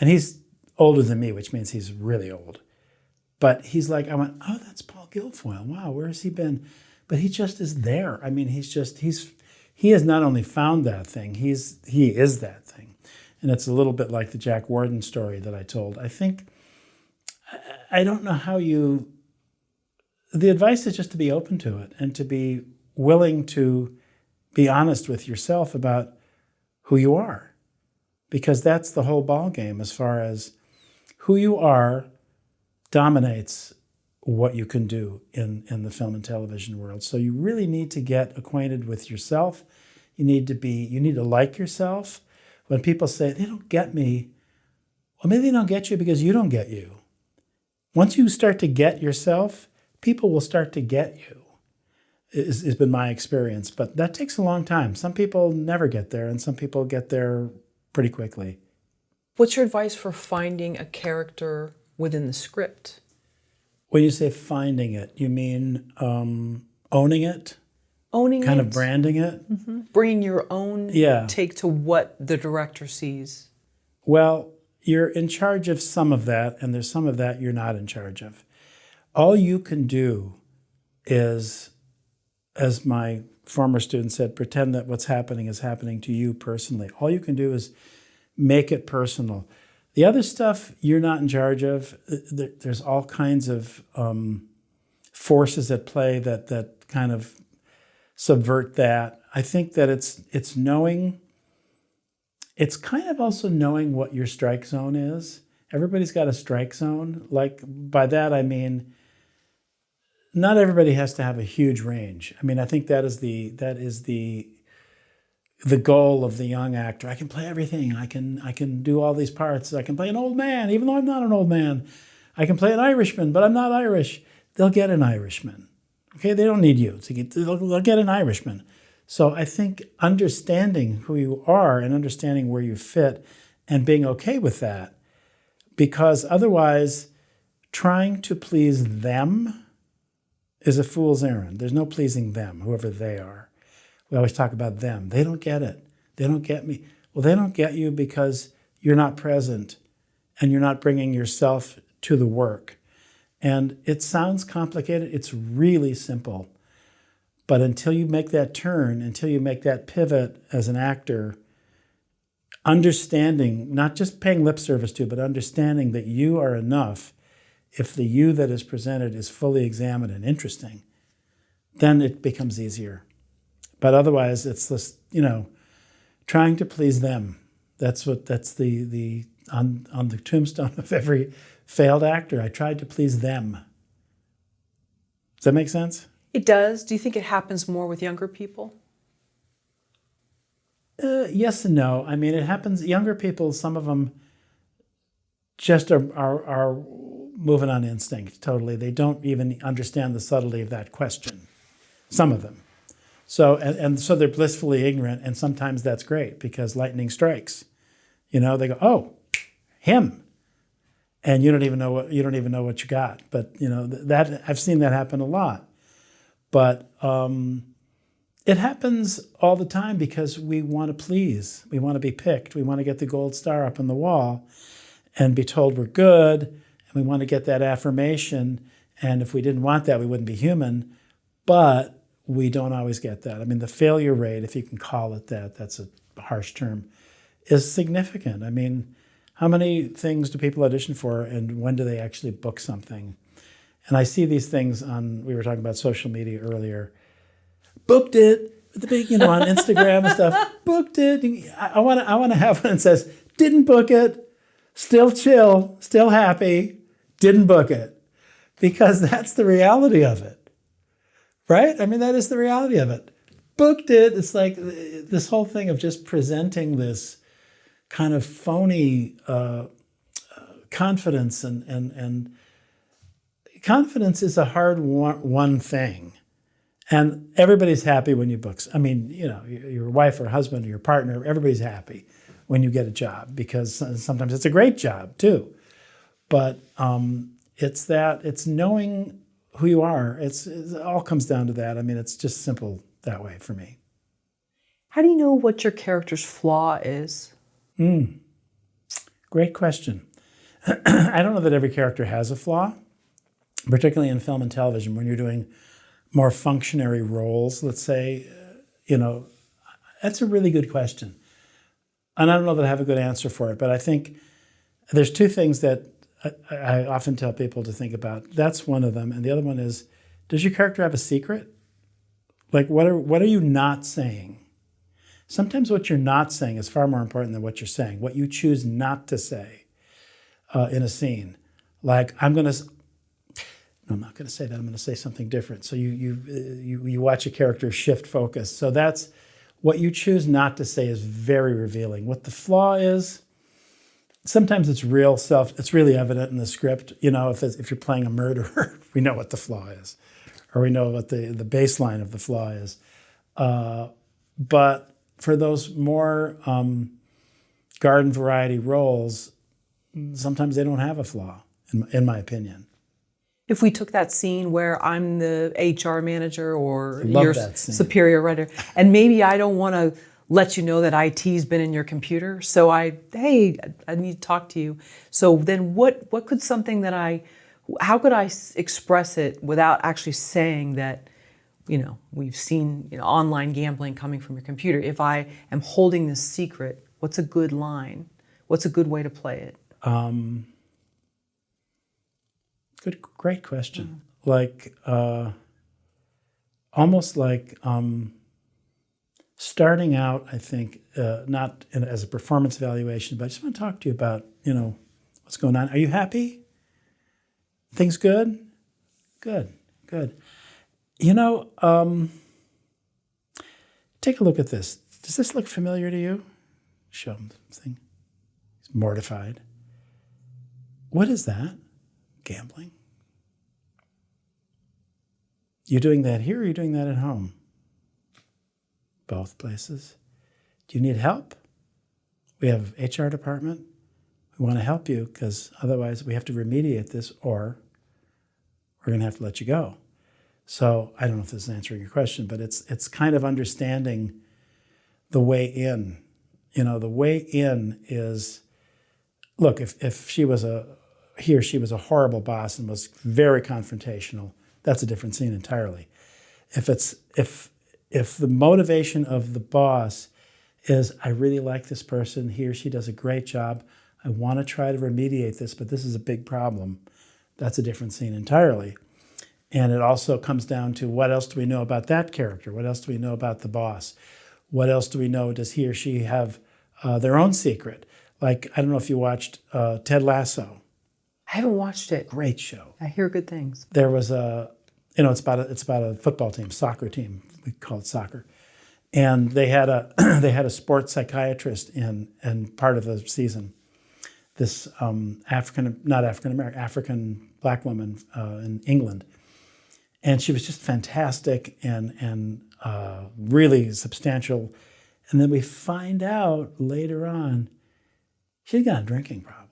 And he's older than me, which means he's really old. But he's like, I went, oh, that's Paul Guilfoyle. Wow, where has he been? But he just is there. I mean, he has not only found that thing, he is that thing. And it's a little bit like the Jack Warden story that I told. I think, I don't know how the advice is just to be open to it and to be willing to be honest with yourself about who you are. Because that's the whole ball game, as far as who you are dominates what you can do in the film and television world. So you really need to get acquainted with yourself. You need to like yourself. When people say, they don't get me, well, maybe they don't get you because you don't get you. Once you start to get yourself, people will start to get you, has been my experience. But that takes a long time. Some people never get there, and some people get there pretty quickly. What's your advice for finding a character within the script? When you say finding it, you mean owning it? Owning it? Kind of branding it? Mm-hmm. Bringing your own take to what the director sees. Well, you're in charge of some of that, and there's some of that you're not in charge of. All you can do is, as my former student said, pretend that what's happening is happening to you personally. All you can do is make it personal. The other stuff you're not in charge of. There's all kinds of forces at play that kind of subvert that. I think that it's knowing, it's kind of also knowing what your strike zone is. Everybody's got a strike zone. Like, by that I mean, not everybody has to have a huge range. I mean, I think that is the goal of the young actor. I can play everything. I can do all these parts. I can play an old man, even though I'm not an old man. I can play an Irishman, but I'm not Irish. they'll get an Irishman. Okay, they don't need you. They'll get an Irishman. So I think understanding who you are and understanding where you fit and being okay with that, because otherwise trying to please them is a fool's errand. There's no pleasing them, whoever they are. We always talk about them. They don't get it. They don't get me. Well, they don't get you because you're not present and you're not bringing yourself to the work. And it sounds complicated. It's really simple. But until you make that turn, until you make that pivot as an actor, understanding, not just paying lip service to, but understanding that you are enough, if the you that is presented is fully examined and interesting, then it becomes easier. But otherwise, it's this, trying to please them. That's the on the tombstone of every failed actor. I tried to please them. Does that make sense? It does. Do you think it happens more with younger people? Yes and no. I mean, it happens. Younger people, some of them just are moving on instinct totally. They don't even understand the subtlety of that question. Some of them. So and so they're blissfully ignorant, and sometimes that's great because lightning strikes. They go, "Oh, him," and you don't even know what you got. But that I've seen that happen a lot. But it happens all the time because we want to please. We want to be picked. We want to get the gold star up on the wall and be told we're good. And we want to get that affirmation. And if we didn't want that, we wouldn't be human. But we don't always get that. I mean, the failure rate, if you can call it that, that's a harsh term, is significant. I mean, how many things do people audition for and when do they actually book something? And I see these things we were talking about social media earlier. Booked it, the big, on Instagram and stuff. Booked it. I want to have one that says, didn't book it, still chill, still happy, didn't book it. Because that's the reality of it. Right? I mean, that is the reality of it. Booked it. It's like this whole thing of just presenting this kind of phony confidence and confidence is a hard one thing. And everybody's happy when you book. I mean, your wife or husband or your partner, everybody's happy when you get a job because sometimes it's a great job too. But it's knowing who you are. It all comes down to that. I mean, it's just simple that way for me. How do you know what your character's flaw is? Great question. I don't know that every character has a flaw, particularly in film and television when you're doing more functionary roles, let's say. That's a really good question. And I don't know that I have a good answer for it, but I think there's two things that I often tell people to think about. That's one of them. And the other one is, does your character have a secret? Like, what are you not saying? Sometimes what you're not saying is far more important than what you're saying. What you choose not to say in a scene. Like, I'm not going to say that. I'm going to say something different. So you watch a character shift focus. So that's what you choose not to say is very revealing. What the flaw is, sometimes it's really evident in the script. If you're playing a murderer, we know what the flaw is, or we know what the baseline of the flaw is. But for those more garden variety roles, sometimes they don't have a flaw, in my opinion. If we took that scene where I'm the HR manager or Love your that scene. superior writer, and maybe I don't want to let you know that IT's been in your computer, so I need to talk to you. So then what could something how could I express it without actually saying that, we've seen online gambling coming from your computer. If I am holding this secret, what's a good line? What's a good way to play it? Great question. Like, almost like starting out, I think, not as a performance evaluation, but I just want to talk to you about, what's going on. Are you happy? Things good? Good. Take a look at this. Does this look familiar to you? Show him the thing. He's mortified. What is that? Gambling. You doing that here or are you doing that at home? Both places. Do you need help? We have an HR department. We want to help you because otherwise we have to remediate this or we're going to have to let you go. So I don't know if this is answering your question, but it's kind of understanding the way in. You know, the way in is, look, if he or she was a horrible boss and was very confrontational, that's a different scene entirely. If the motivation of the boss is, I really like this person, he or she does a great job, I want to try to remediate this, but this is a big problem, that's a different scene entirely. And it also comes down to what else do we know about that character? What else do we know about the boss? What else do we know? Does he or she have their own secret? Like, I don't know if you watched Ted Lasso. I haven't watched it. Great show. I hear good things. There was it's about a football team, soccer team. We call it soccer. And they had a sports psychiatrist in part of the season. This African black woman in England. And she was just fantastic and really substantial. And then we find out later on, she's got a drinking problem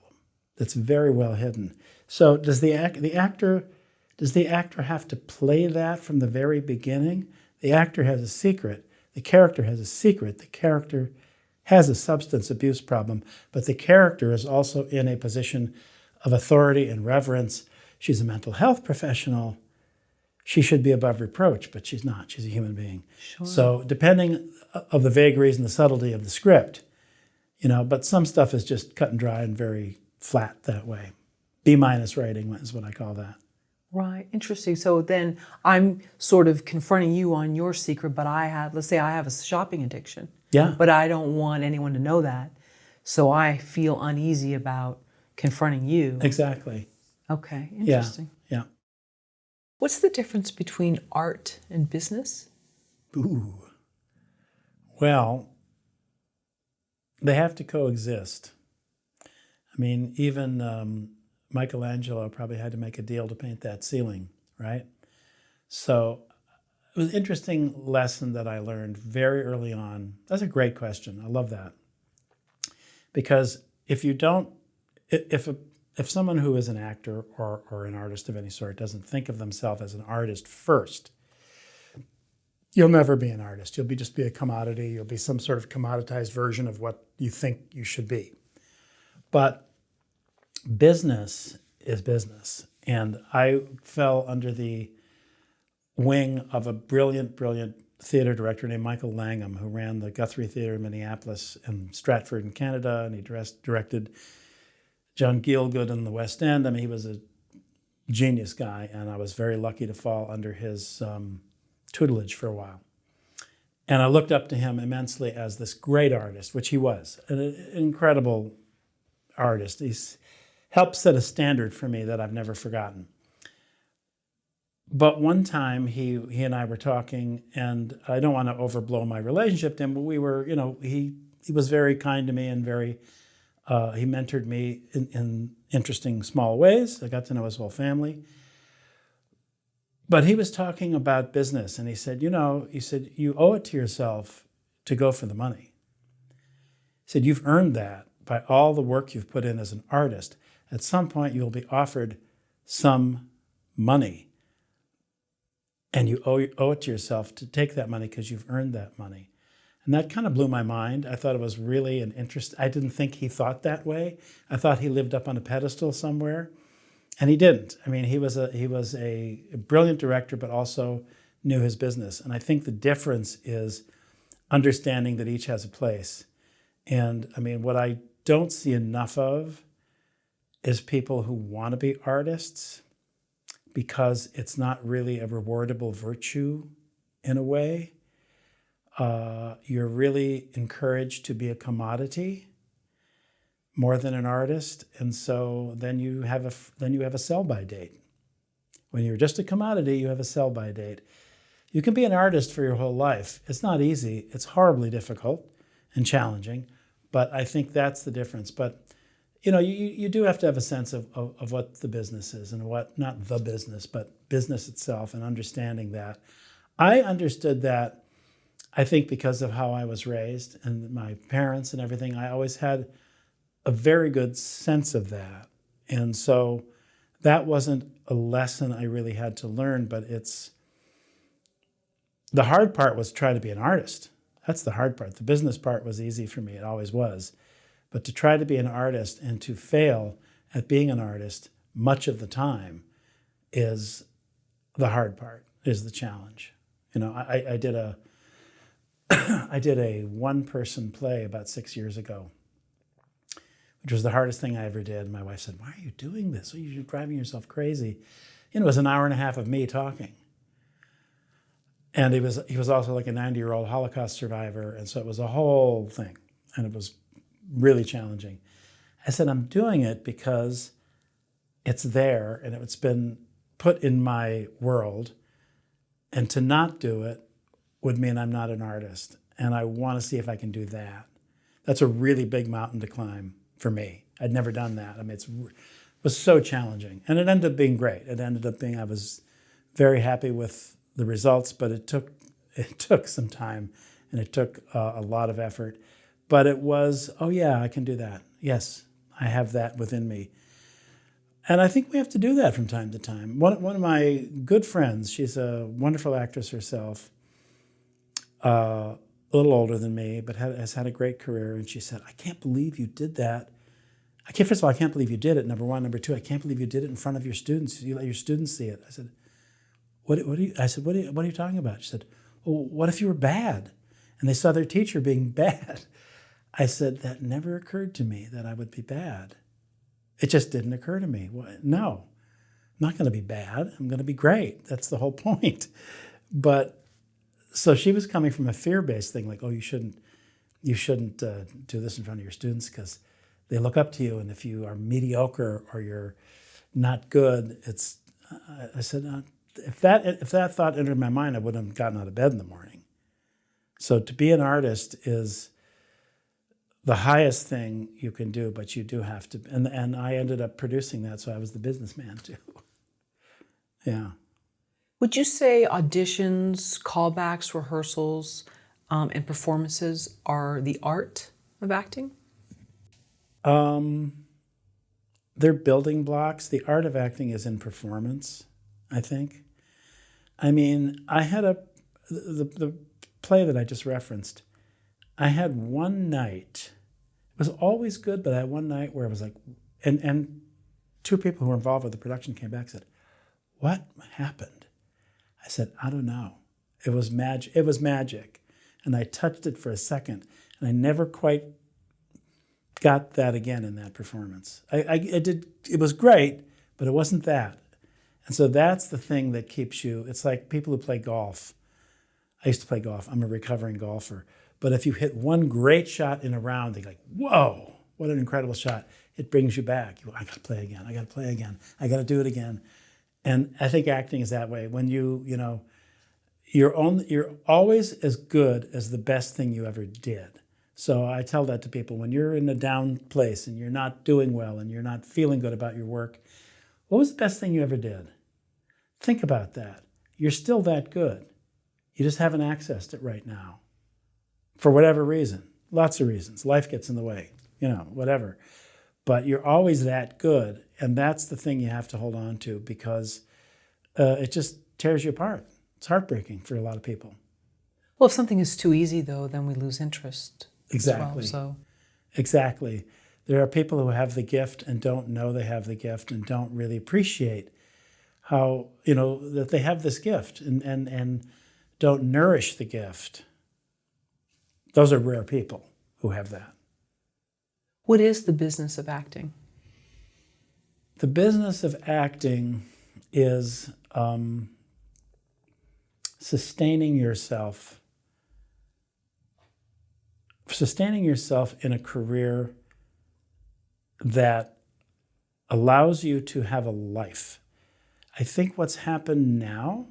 that's very well hidden. So does the actor have to play that from the very beginning? The actor has a secret. The character has a secret. The character has a substance abuse problem, but the character is also in a position of authority and reverence. She's a mental health professional. She should be above reproach, but she's not. She's a human being. Sure. So depending of the vagaries and the subtlety of the script, but some stuff is just cut and dry and very flat that way. B- writing is what I call that. Right, interesting. So then I'm sort of confronting you on your secret, but let's say I have a shopping addiction. Yeah. But I don't want anyone to know that. So I feel uneasy about confronting you. Exactly. Okay, interesting. Yeah. What's the difference between art and business? Ooh. Well, they have to coexist. I mean, even Michelangelo probably had to make a deal to paint that ceiling, right? So it was an interesting lesson that I learned very early on. That's a great question. I love that. Because if someone who is an actor or an artist of any sort doesn't think of themselves as an artist first, you'll never be an artist. You'll just be a commodity. You'll be some sort of commoditized version of what you think you should be. But business is business. And I fell under the wing of a brilliant theater director named Michael Langham, who ran the Guthrie Theatre in Minneapolis and Stratford in Canada, and he directed John Gielgud in the West End. I mean, he was a genius guy, and I was very lucky to fall under his tutelage for a while. And I looked up to him immensely as this great artist, which he was, an incredible artist. He's helped set a standard for me that I've never forgotten. But one time he and I were talking, and I don't want to overblow my relationship to him, but we were, he was very kind to me and very, he mentored me in interesting small ways. I got to know his whole family. But he was talking about business, and he said, you owe it to yourself to go for the money. He said, you've earned that by all the work you've put in as an artist. At some point, you'll be offered some money. And you owe it to yourself to take that money because you've earned that money. And that kind of blew my mind. I thought it was really an interest. I didn't think he thought that way. I thought he lived up on a pedestal somewhere. And he didn't. I mean, he was a brilliant director, but also knew his business. And I think the difference is understanding that each has a place. And I mean, what I don't see enough of is people who want to be artists because it's not really a rewardable virtue in a way. You're really encouraged to be a commodity more than an artist, and so then you have a sell-by date. When you're just a commodity, you have a sell-by date. You can be an artist for your whole life. It's not easy. It's horribly difficult and challenging, but I think that's the difference. But you do have to have a sense of what the business is and what, not the business, but business itself, and understanding that. I understood that, I think, because of how I was raised and my parents and everything. I always had a very good sense of that. And so that wasn't a lesson I really had to learn, but the hard part was try to be an artist. That's the hard part. The business part was easy for me. It always was. But to try to be an artist and to fail at being an artist much of the time is the hard part, is the challenge. I did a I did a one-person play about 6 years ago, which was the hardest thing I ever did. My wife said, "Why are you doing this? You're driving yourself crazy." It was an hour and a half of me talking. And he was also like a 90-year-old Holocaust survivor, and so it was a whole thing, and it was really challenging. I said, I'm doing it because it's there, and it's been put in my world, and to not do it would mean I'm not an artist, and I want to see if I can do that. That's a really big mountain to climb for me. I'd never done that. I mean, it was so challenging, and it ended up being great. I was very happy with the results, but it took some time, and it took a lot of effort. But it was, oh yeah, I can do that. Yes, I have that within me. And I think we have to do that from time to time. One of my good friends, she's a wonderful actress herself, a little older than me, but has had a great career. And she said, I can't believe you did that. First of all, I can't believe you did it, number one. Number two, I can't believe you did it in front of your students. You let your students see it. I said, what are you talking about? She said, well, what if you were bad and they saw their teacher being bad? I said, that never occurred to me that I would be bad. It just didn't occur to me. Well, no, I'm not going to be bad. I'm going to be great. That's the whole point. But so she was coming from a fear-based thing, like, oh, you shouldn't do this in front of your students because they look up to you, and if you are mediocre or you're not good, I said, if that thought entered my mind, I wouldn't have gotten out of bed in the morning. So to be an artist is the highest thing you can do, but you do have to. And I ended up producing that, so I was the businessman too. Yeah. Would you say auditions, callbacks, rehearsals, and performances are the art of acting? They're building blocks. The art of acting is in performance, I think. I mean, I had the play that I just referenced, I had one night, it was always good, but I had one night where it was like, and two people who were involved with the production came back and said, what happened? I said, I don't know. It was magic. It was magic. And I touched it for a second, and I never quite got that again in that performance. It was great, but it wasn't that. And so that's the thing that keeps you, it's like people who play golf. I used to play golf. I'm a recovering golfer. But if you hit one great shot in a round, they're like, whoa, what an incredible shot. It brings you back. I got to play again. I got to play again. I got to do it again. And I think acting is that way. When you're always as good as the best thing you ever did. So I tell that to people. When you're in a down place and you're not doing well and you're not feeling good about your work, what was the best thing you ever did? Think about that. You're still that good. You just haven't accessed it right now. For whatever reason. Lots of reasons. Life gets in the way, whatever. But you're always that good. And that's the thing you have to hold on to, because it just tears you apart. It's heartbreaking for a lot of people. Well, if something is too easy, though, then we lose interest. Exactly. As well, so. Exactly. There are people who have the gift and don't know they have the gift and don't really appreciate how, that they have this gift and don't nourish the gift. Those are rare people who have that. What is the business of acting? The business of acting is sustaining yourself in a career that allows you to have a life. I think what's happened now,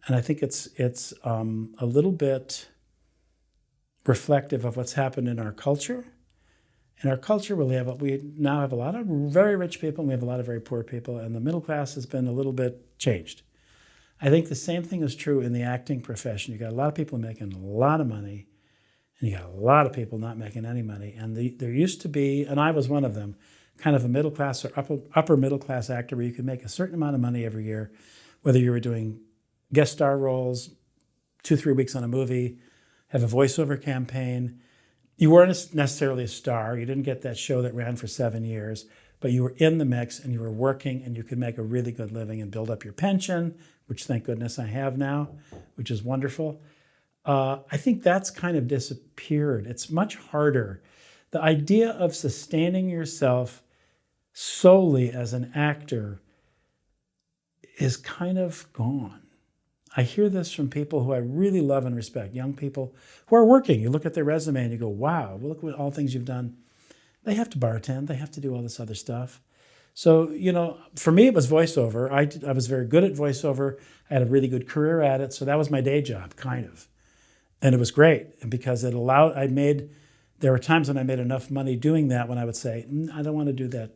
and I think it's a little bit reflective of what's happened in our culture, In our culture, we now have a lot of very rich people and we have a lot of very poor people, and the middle class has been a little bit changed. I think the same thing is true in the acting profession. You got a lot of people making a lot of money, and you got a lot of people not making any money. And there used to be, and I was one of them, kind of a middle class or upper middle class actor where you could make a certain amount of money every year, whether you were doing guest star roles, 2-3 weeks on a movie, have a voiceover campaign. You weren't necessarily a star. You didn't get that show that ran for 7 years, but you were in the mix and you were working and you could make a really good living and build up your pension, which thank goodness I have now, which is wonderful. I think that's kind of disappeared. It's much harder. The idea of sustaining yourself solely as an actor is kind of gone. I hear this from people who I really love and respect, young people who are working. You look at their resume and you go, wow, look at all things you've done. They have to bartend. They have to do all this other stuff. So, for me, it was voiceover. I was very good at voiceover. I had a really good career at it. So that was my day job, kind of. And it was great. And because it allowed, there were times when I made enough money doing that when I would say, I don't want to do that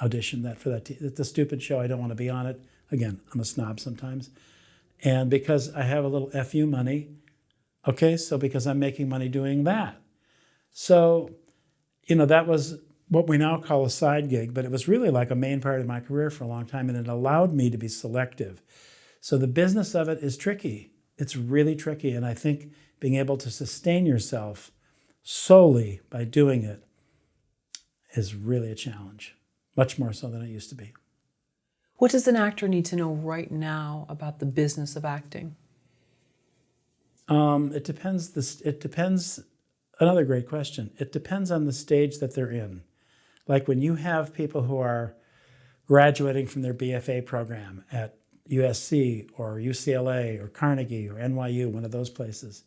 audition, the stupid show. I don't want to be on it. Again, I'm a snob sometimes. And because I have a little FU money, okay, so because I'm making money doing that. So, that was what we now call a side gig, but it was really like a main part of my career for a long time, and it allowed me to be selective. So the business of it is tricky. It's really tricky, and I think being able to sustain yourself solely by doing it is really a challenge, much more so than it used to be. What does an actor need to know right now about the business of acting? It depends. Another great question. It depends on the stage that they're in. Like when you have people who are graduating from their BFA program at USC or UCLA or Carnegie or NYU, one of those places,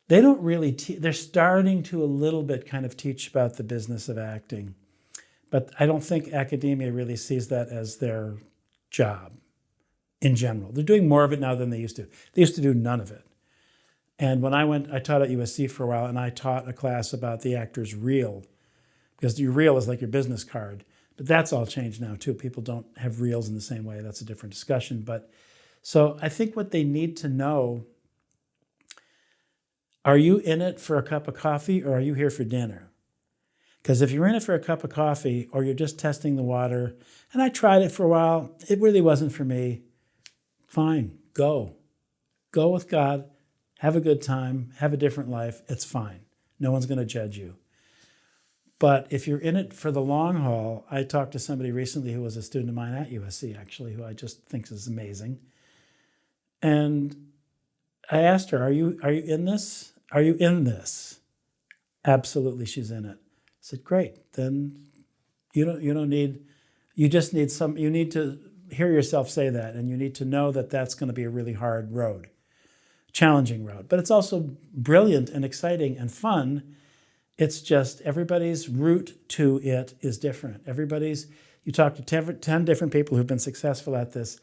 they don't really they're starting to a little bit kind of teach about the business of acting. But I don't think academia really sees that as their job in general. They're doing more of it now than they used to. They used to do none of it. And when I taught at USC for a while, and I taught a class about the actor's reel, because your reel is like your business card. But that's all changed now too. People don't have reels in the same way. That's a different discussion. But so I think what they need to know, are you in it for a cup of coffee or are you here for dinner? Because if you're in it for a cup of coffee or you're just testing the water, and I tried it for a while, it really wasn't for me, fine, go. Go with God, have a good time, have a different life, it's fine. No one's going to judge you. But if you're in it for the long haul, I talked to somebody recently who was a student of mine at USC, actually, who I just think is amazing. And I asked her, are you in this? Are you in this? Absolutely, she's in it. I said, great, then you need to hear yourself say that, and you need to know that that's going to be a really hard road, challenging road. But it's also brilliant and exciting and fun. It's just everybody's route to it is different. You talk to 10 different people who've been successful at this.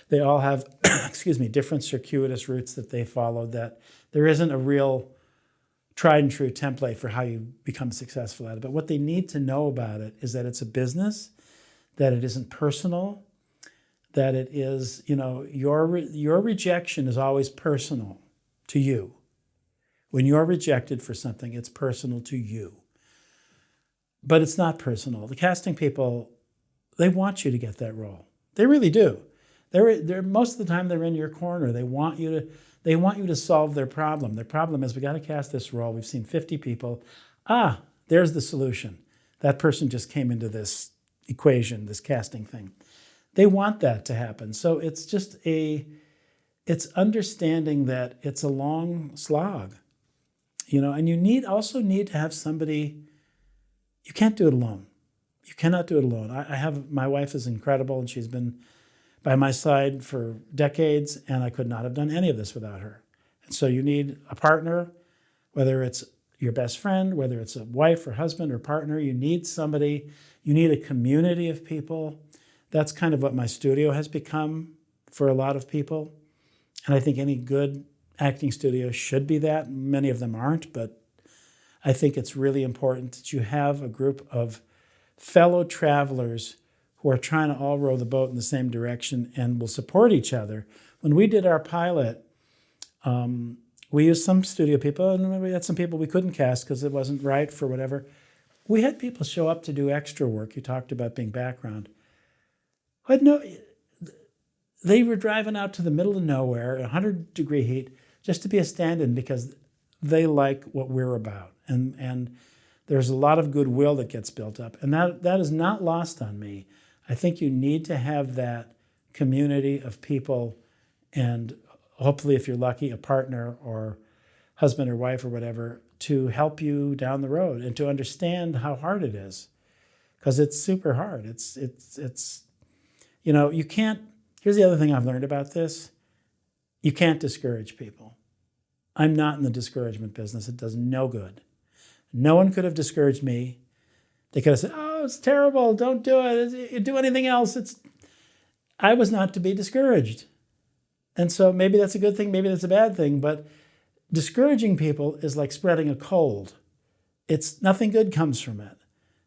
They all have, different circuitous routes that they follow, that there isn't a real tried and true template for how you become successful at it. But what they need to know about it is that it's a business, that it isn't personal, that it is, your rejection is always personal to you. When you're rejected for something, it's personal to you. But it's not personal. The casting people, they want you to get that role. They really do. They're most of the time they're in your corner. They want you to solve their problem. Their problem is, we got to cast this role. We've seen 50 people. There's the solution. That person just came into this equation, this casting thing. They want that to happen. So it's just it's understanding that it's a long slog, and you also need to have somebody. You can't do it alone. You cannot do it alone. My wife is incredible, and she's been by my side for decades, and I could not have done any of this without her. And so you need a partner, whether it's your best friend, whether it's a wife or husband or partner. You need somebody. You need a community of people. That's kind of what my studio has become for a lot of people. And I think any good acting studio should be that. Many of them aren't, but I think it's really important that you have a group of fellow travelers who are trying to all row the boat in the same direction and will support each other. When we did our pilot, we used some studio people, and we had some people we couldn't cast because it wasn't right for whatever. We had people show up to do extra work. You talked about being background. But no, they were driving out to the middle of nowhere, 100-degree heat, just to be a stand-in because they like what we're about. And there's a lot of goodwill that gets built up. And that is not lost on me. I think you need to have that community of people, and hopefully, if you're lucky, a partner or husband or wife or whatever, to help you down the road and to understand how hard it is. Because it's super hard. It's you can't, here's the other thing I've learned about this. You can't discourage people. I'm not in the discouragement business. It does no good. No one could have discouraged me. They could have said, oh, it's terrible, don't do it, do anything else. I was not to be discouraged. And so maybe that's a good thing, maybe that's a bad thing, but discouraging people is like spreading a cold. Nothing good comes from it.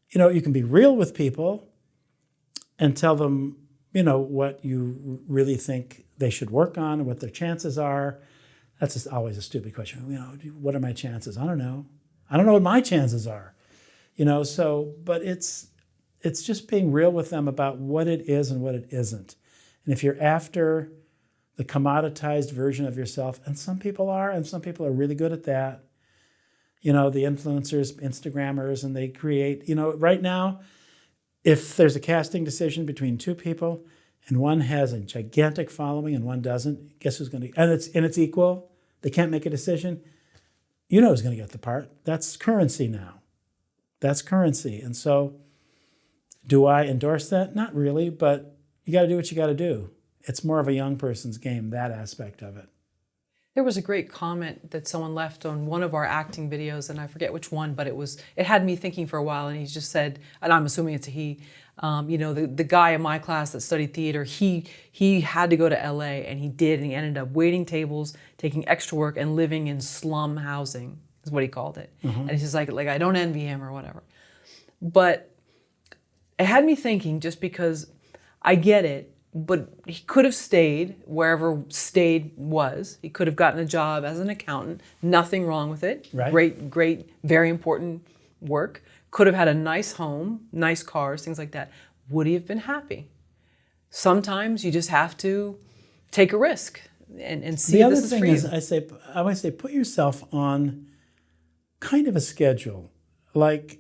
You can be real with people and tell them, what you really think they should work on and what their chances are. That's just always a stupid question. What are my chances? I don't know. I don't know what my chances are. But it's just being real with them about what it is and what it isn't. And if you're after the commoditized version of yourself, and some people are, and some people are really good at that, the influencers, Instagrammers, and they create, right now, if there's a casting decision between two people and one has a gigantic following and one doesn't, guess who's going to, and it's equal, they can't make a decision, who's going to get the part. That's currency now. That's currency. And so do I endorse that? Not really, but you got to do what you got to do. It's more of a young person's game, that aspect of it. There was a great comment that someone left on one of our acting videos, and I forget which one, but it had me thinking for a while, and he just said, and I'm assuming it's a he, the guy in my class that studied theater, he had to go to LA, and he did, and he ended up waiting tables, taking extra work, and living in slum housing, is what he called it. Mm-hmm. And he's just like, I don't envy him or whatever. But it had me thinking, just because I get it, but he could have stayed wherever stayed was. He could have gotten a job as an accountant. Nothing wrong with it. Right. Great, very important work. Could have had a nice home, nice cars, things like that. Would he have been happy? Sometimes you just have to take a risk and see if this is for you. The other thing is, I always say, put yourself on kind of a schedule. Like,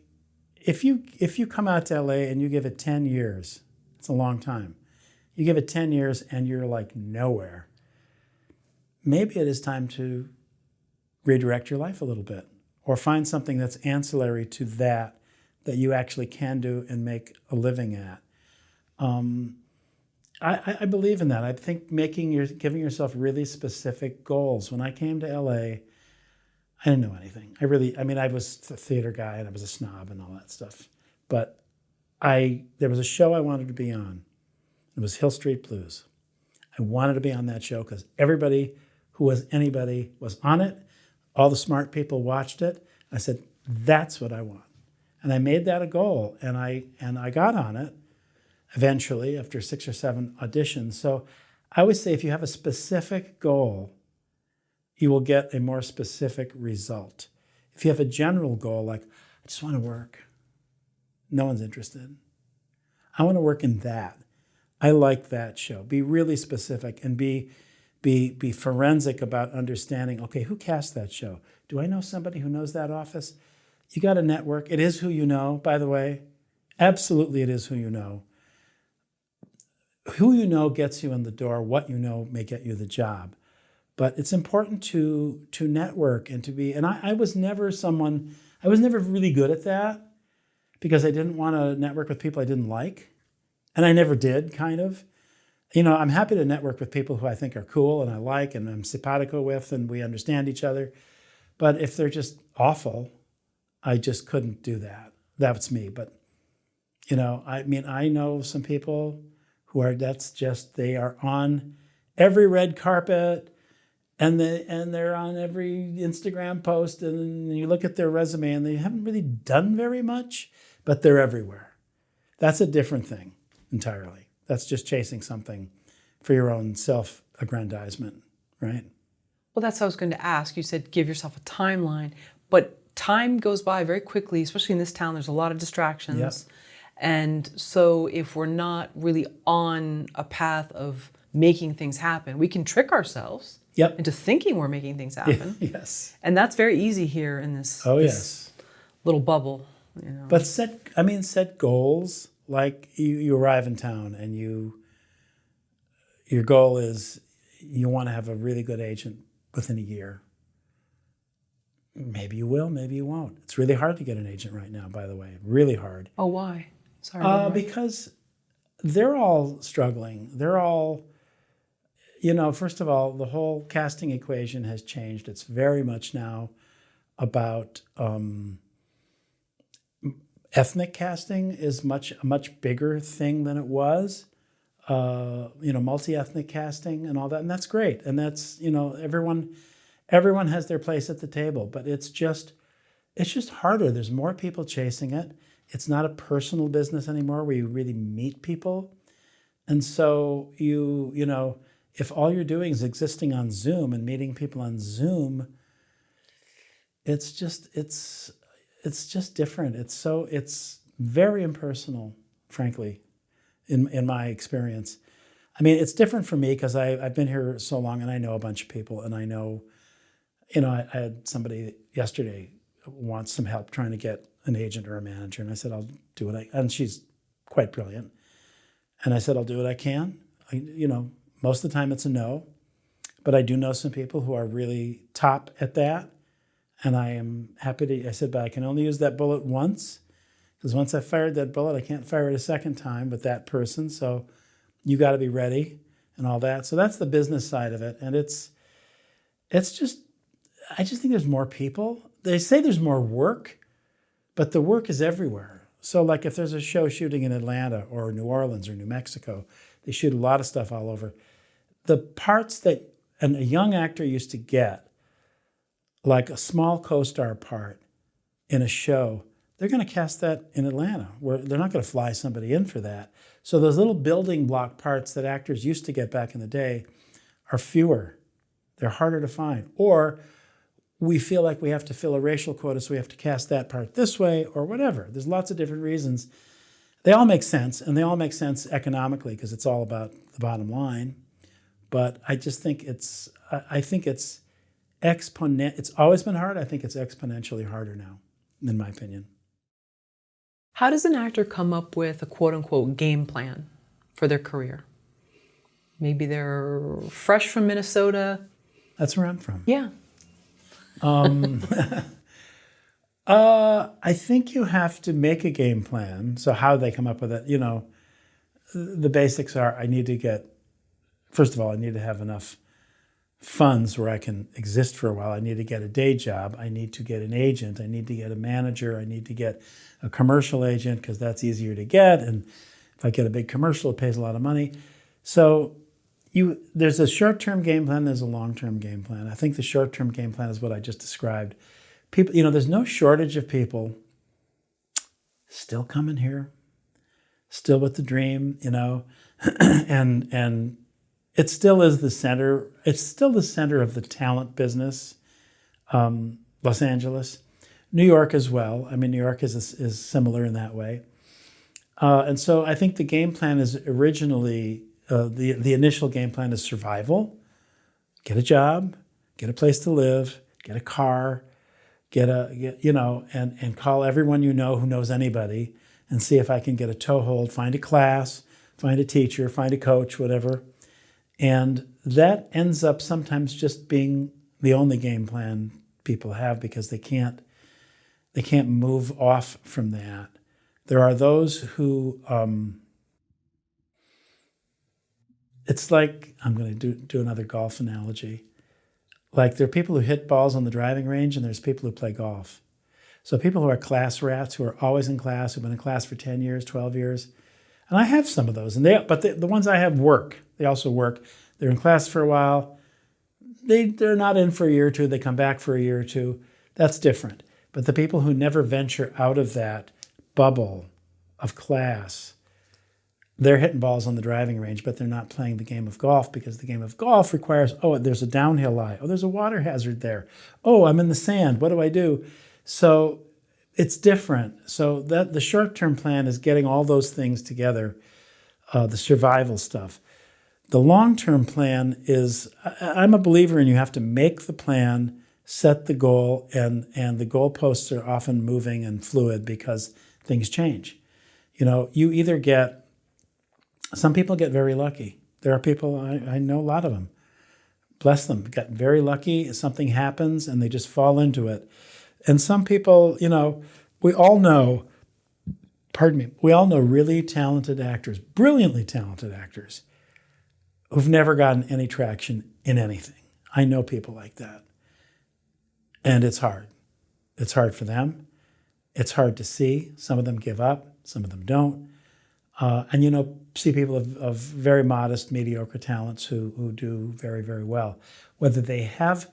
if you come out to LA and you give it 10 years, it's a long time. You give it 10 years and you're like nowhere. Maybe it is time to redirect your life a little bit, or find something that's ancillary to that you actually can do and make a living at. I believe in that. I think giving yourself really specific goals. When I came to LA, I didn't know anything. I was a theater guy and I was a snob and all that stuff. But there was a show I wanted to be on. It was Hill Street Blues. I wanted to be on that show because everybody who was anybody was on it. All the smart people watched it. I said, that's what I want. And I made that a goal, and I got on it eventually after 6 or 7 auditions. So I always say, if you have a specific goal, you will get a more specific result. If you have a general goal, like, I just want to work, no one's interested. I want to work in that. I like that show. Be really specific and be forensic about understanding, okay, who cast that show? Do I know somebody who knows that office? You got a network. It is who you know, by the way. Absolutely, it is who you know. Who you know gets you in the door. What you know may get you the job. But it's important to network and to be, and I was never really good at that because I didn't want to network with people I didn't like. And I never did, kind of. I'm happy to network with people who I think are cool and I like and I'm simpatico with and we understand each other. But if they're just awful, I just couldn't do that. That's me. But, I know some people who are, they are on every red carpet and they're on every Instagram post, and you look at their resume and they haven't really done very much, but they're everywhere. That's a different thing entirely. That's just chasing something for your own self-aggrandizement, right? Well, that's what I was going to ask. You said give yourself a timeline, but time goes by very quickly, especially in this town. There's a lot of distractions. Yep. And so if we're not really on a path of making things happen, we can trick ourselves Yep. into thinking we're making things happen. Yes. And that's very easy here in this, this little bubble. You know. But set goals. Like you arrive in town and your goal is you want to have a really good agent within a year. Maybe you will, maybe you won't. It's really hard to get an agent right now, by the way. Really hard. Oh, why? Sorry. Because they're all struggling. They're all, first of all, the whole casting equation has changed. It's very much now about ethnic casting is a much bigger thing than it was. Multi-ethnic casting and all that, and that's great. And that's, everyone has their place at the table, but it's just harder. There's more people chasing it. It's not a personal business anymore where you really meet people. And so if all you're doing is existing on Zoom and meeting people on Zoom, it's just different. It's very impersonal, frankly, in my experience. I mean, it's different for me because I've been here so long and I know a bunch of people, and I know, I had somebody yesterday wants some help trying to get an agent or a manager, and I said, I'll do what and she's quite brilliant. And I said, I'll do what I can. Most of the time it's a no, but I do know some people who are really top at that. And I am happy I said, but I can only use that bullet once, because once I fired that bullet, I can't fire it a second time with that person. So you got to be ready and all that. So that's the business side of it. And I just think there's more people. They say there's more work, but the work is everywhere. So like if there's a show shooting in Atlanta or New Orleans or New Mexico, they shoot a lot of stuff all over. The parts that a young actor used to get, like a small co-star part in a show, they're going to cast that in Atlanta, where they're not going to fly somebody in for that. So those little building block parts that actors used to get back in the day are fewer. They're harder to find. Or we feel like we have to fill a racial quota, so we have to cast that part this way or whatever. There's lots of different reasons. They all make sense, and they all make sense economically because it's all about the bottom line. But I just think it's it's always been hard. I think it's exponentially harder now, in my opinion. How does an actor come up with a quote-unquote game plan for their career? Maybe they're fresh from Minnesota. That's where I'm from. Yeah. I think you have to make a game plan. So how they come up with it, the basics are, first of all, I need to have enough funds where I can exist for a while. I need to get a day job. I need to get an agent. I need to get a manager. I need to get a commercial agent because that's easier to get. And if I get a big commercial, it pays a lot of money. So there's a short-term game plan, there's a long-term game plan. I think the short-term game plan is what I just described. People, there's no shortage of people still coming here, still with the dream, and it still is the center. It's still the center of the talent business. Los Angeles, New York as well. I mean, New York is similar in that way. And so I think the game plan is originally the initial game plan is survival. Get a job, get a place to live, get a car, and call everyone who knows anybody, and see if I can get a toehold. Find a class, find a teacher, find a coach, whatever. And that ends up sometimes just being the only game plan people have because they can't move off from that. There are those who, it's like, I'm going to do another golf analogy. Like there are people who hit balls on the driving range and there's people who play golf. So people who are class rats, who are always in class, who've been in class for 10 years, 12 years. And I have some of those, but the ones I have work. They also work. They're in class for a while. they're not in for a year or two, they come back for a year or two, that's different. But the people who never venture out of that bubble of class, they're hitting balls on the driving range, but they're not playing the game of golf, because the game of golf requires, oh, there's a downhill lie. Oh, there's a water hazard there. Oh, I'm in the sand. What do I do? So it's different. So that the short-term plan is getting all those things together, the survival stuff. The long-term plan is, I'm a believer in you have to make the plan, set the goal, and the goalposts are often moving and fluid because things change. You know, you either get, some people get very lucky. There are people, I know a lot of them, bless them, got very lucky, something happens and they just fall into it. And some people, you know, we all know, pardon me, we all know really talented actors, brilliantly talented actors, who've never gotten any traction in anything. I know people like that. And it's hard. It's hard for them. It's hard to see. Some of them give up, some of them don't. And you know, see people of very modest, mediocre talents who do very, very well. Whether they have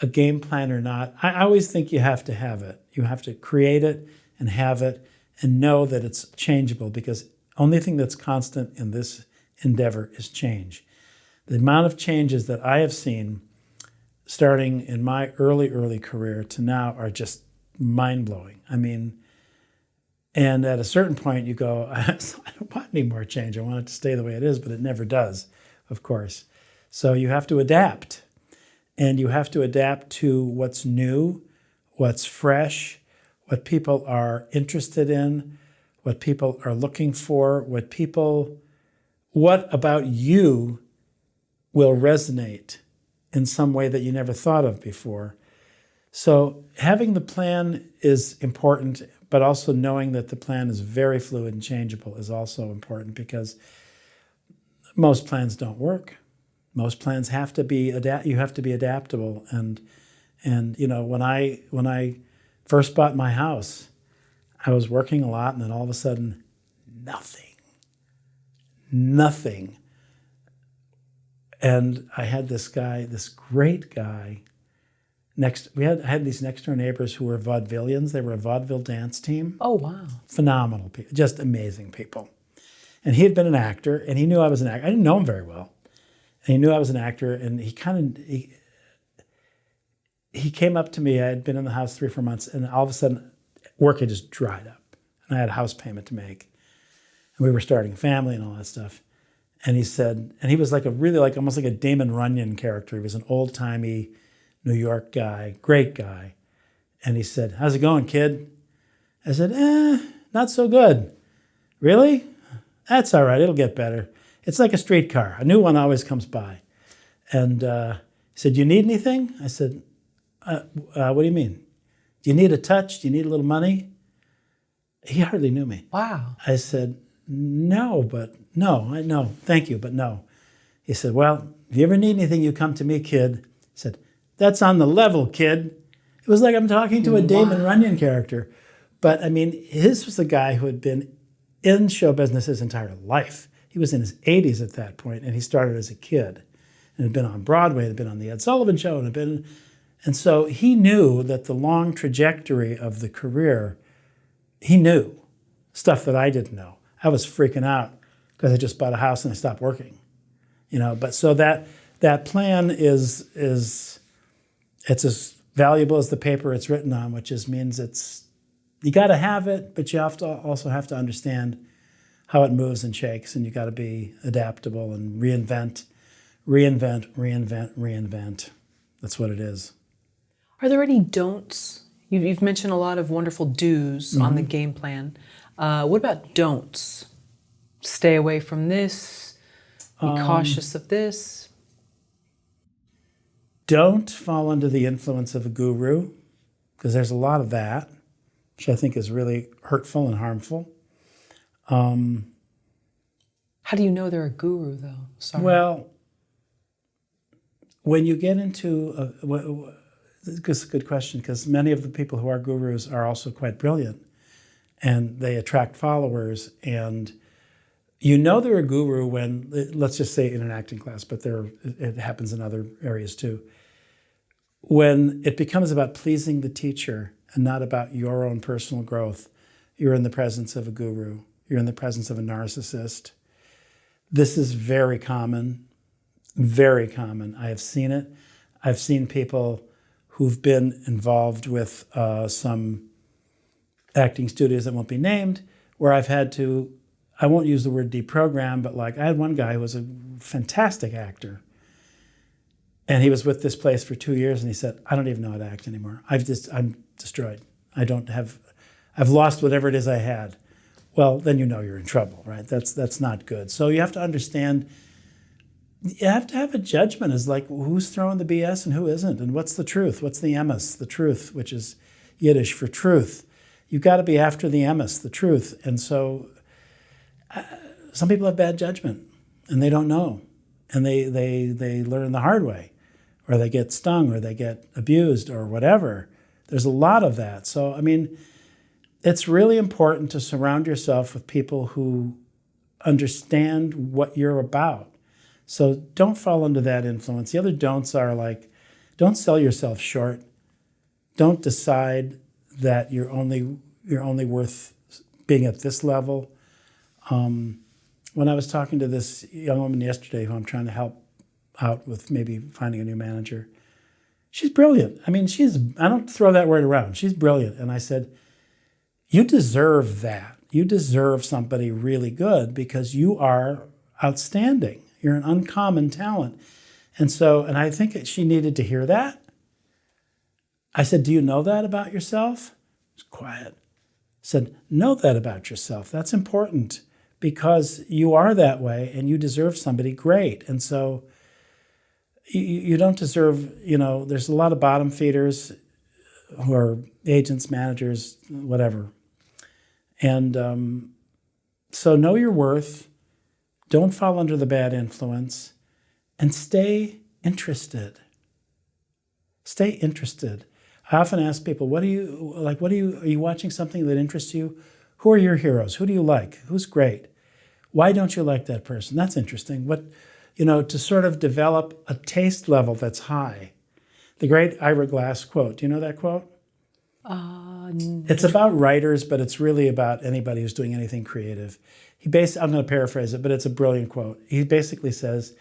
a game plan or not, I always think you have to have it. You have to create it and have it and know that it's changeable, because only thing that's constant in this endeavor is change. The amount of changes that I have seen starting in my early career to now are just mind-blowing. I mean, and at a certain point you go, I don't want any more change. I want it to stay the way it is, but it never does, of course. So you have to adapt. And you have to adapt to what's new, what's fresh, what people are interested in, what people are looking for, what about you will resonate in some way that you never thought of before. So having the plan is important, but also knowing that the plan is very fluid and changeable is also important, because most plans don't work. Most plans have to be you have to be adaptable. And you know, when I first bought my house, I was working a lot, and then all of a sudden, nothing. And I had this guy, this great guy, I had these next door neighbors who were vaudevillians. They were a vaudeville dance team. Oh, wow. Phenomenal people, just amazing people. And he had been an actor, and he knew I was an actor. I didn't know him very well. And he knew I was an actor, and he came up to me. I had been in the house 3 or 4 months, and all of a sudden, work had just dried up. And I had a house payment to make. And we were starting a family and all that stuff. And he said, and he was like almost like a Damon Runyon character. He was an old-timey New York guy, great guy. And he said, "How's it going, kid?" I said, not so good. "Really? That's all right, it'll get better. It's like a streetcar. A new one always comes by." And he said, "You need anything?" I said, what do you mean? "Do you need a touch? Do you need a little money?" He hardly knew me. Wow. I said, no, thank you, but no. He said, "Well, if you ever need anything, you come to me, kid." He said, "That's on the level, kid." It was like I'm talking to a Damon Runyon character. But I mean, his was a guy who had been in show business his entire life. He was in his 80s at that point, and he started as a kid and had been on Broadway, had been on the Ed Sullivan Show, and so he knew that the long trajectory of the career, he knew stuff that I didn't know. I was freaking out because I just bought a house and I stopped working, you know. But so that plan is it's as valuable as the paper it's written on, which means you got to have it, but you also have to understand how it moves and shakes, and you got to be adaptable and reinvent. That's what it is. Are there any don'ts? You've mentioned a lot of wonderful do's on the game plan. What about don'ts? Stay away from this. Be cautious of this. Don't fall under the influence of a guru, because there's a lot of that, which I think is really hurtful and harmful. How do you know they're a guru, though? Sorry. Well, when you get into it's a good question, because many of the people who are gurus are also quite brilliant, and they attract followers. And you know they're a guru when, let's just say in an acting class, but it happens in other areas too. when it becomes about pleasing the teacher and not about your own personal growth, you're in the presence of a guru. You're in the presence of a narcissist. This is very common, very common. I have seen it. I've seen people who've been involved with some acting studios that won't be named, where I've had to, I won't use the word deprogram, but like I had one guy who was a fantastic actor. And he was with this place for 2 years and he said, I don't even know how to act anymore. I'm destroyed. I've lost whatever it is I had. Well, then you know you're in trouble, right? That's not good. So you have to understand, you have to have a judgment as like who's throwing the BS and who isn't, and what's the truth? What's the emes, the truth, which is Yiddish for truth. You've got to be after the emes, the truth. And so some people have bad judgment and they don't know. And they learn the hard way, or they get stung, or they get abused, or whatever. There's a lot of that. So, I mean, it's really important to surround yourself with people who understand what you're about. So don't fall into that influence. The other don'ts are like, don't sell yourself short. Don't decide that you're only worth being at this level. When I was talking to this young woman yesterday who I'm trying to help out with maybe finding a new manager, she's brilliant. I mean, I don't throw that word around. She's brilliant. And I said, you deserve that. You deserve somebody really good because you are outstanding. You're an uncommon talent. And I think she needed to hear that. I said, do you know that about yourself? She was quiet. I said, know that about yourself. That's important because you are that way and you deserve somebody great. And so you don't deserve, there's a lot of bottom feeders who are agents, managers, whatever. And so know your worth, don't fall under the bad influence, and stay interested. Stay interested. I often ask people, are you watching something that interests you? Who are your heroes? Who do you like? Who's great? Why don't you like that person? That's interesting. To sort of develop a taste level that's high. The great Ira Glass quote. Do you know that quote? It's about writers, but it's really about anybody who's doing anything creative. I'm going to paraphrase it, but it's a brilliant quote. He basically says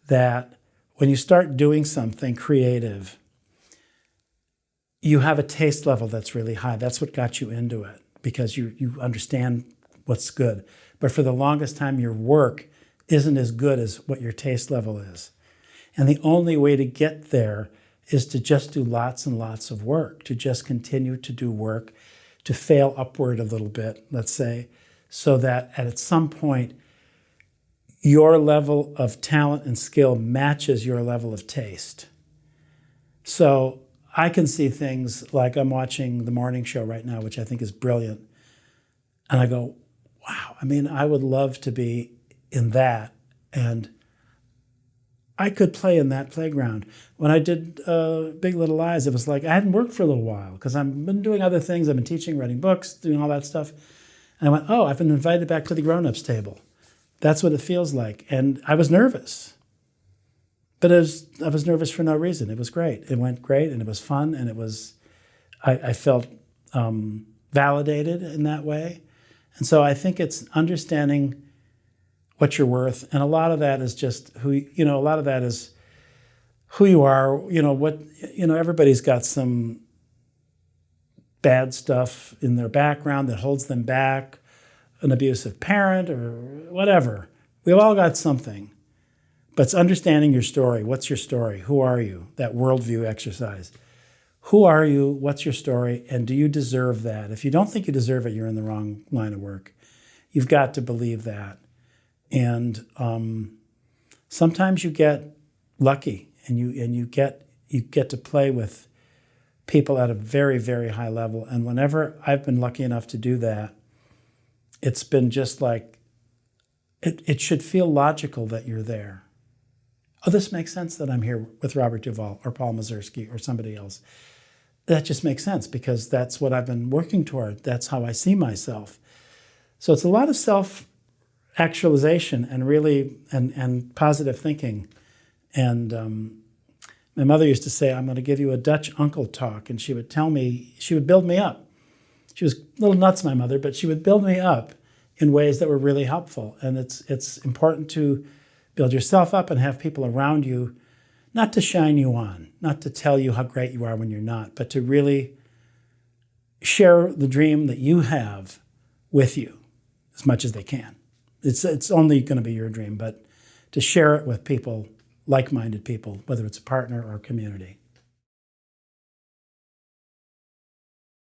that when you start doing something creative, you have a taste level that's really high. That's what got you into it, because you understand what's good. But for the longest time, your work isn't as good as what your taste level is. And the only way to get there is to just do lots and lots of work, to just continue to do work, to fail upward a little bit, let's say, so that at some point, your level of talent and skill matches your level of taste. So I can see things like I'm watching the morning show right now, which I think is brilliant. And I go, wow, I would love to be in that. And I could play in that playground. When I did Big Little Lies, it was like I hadn't worked for a little while because I've been doing other things. I've been teaching, writing books, doing all that stuff. And I went, oh, I've been invited back to the grown-ups table. That's what it feels like. And I was nervous. But I was nervous for no reason. It was great. It went great, and it was fun, and I felt validated in that way. And so I think it's understanding what you're worth, and a lot of that is just who you are. Everybody's got some bad stuff in their background that holds them back, an abusive parent or whatever. We've all got something. But it's understanding your story. What's your story? Who are you? That worldview exercise. Who are you? What's your story? And do you deserve that? If you don't think you deserve it, you're in the wrong line of work. You've got to believe that. And sometimes you get lucky, and you get to play with people at a very, very high level. And whenever I've been lucky enough to do that, it's been just like, it should feel logical that you're there. Oh, this makes sense that I'm here with Robert Duvall or Paul Mazursky or somebody else. That just makes sense because that's what I've been working toward. That's how I see myself. So it's a lot of self-actualization and really and positive thinking. And My mother used to say, I'm going to give you a Dutch uncle talk, and she would tell me, she would build me up. She was a little nuts, my mother, but she would build me up in ways that were really helpful. And it's important to build yourself up and have people around you, not to shine you on, not to tell you how great you are when you're not, but to really share the dream that you have with you as much as they can. It's only going to be your dream, but to share it with people, like-minded people, whether it's a partner or a community.